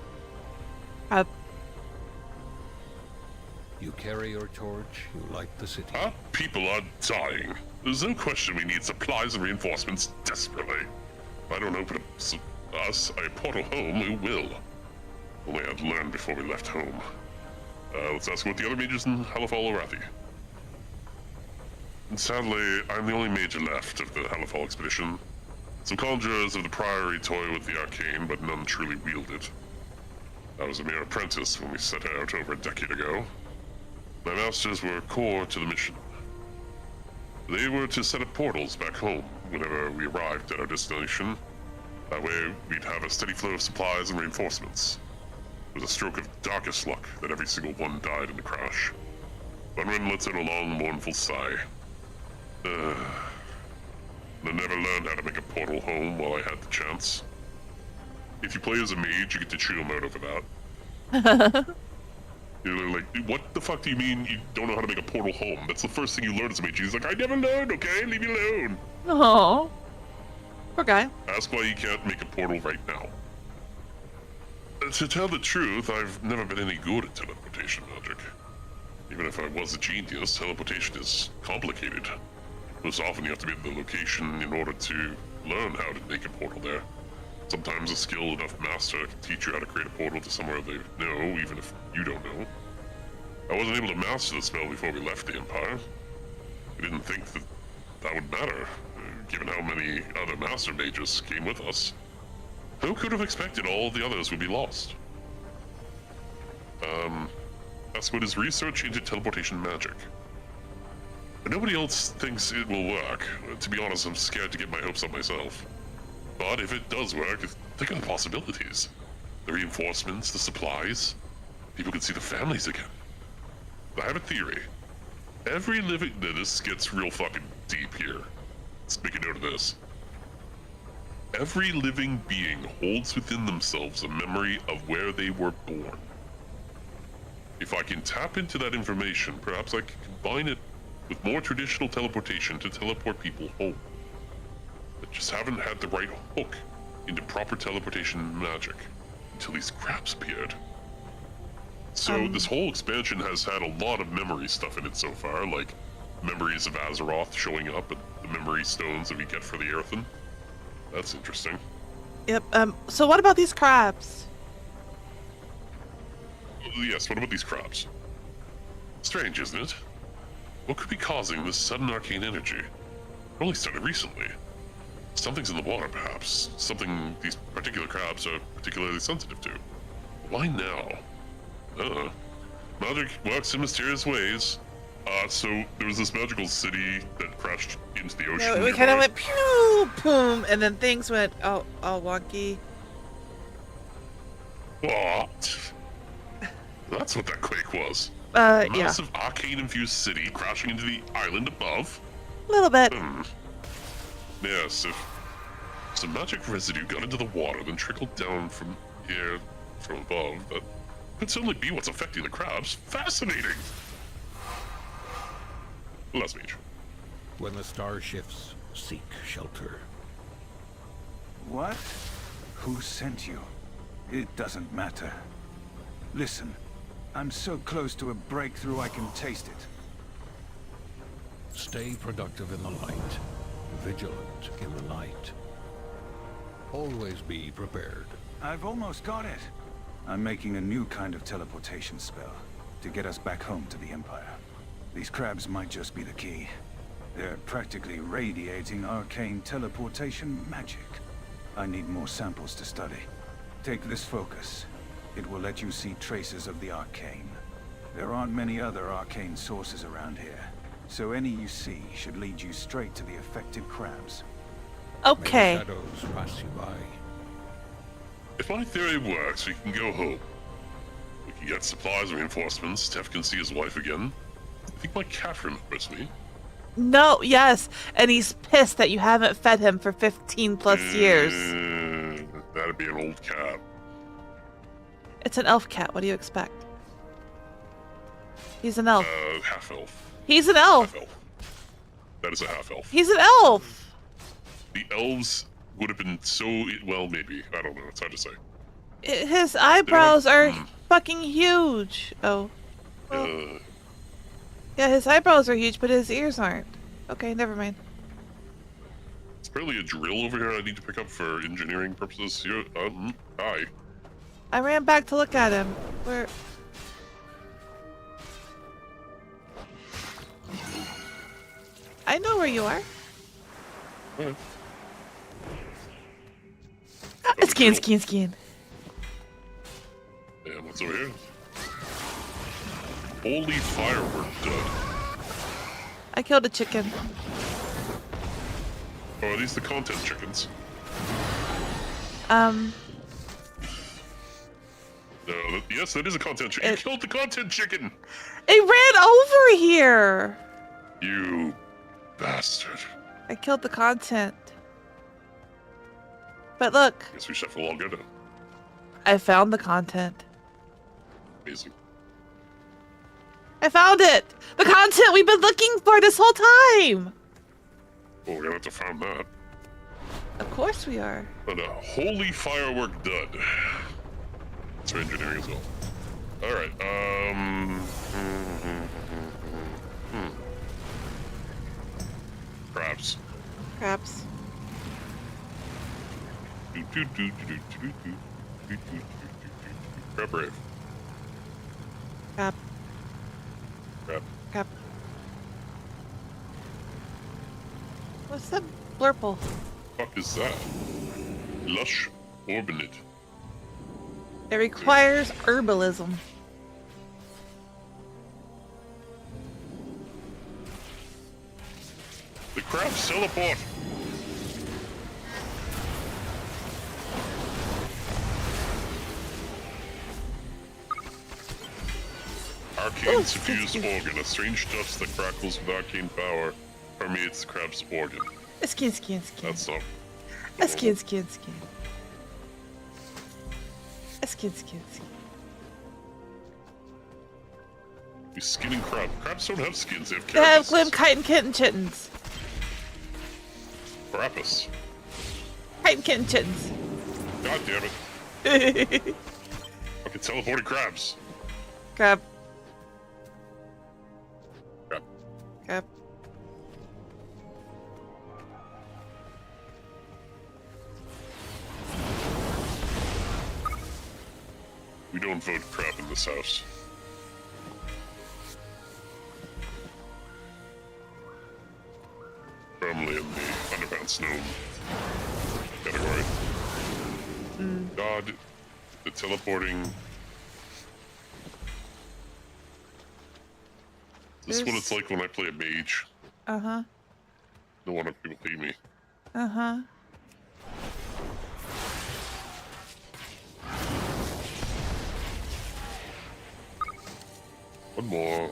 You carry your torch, you light the city. Our people are dying. There's no question we need supplies and reinforcements desperately. If I don't open us a portal home, we will. Only I'd learned before we left home. Let's ask about the other mages in Halifal Arathi. And sadly, I'm the only mage left of the Halifal expedition. Some conjurers of the Priory toy with the arcane, but none truly wield it. I was a mere apprentice when we set out over a decade ago. My masters were core to the mission. They were to set up portals back home whenever we arrived at our destination. That way, we'd have a steady flow of supplies and reinforcements. It was a stroke of darkest luck that every single one died in the crash. Bunren lets out a long, mournful sigh. I never learned how to make a portal home while I had the chance. If you play as a mage, you get to chew them out over that. You're like, what the fuck do you mean you don't know how to make a portal home? That's the first thing you learn as a mage. He's like, I never learned, okay? Leave me alone. Oh, poor guy. Ask why you can't make a portal right now. To tell the truth, I've never been any good at teleportation magic. Even if I was a genius, teleportation is complicated. Most often you have to be at the location in order to learn how to make a portal there. Sometimes a skilled enough master can teach you how to create a portal to somewhere they know, even if you don't know. I wasn't able to master the spell before we left the Empire. I didn't think that would matter, given how many other master mages came with us. Who could have expected all the others would be lost? That's what his research into teleportation magic. But nobody else thinks it will work. To be honest, I'm scared to get my hopes up myself. But if it does work, think of the possibilities. The reinforcements, the supplies. People can see their families again. I have a theory. Every living... This gets real fucking deep here. Let's make a note of this. Every living being holds within themselves a memory of where they were born. If I can tap into that information, perhaps I can combine it with more traditional teleportation to teleport people home. I just haven't had the right hook into proper teleportation magic until these crabs appeared. So this whole expansion has had a lot of memory stuff in it so far, like memories of Azeroth showing up and the memory stones that we get for the Earthen. That's interesting. Yep. So what about these crabs? Yes, what about these crabs? Strange, isn't it? What could be causing this sudden arcane energy? It only started recently. Something's in the water, perhaps. Something these particular crabs are particularly sensitive to. Why now? Magic works in mysterious ways. So there was this magical city that crashed into the ocean. No, we kind of went pew, boom, and then things went all wonky. What? That's what that quake was. Yeah. Massive arcane-infused city crashing into the island above. A little bit. Yes, if some magic residue got into the water, then trickled down from here, from above, that could certainly be what's affecting the crabs. Fascinating! Last mage. When the star shifts, seek shelter. What? Who sent you? It doesn't matter. Listen, I'm so close to a breakthrough I can taste it. Stay productive in the light. Vigilant in the night. Always be prepared. I've almost got it. I'm making a new kind of teleportation spell to get us back home to the Empire. These crabs might just be the key. They're practically radiating arcane teleportation magic. I need more samples to study. Take this focus. It will let you see traces of the arcane. There aren't many other arcane sources around here, so any you see should lead you straight to the affected crabs. Okay. May the shadows pass you by. If my theory works, we can go home. We can get supplies and reinforcements. Tef can see his wife again. I think my cat remembers me. No, yes, and he's pissed that you haven't fed him for 15 plus years. That'd be an old cat. It's an elf cat. What do you expect? He's an elf. Half elf. He's an elf. Half elf. That is a half elf. He's an elf. The elves would have been so well, maybe. I don't know. It's hard to say. His eyebrows are fucking huge. Oh. Yeah, his eyebrows are huge, but his ears aren't. Okay, never mind. It's apparently a drill over here I need to pick up for engineering purposes. Here, hi. I ran back to look at him. Where? I know where you are. Skiin. And what's over here? Holy firework dud. I killed a chicken. Oh, are these the content chickens? No, yes, that is a content chicken. You killed the content chicken! It ran over here! You bastard. I killed the content. But look. Guess we should have to log out. I found the content. Amazing. I found it! The content we've been looking for this whole time! Oh, we're gonna have to find that. Of course we are. And a holy firework dud. That's for engineering as well. Alright, Crabs. Crabs. Crab brave. Crab. Crab. Crab. What's that blurple? Fuck is that? Lush Orbinid. It requires herbalism. The crabs teleport! Arcane suffused organ, a strange dust that crackles with arcane power, permeates the crab's organ. Skin. That's not... Skin. Skin. You skinning crab. Crabs don't have skins, they have They have carapaces. glim kite and kitten chittens. Carapace. Kite and kitten chittens. God damn it. Fucking teleporting crabs. Crab. Crab. Crab. We don't vote crab in this house. Firmly in the underpants gnome category. God, the teleporting. This is what it's like when I play a mage. Uh-huh. No wonder people hate me. Uh-huh. One more.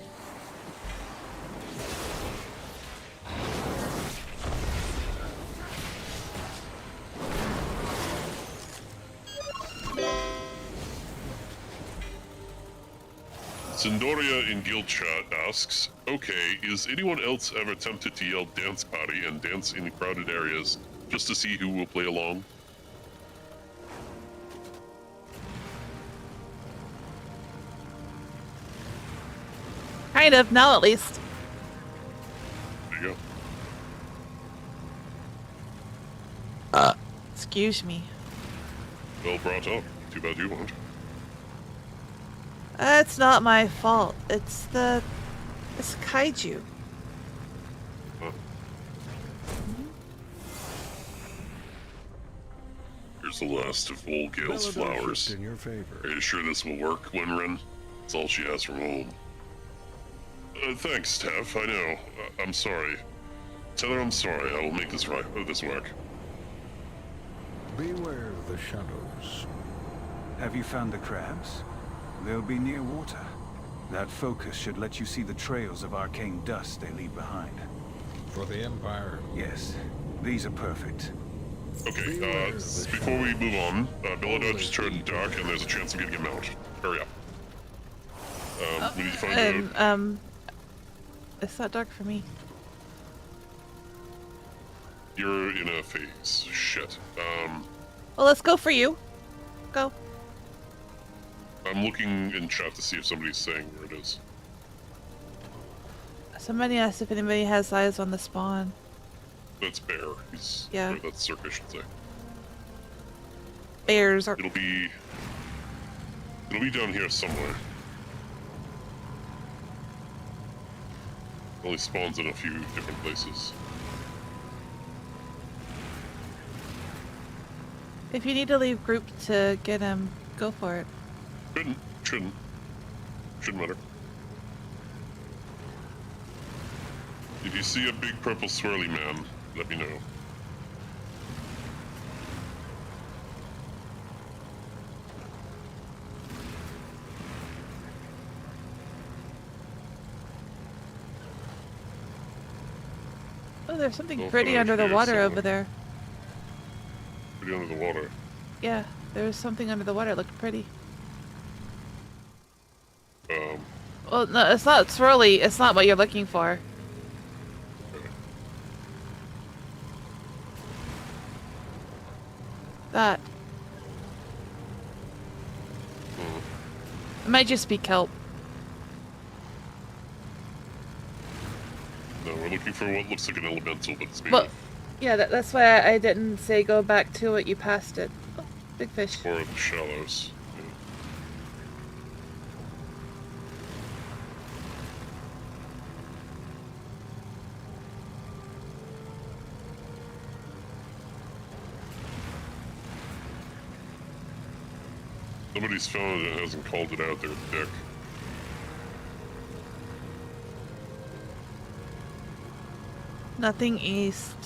Sindoria in guild chat asks, okay, is anyone else ever tempted to yell dance party and dance in crowded areas just to see who will play along? Kind of, now at least. There you go. Excuse me. Well brought up. Too bad you won't. It's not my fault. It's kaiju. Huh. Here's the last of old Gale's flowers. In your favor. Are you sure this will work, Winren? That's all she has from home. Thanks, Tev. I know. I'm sorry. Tell her I'm sorry. I will make this right. This work. Beware of the shadows. Have you found the crabs? They'll be near water. That focus should let you see the trails of arcane dust they leave behind. for the Empire? Yes, these are perfect. Okay, before we move on, Belladar just turned dark and there's a chance of getting him out. Hurry up. We need to find out. It's not dark for me. You're in a phase. Shit. Well, let's go for you. Go. I'm looking in chat to see if somebody's saying where it is. Somebody asked if anybody has eyes on the spawn. That's Bear. He's Yeah. or that's Cirque, I should say. Bears are. It'll be down here somewhere. Only spawns in a few different places. If you need to leave group to get him, go for it. Shouldn't matter. If you see a big purple swirly man, let me know. Oh, there's something Oh, pretty under the here water somewhere. over there. Pretty under the water. Yeah, there was something under the water. It looked pretty. Well, no, it's not swirly. It's not what you're looking for. That. It might just be kelp. No, we're looking for what looks like an elemental, but it's made Well, of yeah, that's why I didn't say go back to it. You passed it. Oh, big fish. or the shallows. Yeah. Somebody's found it and hasn't called it out. They're a dick. Nothing east.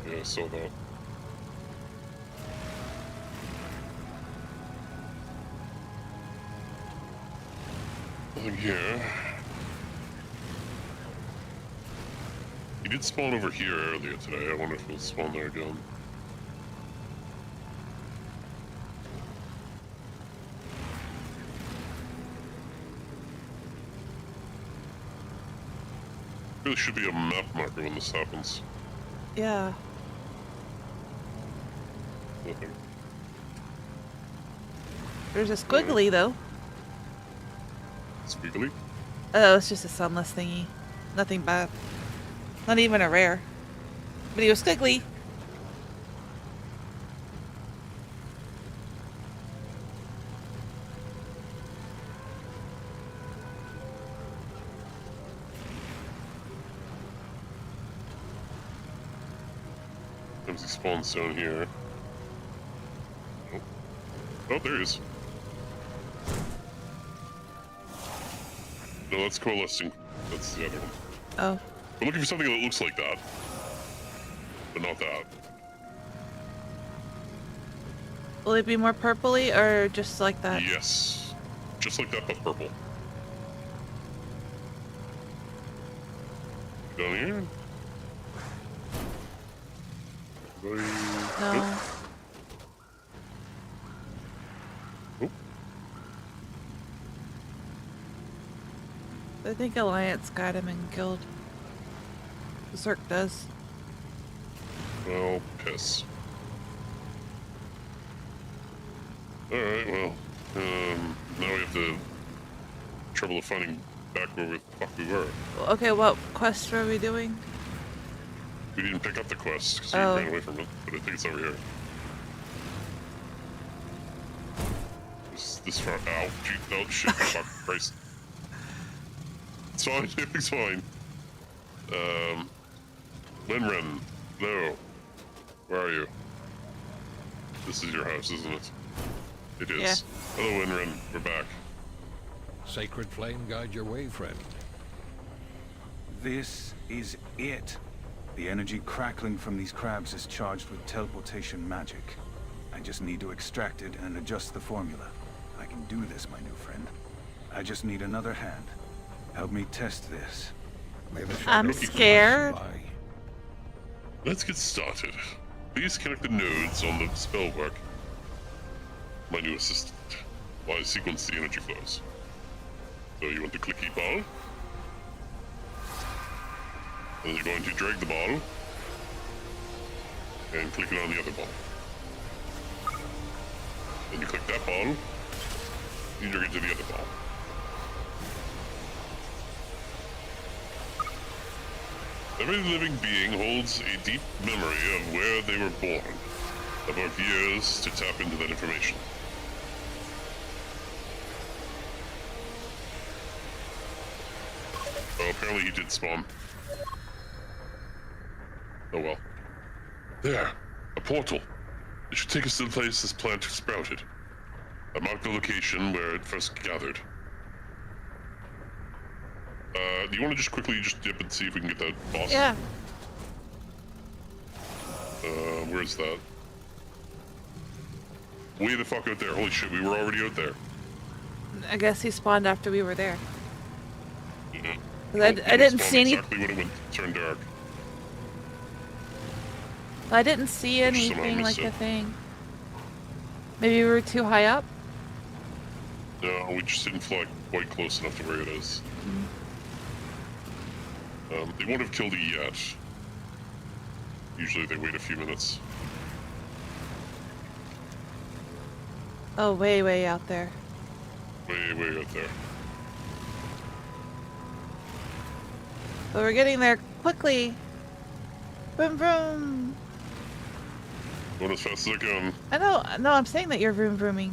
Yeah, I saw that. Nothing here. He did spawn over here earlier today. I wonder if he'll spawn there again. There should be a map marker when this happens. Yeah. Nothing. There's a squiggly though. Squiggly? Oh, it's just a sunless thingy. Nothing bad. Not even a rare. But he was squiggly. Sometimes he spawns down here. Oh, there he is. No, that's coalescing. That's the other one. Oh. We're looking for something that looks like that. But not that. Will it be more purpley or just like that? Yes. Just like that, but purple. Down here? No. Nope. I think Alliance got him and killed. Zerk does. Well, piss. Alright, well, now we have the trouble of finding back where the fuck we were. Okay, what quest were we doing? We didn't pick up the quest because we Oh. ran away from it, but I think it's over here. This far out. Oh shit, fuck, Christ. It's fine, everything's fine. Linren, no. Where are you? This is your house, isn't it? It is. Yeah. Hello, Winren. We're back. Sacred flame guide your way, friend. This is it. The energy crackling from these crabs is charged with teleportation magic. I just need to extract it and adjust the formula. I can do this, my new friend. I just need another hand. Help me test this. May the I'm shadows scared. fly. Let's get started. Please connect the nodes on the spell work. My new assistant. While I sequence the energy flows. So you want the clicky ball. And you're going to drag the ball. And click it on the other ball. Then you click that ball. You drag it to the other ball. Every living being holds a deep memory of where they were born. Of worked years to tap into that information. Oh, apparently he did spawn. Oh well. There! A portal! It should take us to the place this plant sprouted. I marked the location where it first gathered. Do you want to just quickly dip and see if we can get that boss? Yeah. Where's that? Way the fuck out there. Holy shit, we were already out there. I guess he spawned after we were there. Yeah. I didn't see any. Exactly when it turned dark. I didn't see anything like a thing. Maybe we were too high up? No, we just didn't fly quite close enough to where it is. They won't have killed it yet. Usually they wait a few minutes. Oh, way, way out there. Way, way out there. But we're getting there quickly. Vroom, vroom. Going as fast as I can. I know. No, I'm saying that you're vroom, vrooming.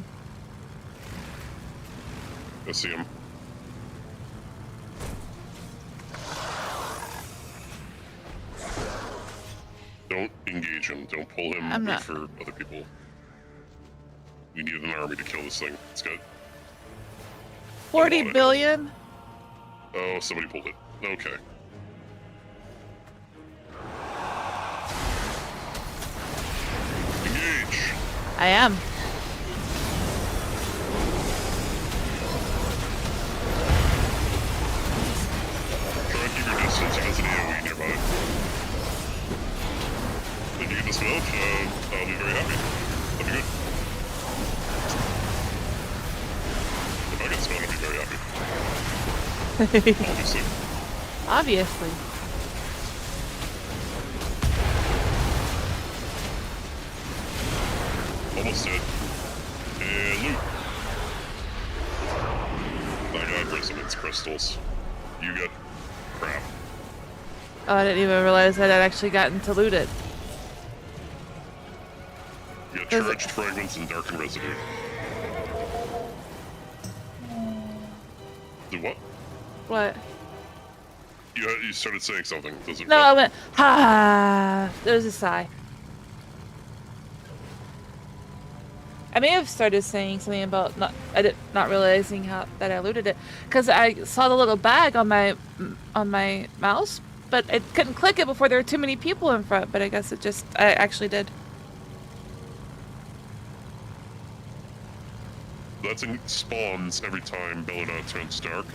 I see him. Don't engage him. Don't pull him. I'm Wait not. for other people. We need an army to kill this thing. It's got 40 billion? Oh, somebody pulled it. Okay. Engage! I am. Try and keep your distance. He has an AoE nearby. If you get this village, I'll be very happy. That'd be good. If I get this village, I'll be very happy. Obviously. Obviously. Almost dead. And loot. I got resonance crystals. You got crap. Oh, I didn't even realize that I'd actually gotten to loot it. You got charged fragments and darkened residue. Do what? What? You started saying something. Does it No, I went, ha! There was a sigh. I may have started saying something about not realizing that I looted it, because I saw the little bag on my mouse, but I couldn't click it before there were too many people in front. But I guess I actually did. That's in spawns every time Belladonna turns dark.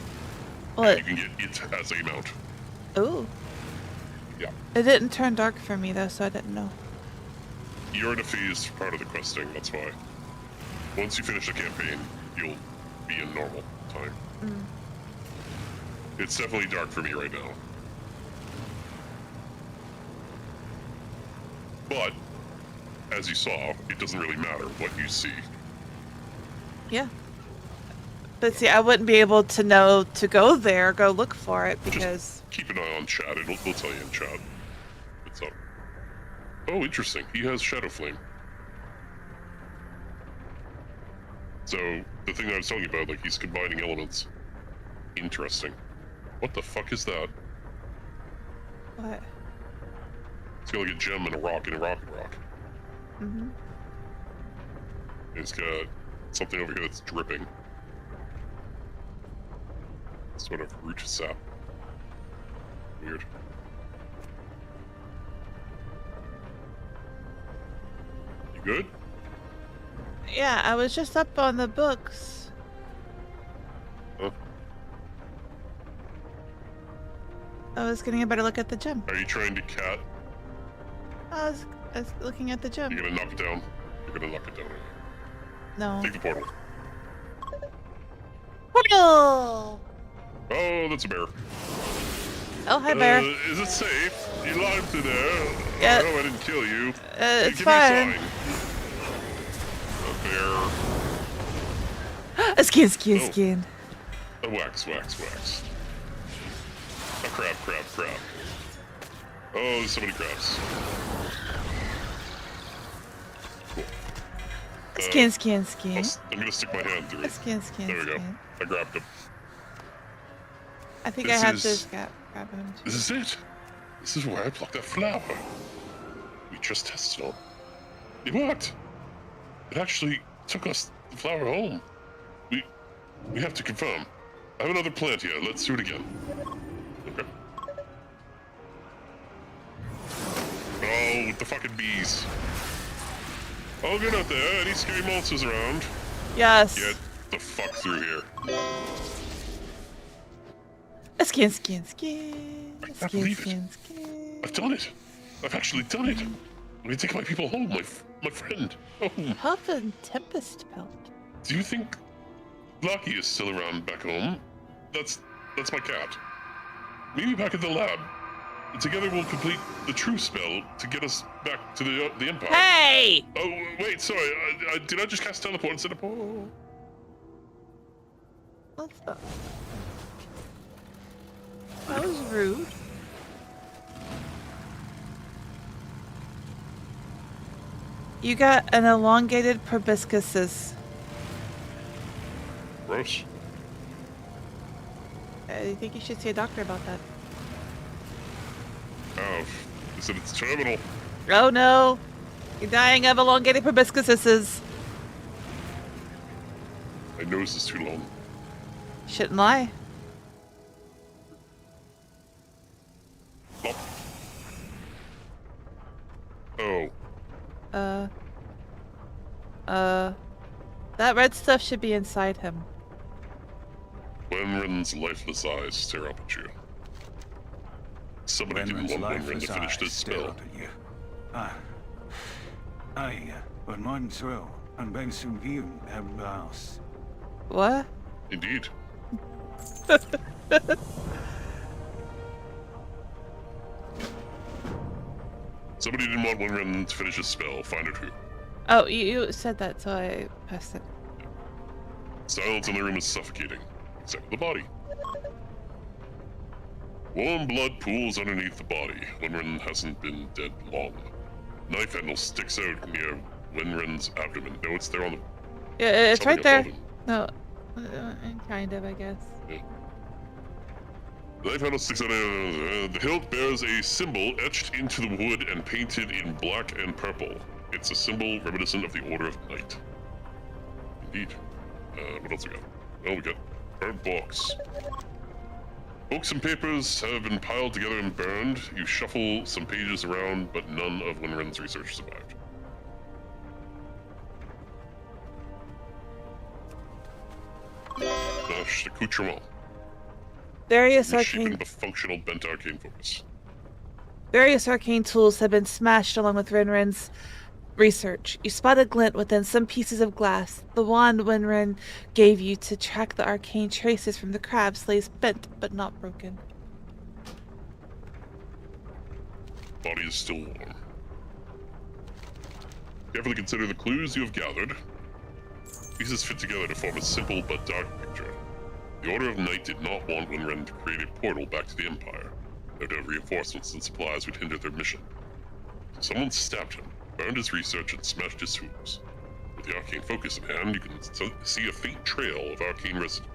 Well, you can get it as a mount. Ooh. Yeah. It didn't turn dark for me though, so I didn't know. You're in a phase part of the questing, that's why. Once you finish the campaign, you'll be in normal time. Mm. It's definitely dark for me right now. But, as you saw, it doesn't really matter what you see. Yeah. But see, I wouldn't be able to know to go there, go look for it, because... Just keep an eye on chat, it'll tell you in chat. What's up? Oh, interesting. He has Shadow Flame. So, the thing I was telling you about, like, he's combining elements. Interesting. What the fuck is that? What? It's got like a gem and a rock and a rock and rock. Mm-hmm. It's got something over here that's dripping. Sort of root sap. Weird. You good? Yeah, I was just up on the books. Huh? I was getting a better look at the gem. Are you trying to cat? I was looking at the gem. You're gonna knock it down? You're gonna knock it down. No. Take the portal. Portal! Oh, that's a bear. Oh, hi, bear. Is it safe? You lied through there. Yeah. I hope I didn't kill you. It's Give fine. me a sign. A bear. A skin. A wax. A crab. Oh, there's so many crabs. Cool. Skin. I'm gonna stick my hand through. Skin. There we go. I grabbed him. I think This I have is- to grab him. This is it. This is where I plucked that flower. We just tested on. It worked. It actually took us the flower home. We have to confirm. I have another plant here. Let's do it again. Okay. Oh, with the fucking bees. Oh, good out there. Any scary monsters around? Yes. Get the fuck through here. A skin. I can't believe it. I've done it. I've actually done it. I'm gonna take my people home, my friend. Home. Health and Tempest Belt. Do you think Lucky is still around back home? That's my cat. Meet me back at the lab. Together we'll complete the true spell to get us back to the Empire. Hey! Oh, wait, sorry. Did I just cast teleport instead of... Oh. What's that? That was rude. You got an elongated proboscis. Gross. I think you should see a doctor about that. Oh, they said it's terminal. Oh no! You're dying of elongated proboscises. My nose is too long. Shouldn't lie. Plop. Oh. That red stuff should be inside him. Wenren's lifeless eyes stare up at you. Somebody didn't want Wenren to finish this spell. But mine through, and ben soon view house. What? Indeed. Somebody didn't want Wenren to finish his spell. Find out who. Oh, you said that, so I passed it. Silence in the room is suffocating, except for the body. Warm blood pools underneath the body. Wenren hasn't been dead long. Knife handle sticks out near Wenren's abdomen. No, it's there on the... Yeah, it's right there. above him. No, kind of, I guess. Yeah. The knife handle sticks out. The hilt bears a symbol etched into the wood and painted in black and purple. It's a symbol reminiscent of the Order of Night. Indeed. What else we got? Oh, we got burnt books. Books and papers have been piled together and burned. You shuffle some pages around, but none of Wenren's research survived. Accoutrement. Various Misshapen arcane but functional bent arcane focus. Various arcane tools have been smashed along with Rinrin's research. You spot a glint within some pieces of glass. The wand Winrin gave you to track the arcane traces from the crabs lays bent but not broken. Body is still warm. Carefully consider the clues you have gathered. Pieces fit together to form a simple but dark picture. The Order of Night did not want Winren to create a portal back to the Empire. No doubt reinforcements and supplies would hinder their mission. So someone stabbed him, burned his research, and smashed his tools. With the arcane focus in hand, you can see a faint trail of arcane residue.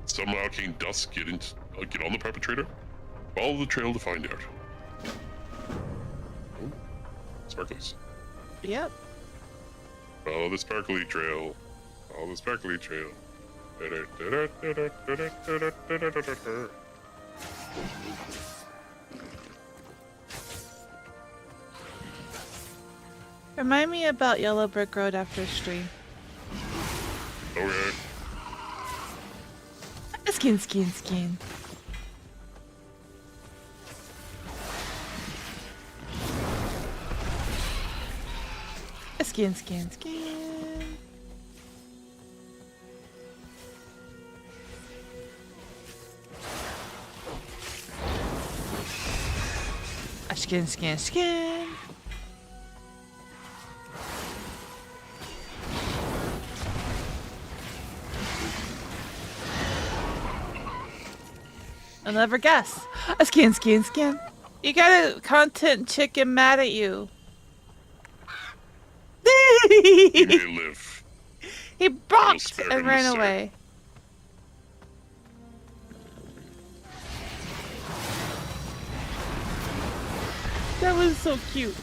Some arcane dust get on the perpetrator. Follow the trail to find out. Oh, sparklies. Yep. Follow the sparkly trail. Follow the sparkly trail. Remind me about Yellow Brick Road after stream. Okay. Skin. Scan. Scan. I'll never guess. A scan. You got a content chicken mad at you. You may live. He balked and ran away. That was so cute.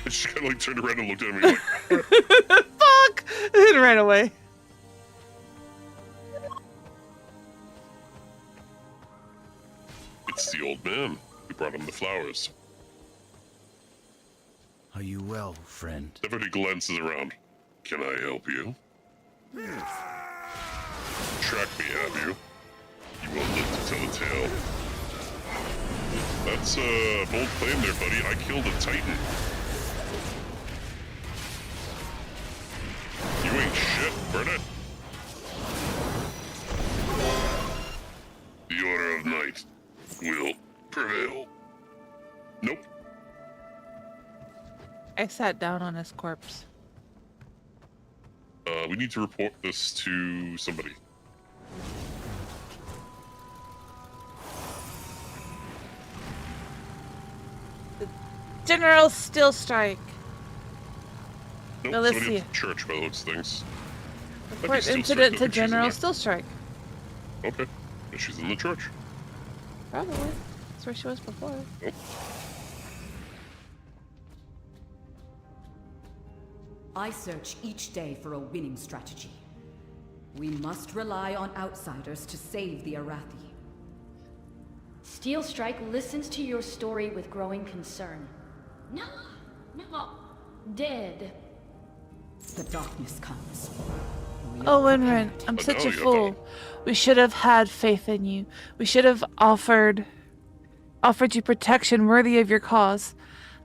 She kind of like turned around and looked at me like, fuck! And ran away. it's the old man who brought him the flowers. Are you well, friend? Everybody glances around. Can I help you? Track me, have you? You won't live to tell the tale. That's a bold claim there, buddy. I killed a Titan. You ain't shit, burn it. The Order of Night will prevail. Nope. I sat down on his corpse. We need to report this to somebody. General Still Strike. Nope, Well, let's somebody see. at the church by the looks of things. Report incident to General Still Strike. Okay. She's in the church. Probably. That's where she was before. Nope. I search each day for a winning strategy. We must rely on outsiders to save the Arathi. Steel Strike listens to your story with growing concern. No, dead. The darkness comes. Oh, Winrin, I'm such a fool. We should have had faith in you. We should have offered you protection worthy of your cause.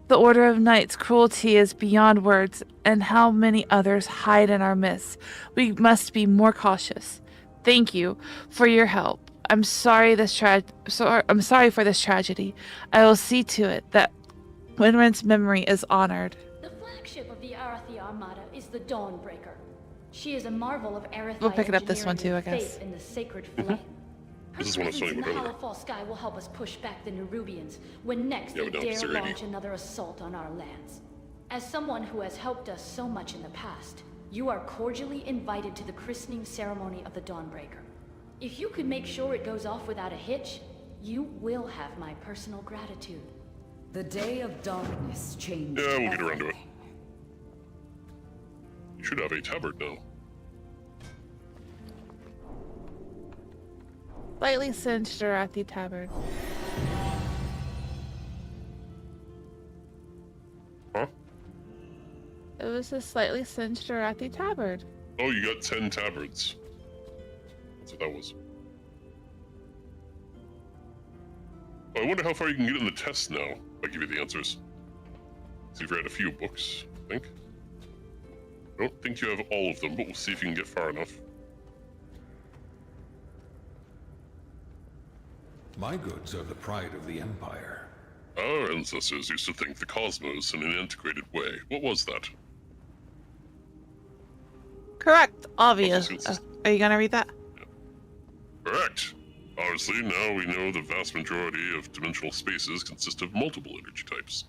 The Order of Knight's cruelty is beyond words, and how many others hide in our midst. We must be more cautious. Thank you for your help. I'm sorry for this tragedy. I will see to it that Winrin's memory is honored. The flagship of the Arathi Armada is the Dawnbreaker. She is a marvel of Arathi We'll pick it up this one too, I engineering guess. and faith in the sacred flame. This is one I was telling you The about earlier. Hollow Sky will help us push back the Nerubians when next Yeah, they but no, dare it's already- launch another assault on our lands. As someone who has helped us so much in the past, you are cordially invited to the christening ceremony of the Dawnbreaker. If you could make sure it goes off without a hitch, you will have my personal gratitude. The day of darkness changed. Yeah, we'll get around to it. You should have a tabard now. Slightly singed Arathi tabard. Huh? It was a slightly singed Arathi tabard. Oh, you got 10 tabards. That's what that was. I wonder how far you can get in the test now. I'll give you the answers. So you've read a few books, I think. I don't think you have all of them, but we'll see if you can get far enough. My goods are the pride of the Empire. Our ancestors used to think the cosmos in an integrated way. What was that? Correct. Obvious. Are you gonna read that? Correct. Obviously, now we know the vast majority of dimensional spaces consist of multiple energy types.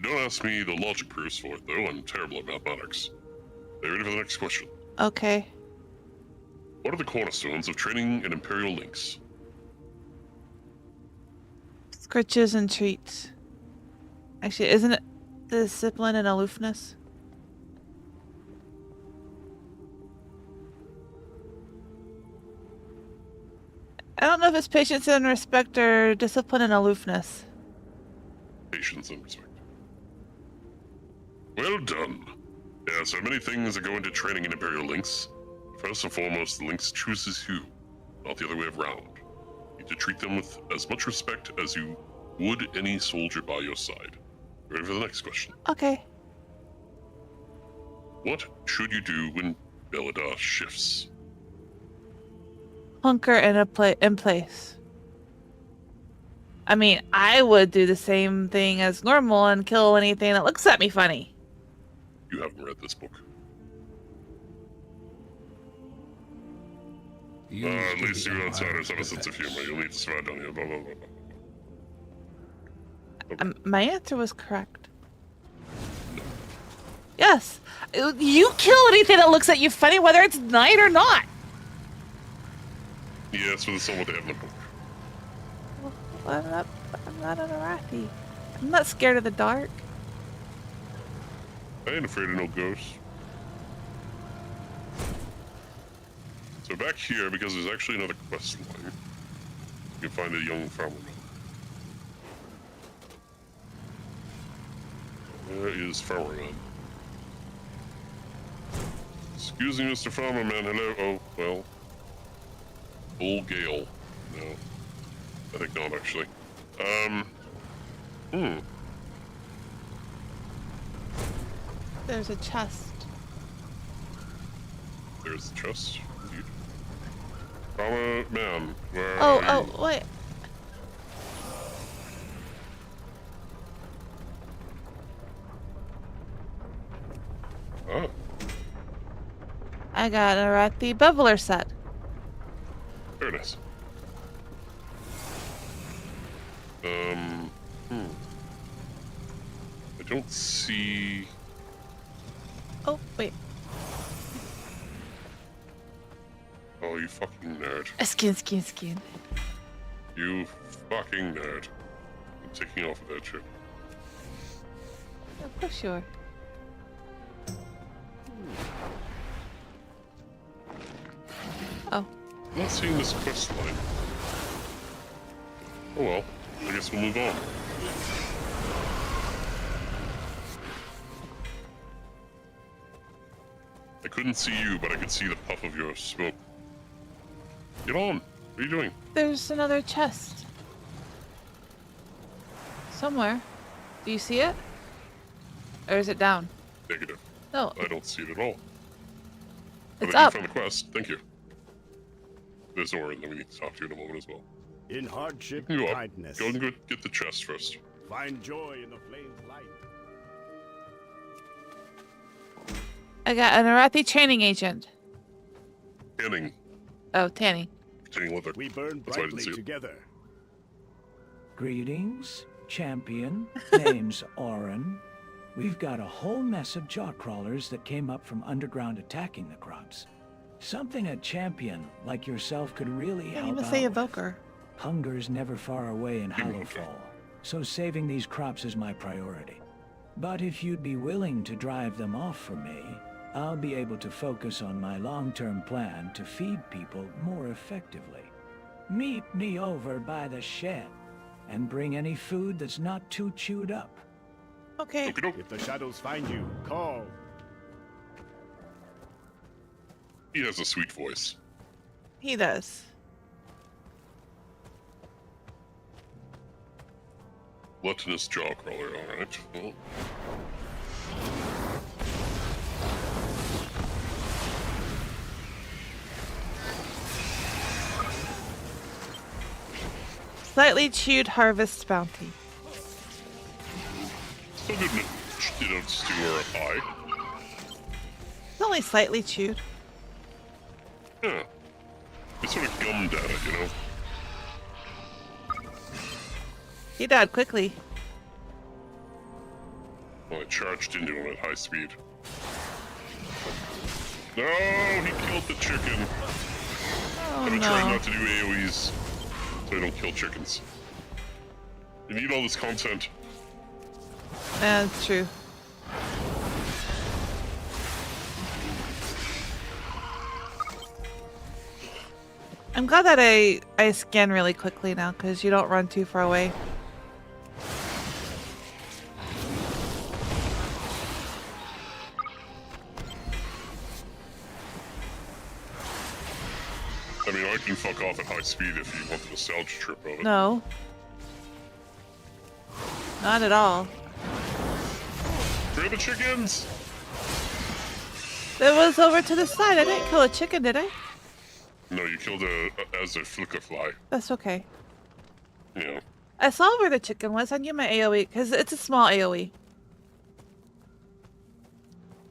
Don't ask me the logic proofs for it, though. I'm terrible at mathematics. Are you ready for the next question? Okay. What are the cornerstones of training in Imperial Links? Scritches and treats. Actually, isn't it discipline and aloofness? I don't know if it's patience and respect or discipline and aloofness. Patience and respect. Well done. Yeah, so many things that go into training in Imperial Links. First and foremost, the Lynx chooses you, not the other way around. You need to treat them with as much respect as you would any soldier by your side. Ready for the next question? Okay. What should you do when Belladar shifts? Hunker in place. I mean, I would do the same thing as normal and kill anything that looks at me funny. You haven't read this book. At least you outsiders have a sense of humor. You'll need to survive down here. Blah, blah, blah, blah. My answer was correct. Yes. You kill anything that looks at you funny, whether it's night or not. Yeah, that's what they have in the book. Well, I'm not an Arathi. I'm not scared of the dark. I ain't afraid of no ghosts. So back here, because there's actually another quest line, you can find a young farmer. Where is Farmer Man? Excuse me, Mr. Farmer Man. Hello. Oh, well. Bull Gale. No. I think not, actually. There's a chest. There's the chest. Indeed. Farmer Man, where Oh, are you? wait. Oh. I got an Arathi bubbler set. Very nice. I don't see... Oh, wait. Oh, you fucking nerd. Skin. You fucking nerd. I'm taking off without you. Of course you are. Oh. I'm not seeing this quest line. Oh well, I guess we'll move on. I couldn't see you, but I could see the puff of your smoke. Get on! What are you doing? There's another chest. Somewhere. Do you see it? Or is it down? Negative. No. I don't see it at all. It's But up. you found the quest. Thank you. There's Orin that we need to talk to in a moment as well. In hardship, You can go up. kindness. Go and get the chest first. Find joy in the flame's light. I got an Arathi training agent. Tanning. Oh, Tanning. Tanning leather. We burn That's why I didn't brightly see it. together. Greetings, champion. Name's Orin. We've got a whole mess of jaw crawlers that came up from underground attacking the crops. Something a champion like yourself could really Can't help even out say with. evoker. Hunger's never far away in Hallowfall, so saving these crops is my priority. But if you'd be willing to drive them off for me, I'll be able to focus on my long-term plan to feed people more effectively. Meet me over by the shed, and bring any food that's not too chewed up. Okay. If the shadows find you, call. He has a sweet voice. He does. Gluttonous jawcrawler, alright. Well. Slightly chewed harvest bounty. Still good to stew or a pie. It's only slightly chewed. Yeah. It's sort of gummed at it, you know? He died quickly. Well, I charged into him at high speed. No, he killed the chicken. Oh, I've been no. trying not to do AoEs so I don't kill chickens. You need all this content. Yeah, that's true. I'm glad that I scan really quickly now, because you don't run too far away. I mean, I can fuck off at high speed if you want the nostalgia trip of it. No. Not at all. Where are the chickens? That was over to the side. I didn't kill a chicken, did I? No, you killed a flicker fly. That's okay. Yeah. I saw where the chicken was. I knew my AoE, because it's a small AoE.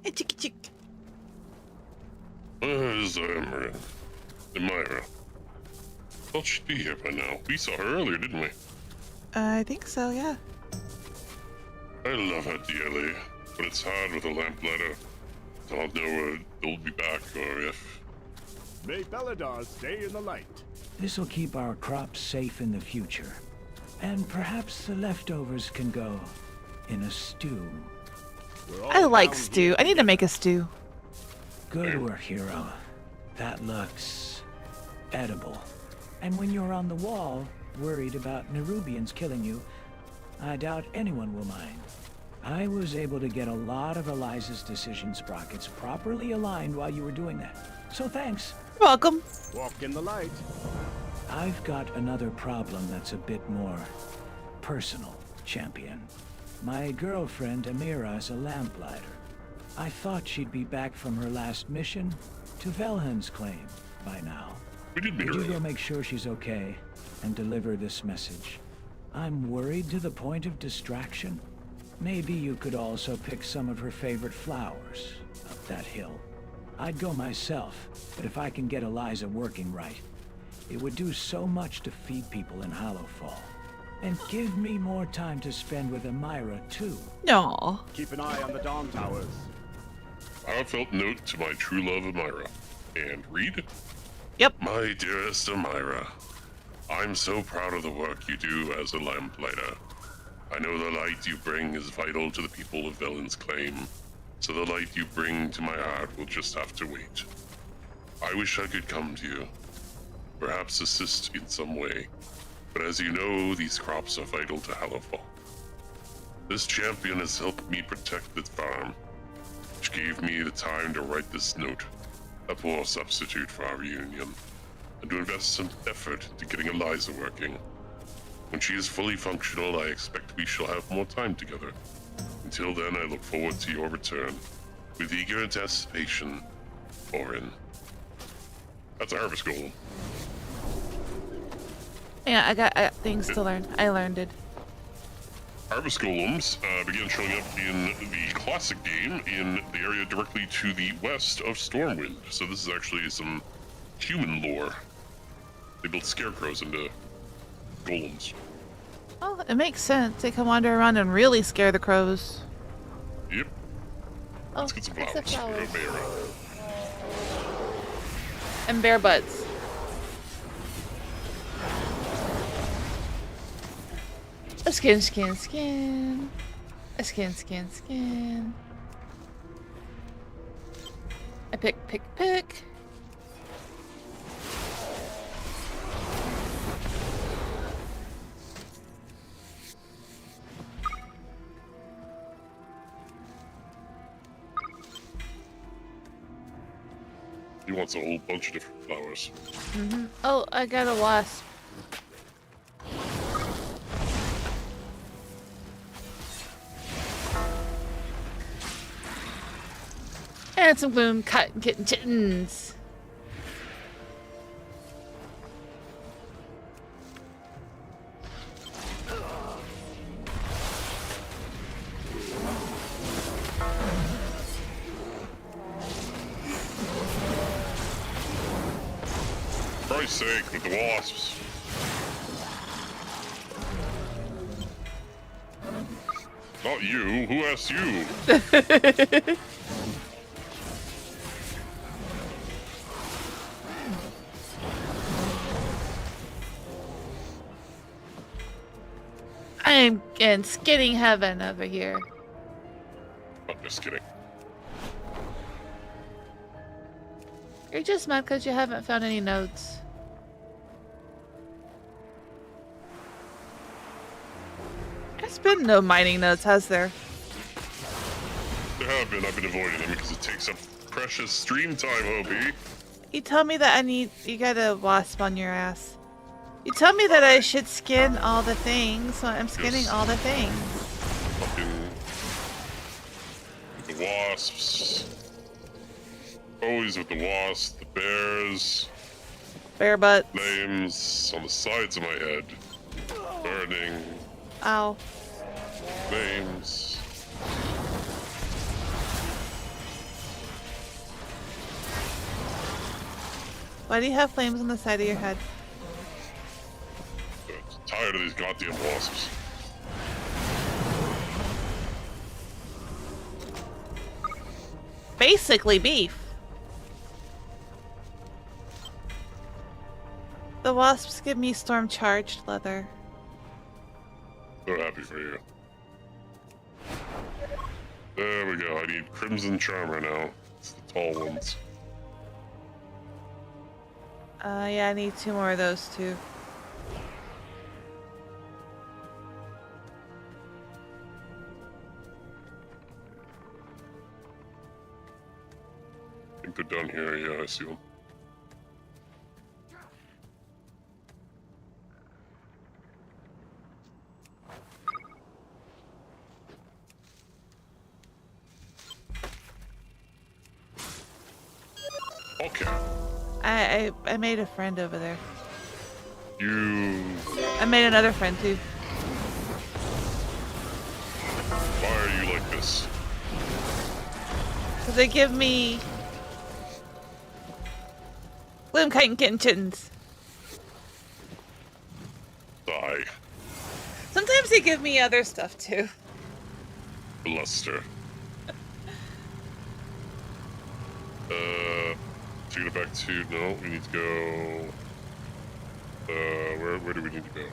Hey, chicky chick. Where's Amira? Thought she'd be here by now. We saw her earlier, didn't we? I think so, yeah. I love her dearly, but it's hard with a lamplighter. I don't know when they'll be back or if. May Beladar stay in the light. This'll keep our crops safe in the future. And perhaps the leftovers can go in a stew. I like stew. I need to make a stew. Good work, hero. That looks edible. And when you're on the wall, worried about Nerubians killing you, I doubt anyone will mind. I was able to get a lot of Eliza's decision sprockets properly aligned while you were doing that. So thanks. You're welcome. Walk in the light. I've got another problem that's a bit more personal, champion. My girlfriend Amira is a lamplighter. I thought she'd be back from her last mission to Velhen's claim by now. We did meet her. Would you go make sure she's okay and deliver this message? I'm worried to the point of distraction. Maybe you could also pick some of her favorite flowers up that hill. I'd go myself, but if I can get Eliza working right, it would do so much to feed people in Hallowfall. And give me more time to spend with Amira, too. No. Keep an eye on the Dawn Towers. Heartfelt note to my true love, Amira. And read? Yep. My dearest Amira, I'm so proud of the work you do as a lamplighter. I know the light you bring is vital to the people of Velhen's claim, so the light you bring to my heart will just have to wait. I wish I could come to you, perhaps assist in some way, but as you know, these crops are vital to Hallowfall. This champion has helped me protect the farm, which gave me the time to write this note, a poor substitute for our reunion, and to invest some effort into getting Eliza working. When she is fully functional, I expect we shall have more time together. Until then, I look forward to your return with eager anticipation, Orin. That's a harvest goal. Yeah, I got things to learn. I learned it. Harvest golems began showing up in the classic game in the area directly to the west of Stormwind. So this is actually some human lore. They built scarecrows into golems. Oh, it makes sense. They can wander around and really scare the crows. Yep. Oh, Let's get some it's flowers. the flowers. Go bear. And bear butts. A skin, skin, skin. A skin, skin, skin. I pick. He wants a whole bunch of different flowers. Mm-hmm. Oh, I got a wasp. And some gloom cotton kitten chittens. For Christ's sake, with the wasps. Not you. Who asked you? I'm in skidding heaven over here. I'm just kidding. You're just mad because you haven't found any nodes. There's been no mining nodes, has there? There have been. I've been avoiding them because it takes up precious stream time, Hobie. You told me that you got a wasp on your ass. You told me that I should skin all the things, so I'm skinning all the things. Fucking the wasps. Always with the wasp, the bears. Bear butt. Flames on the sides of my head. Burning. Ow. Flames. Why do you have flames on the side of your head? I'm tired of these goddamn wasps. Basically beef. The wasps give me storm-charged leather. So happy for you. There we go. I need Crimson Charmer now. It's the tall ones. Yeah, I need 2 more of those too. I think they're done here. Yeah, I see them. Okay. I made a friend over there. I made another friend too. Why are you like this? Because they give me Gloomkite kittens. Die. Sometimes they give me other stuff too. Bluster. To get it back to, no, we need to go, where do we need to go?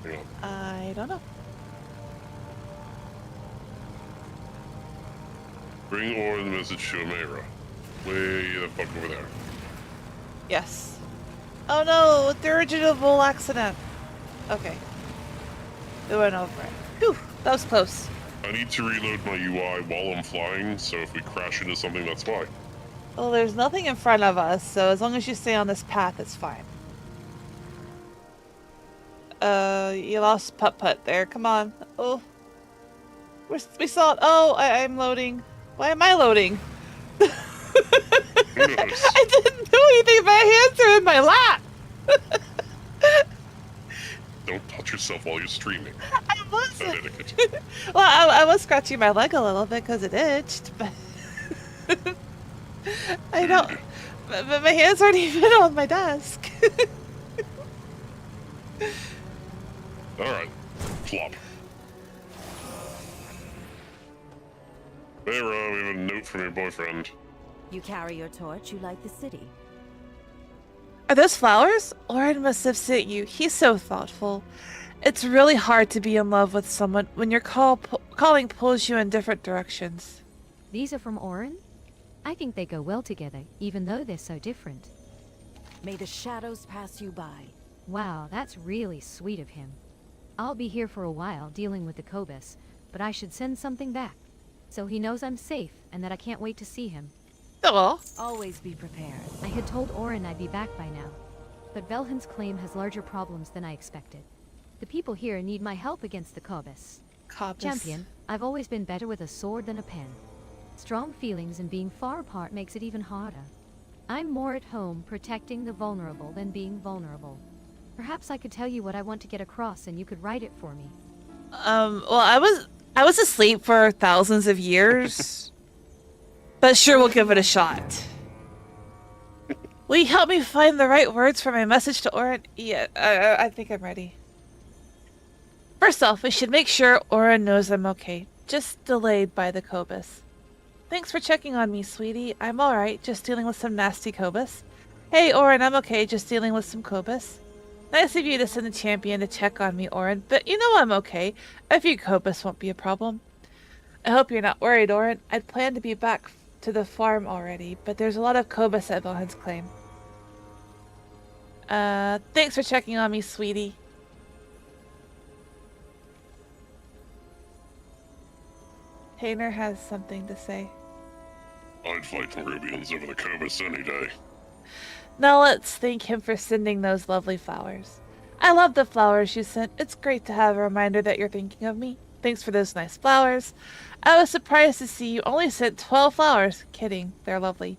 Hang on. I don't know. Bring Orin the message to Amira. Way the fuck over there. Yes. Oh no, dirigible accident. Okay. It went over it. Whew, that was close. I need to reload my UI while I'm flying, so if we crash into something, that's why. Well, there's nothing in front of us, so as long as you stay on this path, it's fine. You lost Putt-Putt there. Come on. Oh. We saw it. Oh, I'm loading. Why am I loading? I didn't do anything. My hands are in my lap. Don't touch yourself while you're streaming. I wasn't. Bad etiquette. Well, I was scratching my leg a little bit because it itched, but I don't. But my hands aren't even on my desk. All right, plop. Vera, we have a note from your boyfriend. You carry your torch, you light the city. Are those flowers? Orin must have sent you. He's so thoughtful. It's really hard to be in love with someone when your calling pulls you in different directions. These are from Orin? I think they go well together, even though they're so different. May the shadows pass you by. Wow, that's really sweet of him. I'll be here for a while, dealing with the Cobus, but I should send something back. So he knows I'm safe, and that I can't wait to see him. Oh. Always be prepared. I had told Orin I'd be back by now, but Velhen's claim has larger problems than I expected. The people here need my help against the Cobus. Champion, I've always been better with a sword than a pen. Strong feelings and being far apart makes it even harder. I'm more at home protecting the vulnerable than being vulnerable. Perhaps I could tell you what I want to get across and you could write it for me. Well, I was asleep for thousands of years. But sure, we'll give it a shot. Will you help me find the right words for my message to Orin? Yeah, I think I'm ready. First off, we should make sure Orin knows I'm okay. Just delayed by the Cobus. Thanks for checking on me, sweetie. I'm alright, just dealing with some nasty Cobus. Hey, Orin, I'm okay, just dealing with some Cobus. Nice of you to send a champion to check on me, Orin, but you know I'm okay. A few Cobus won't be a problem. I hope you're not worried, Orin. I'd planned to be back to the farm already, but there's a lot of Cobus at Velhen's claim. Thanks for checking on me, sweetie. Tainer has something to say. I'd fight the Rubians over the Cobus any day. Now let's thank him for sending those lovely flowers. I love the flowers you sent. It's great to have a reminder that you're thinking of me. Thanks for those nice flowers. I was surprised to see you only sent 12 flowers. Kidding, they're lovely.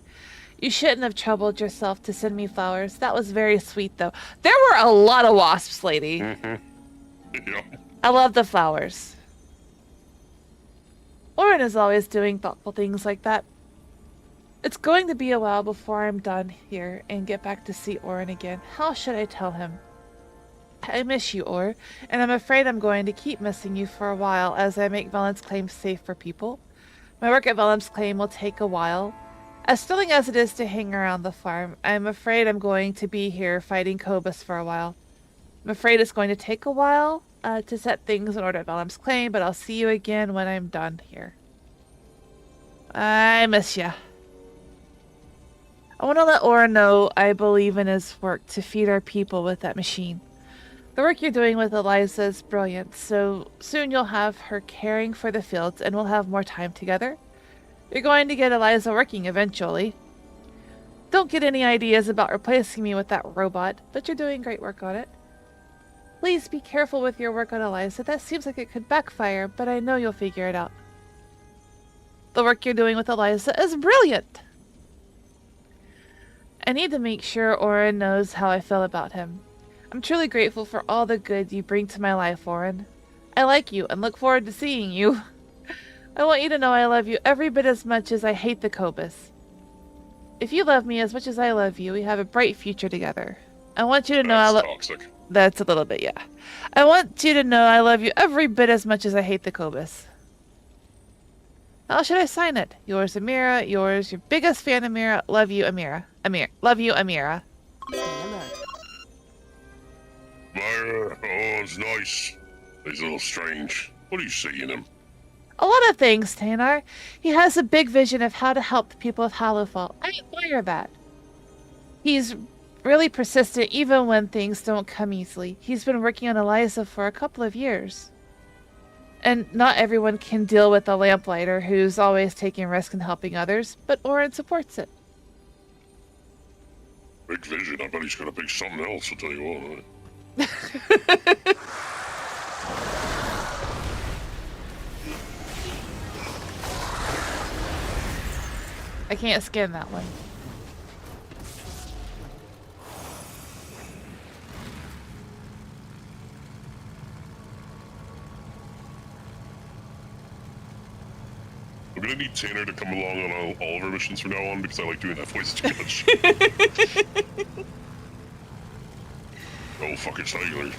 You shouldn't have troubled yourself to send me flowers. That was very sweet, though. There were a lot of wasps, lady. Yeah. I love the flowers. Orin is always doing thoughtful things like that. It's going to be a while before I'm done here and get back to see Orin again. How should I tell him? I miss you, Or, and I'm afraid I'm going to keep missing you for a while as I make Velen's Claim safe for people. My work at Velen's Claim will take a while. As thrilling as it is to hang around the farm, I'm afraid I'm going to be here fighting Cobus for a while. I'm afraid it's going to take a while to set things in order at Velen's Claim, but I'll see you again when I'm done here. I miss ya. I want to let Orin know I believe in his work to feed our people with that machine. The work you're doing with Eliza is brilliant, so soon you'll have her caring for the fields and we'll have more time together. You're going to get Eliza working eventually. Don't get any ideas about replacing me with that robot, but you're doing great work on it. Please be careful with your work on Eliza. That seems like it could backfire, but I know you'll figure it out. The work you're doing with Eliza is brilliant! I need to make sure Orin knows how I feel about him. I'm truly grateful for all the good you bring to my life, Orin. I like you and look forward to seeing you. I want you to know I love you every bit as much as I hate the Cobus. If you love me as much as I love you, we have a bright future together. I want you to know I love... toxic. That's a little bit, yeah. I want you to know I love you every bit as much as I hate the Cobus. How should I sign it? Yours, Amira. Yours, your biggest fan, Amira. Love you, Amira. Love you, Amira. Oh, it's nice. He's a little strange. What do you see in him? A lot of things, Tanar. He has a big vision of how to help the people of Hallowfall. I admire that. He's really persistent even when things don't come easily. He's been working on Eliza for a couple of years. And not everyone can deal with a lamplighter who's always taking risks and helping others, but Orin supports it. Big vision. I bet he's got a big something else, I'll tell you what. I can't scan that one. I'm gonna need Tanner to come along on all of our missions from now on because I like doing that voice too much. Oh, fucking sailor.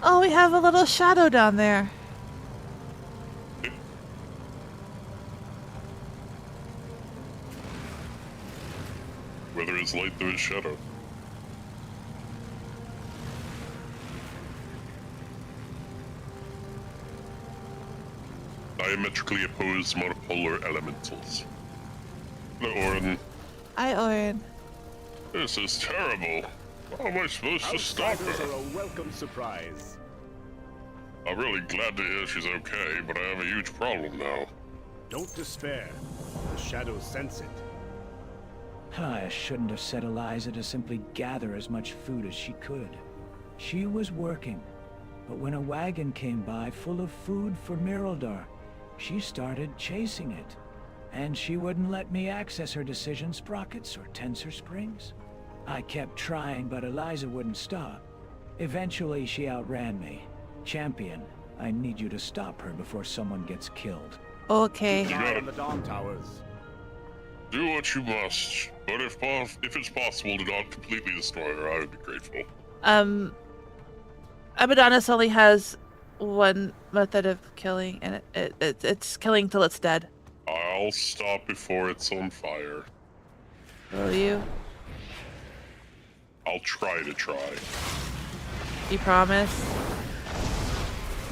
Oh, we have a little shadow down there. Where there is light, there is shadow. Diametrically opposed monopolar elementals. Hello, Orin. Hi, Orin. This is terrible. How am I supposed to stop Outsiders her? are a welcome surprise. I'm really glad to hear she's okay, but I have a huge problem now. Don't despair. The shadows sense it. I shouldn't have set Eliza to simply gather as much food as she could. She was working, but when a wagon came by full of food for Miraldar, she started chasing it. And she wouldn't let me access her decision sprockets or tensor springs. I kept trying, but Eliza wouldn't stop. Eventually, she outran me. Champion, I need you to stop her before someone gets killed. Okay. Keep an eye on the Dawn Towers. Do what you must, but if it's possible to not completely destroy her, I would be grateful. Abaddonus only has one method of killing, and it's killing till it's dead. I'll stop before it's on fire. Will you? I'll try to try. You promise?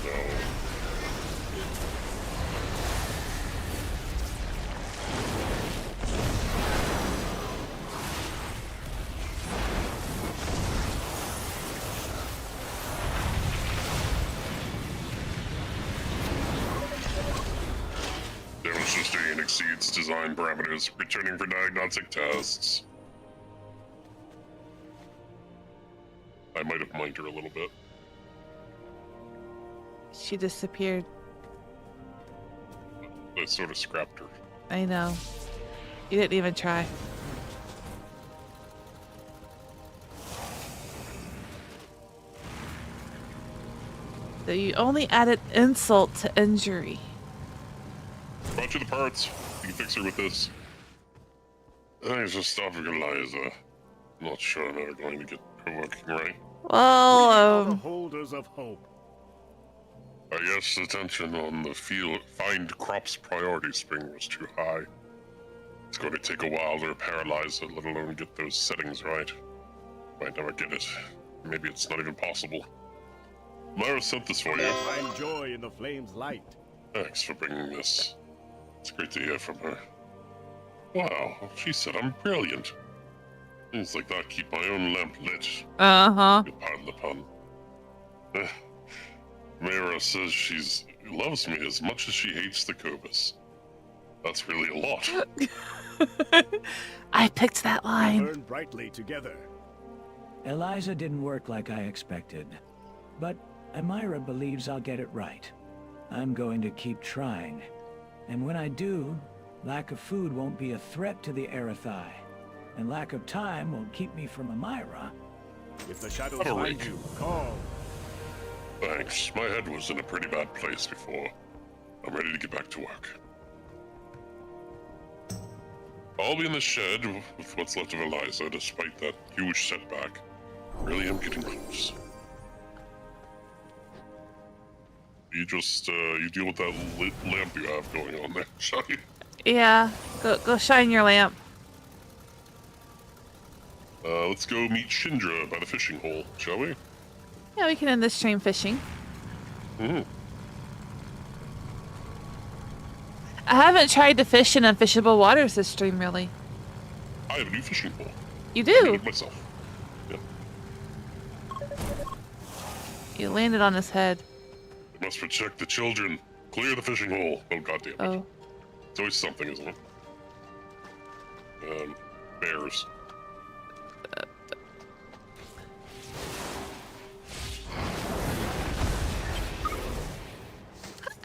No. Damage sustained exceeds design parameters, returning for diagnostic tests. I might have minded her a little bit. She disappeared. I sort of scrapped her. I know. You didn't even try. So you only added insult to injury. Brought you the parts. You can fix her with this. Thanks for stopping Eliza. Not sure I'm ever going to get her working right. Well, the holders of hope. I guess the tension on the find crops priority string was too high. It's going to take a while to repair Eliza, let alone get those settings right. Might never get it. Maybe it's not even possible. Myra sent this for you. Find joy in the flame's light. Thanks for bringing this. It's great to hear from her. Wow, she said I'm brilliant. Things like that keep my own lamp lit. Uh-huh. Pardon the pun. Myra says she loves me as much as she hates the Cobus. That's really a lot. I picked that We line. burn brightly together. Eliza didn't work like I expected, but Amira believes I'll get it right. I'm going to keep trying, and when I do, lack of food won't be a threat to the Erathai, and lack of time won't keep me from Amira. If the shadows find you, call. Thanks. My head was in a pretty bad place before. I'm ready to get back to work. I'll be in the shed with what's left of Eliza, despite that huge setback. Really am getting close. You just, you deal with that lit lamp you have going on there, shall you? Yeah, go shine your lamp. Let's go meet Shindra by the fishing hole, shall we? Yeah, we can end this stream fishing. Mm-hmm. I haven't tried to fish in unfishable waters this stream, really. I have a new fishing pole. You I made do? it myself. Yeah. You landed on his head. I must protect the children. Clear the fishing hole. Oh, goddamn it. Oh. It's always something, isn't it? Bears.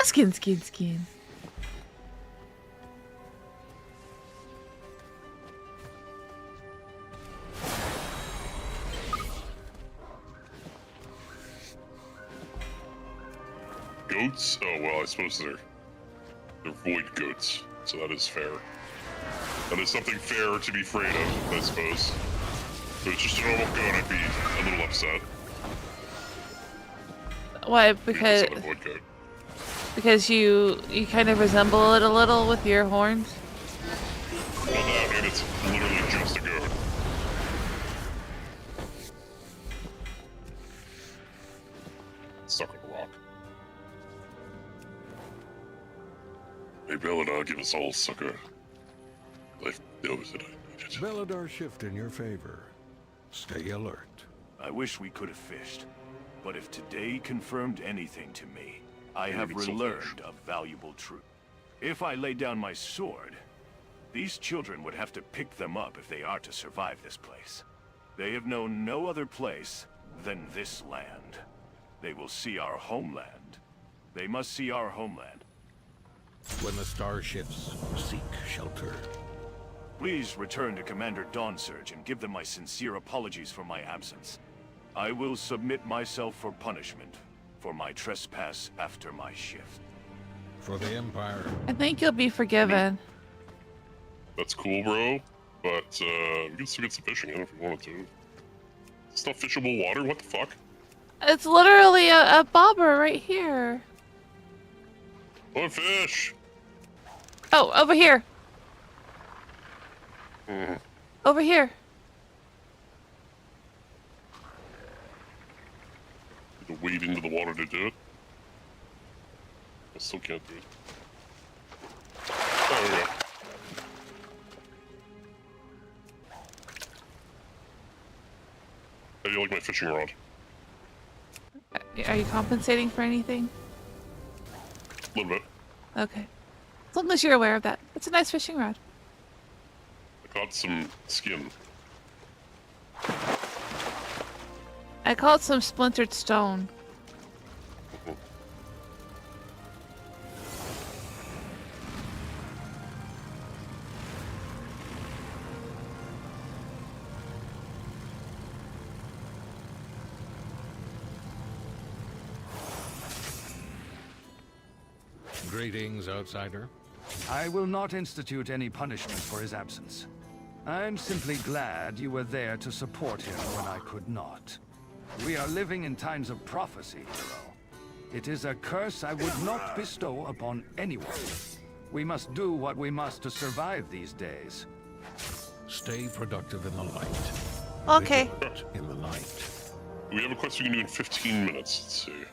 Skin. Goats? Oh, well, I suppose they're void goats, so that is fair. That is something fair to be afraid of, I suppose. If it's just a normal goat, I'd be a little upset. Why? Maybe it's not a void goat. Because you kind of resemble it a little with your horns. Well, that, and it's literally just a goat. Stuck on a rock. May Belladar give us all succor. Life knows that I need it. Belladar shift in your favor. Stay alert. I wish we could have fished, but if today confirmed anything to me, I have Maybe it's relearned a valuable truth. If I lay down my sword, these children would have to pick them up if they are to survive this place. They have known no other place than this land. They will see our homeland. They must see our homeland. When the starships seek shelter. Please return to Commander Dawnsurge and give them my sincere apologies for my absence. I will submit myself for punishment for my trespass after my shift. For the Empire. I think you'll be forgiven. That's cool, bro. But, we can still get some fishing in if we wanted to. It's not fishable water? What the fuck? It's literally a bobber right here. Oh, fish! Oh, over here. Mm. Over here. To wade into the water to do it. I still can't do it. There we go. How do you like my fishing rod? Are you compensating for anything? A little bit. Okay. As long as you're aware of that. It's a nice fishing rod. I caught some skin. I call it some splintered stone. Greetings, outsider. I will not institute any punishment for his absence. I'm simply glad you were there to support him when I could not. We are living in times of prophecy, hero. It is a curse I would not bestow upon anyone. We must do what we must to survive these days. Stay productive in the light. Okay. Vigilant in the night. We have a quest we can do in 15 minutes. Let's see.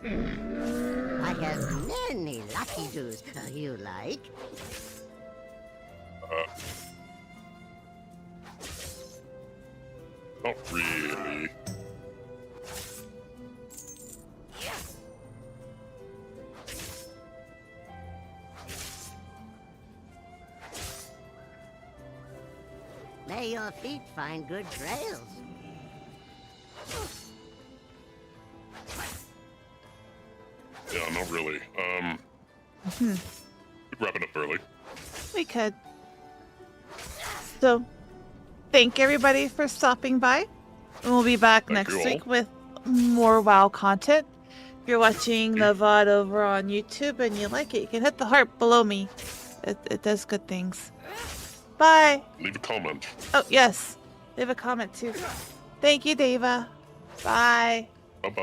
I have many lucky doos you like. Not really. May your feet find good trails. Yeah, not really. Hmm. We'd wrap it up early. We could. So, thank everybody for stopping by. And we'll be back Thank next you all. week with more WoW content. If you're watching the VOD over on YouTube and you like it, you can hit the heart below me. It does good things. Bye. Leave a comment. Oh, yes. Leave a comment too. Thank you, Deva. Bye.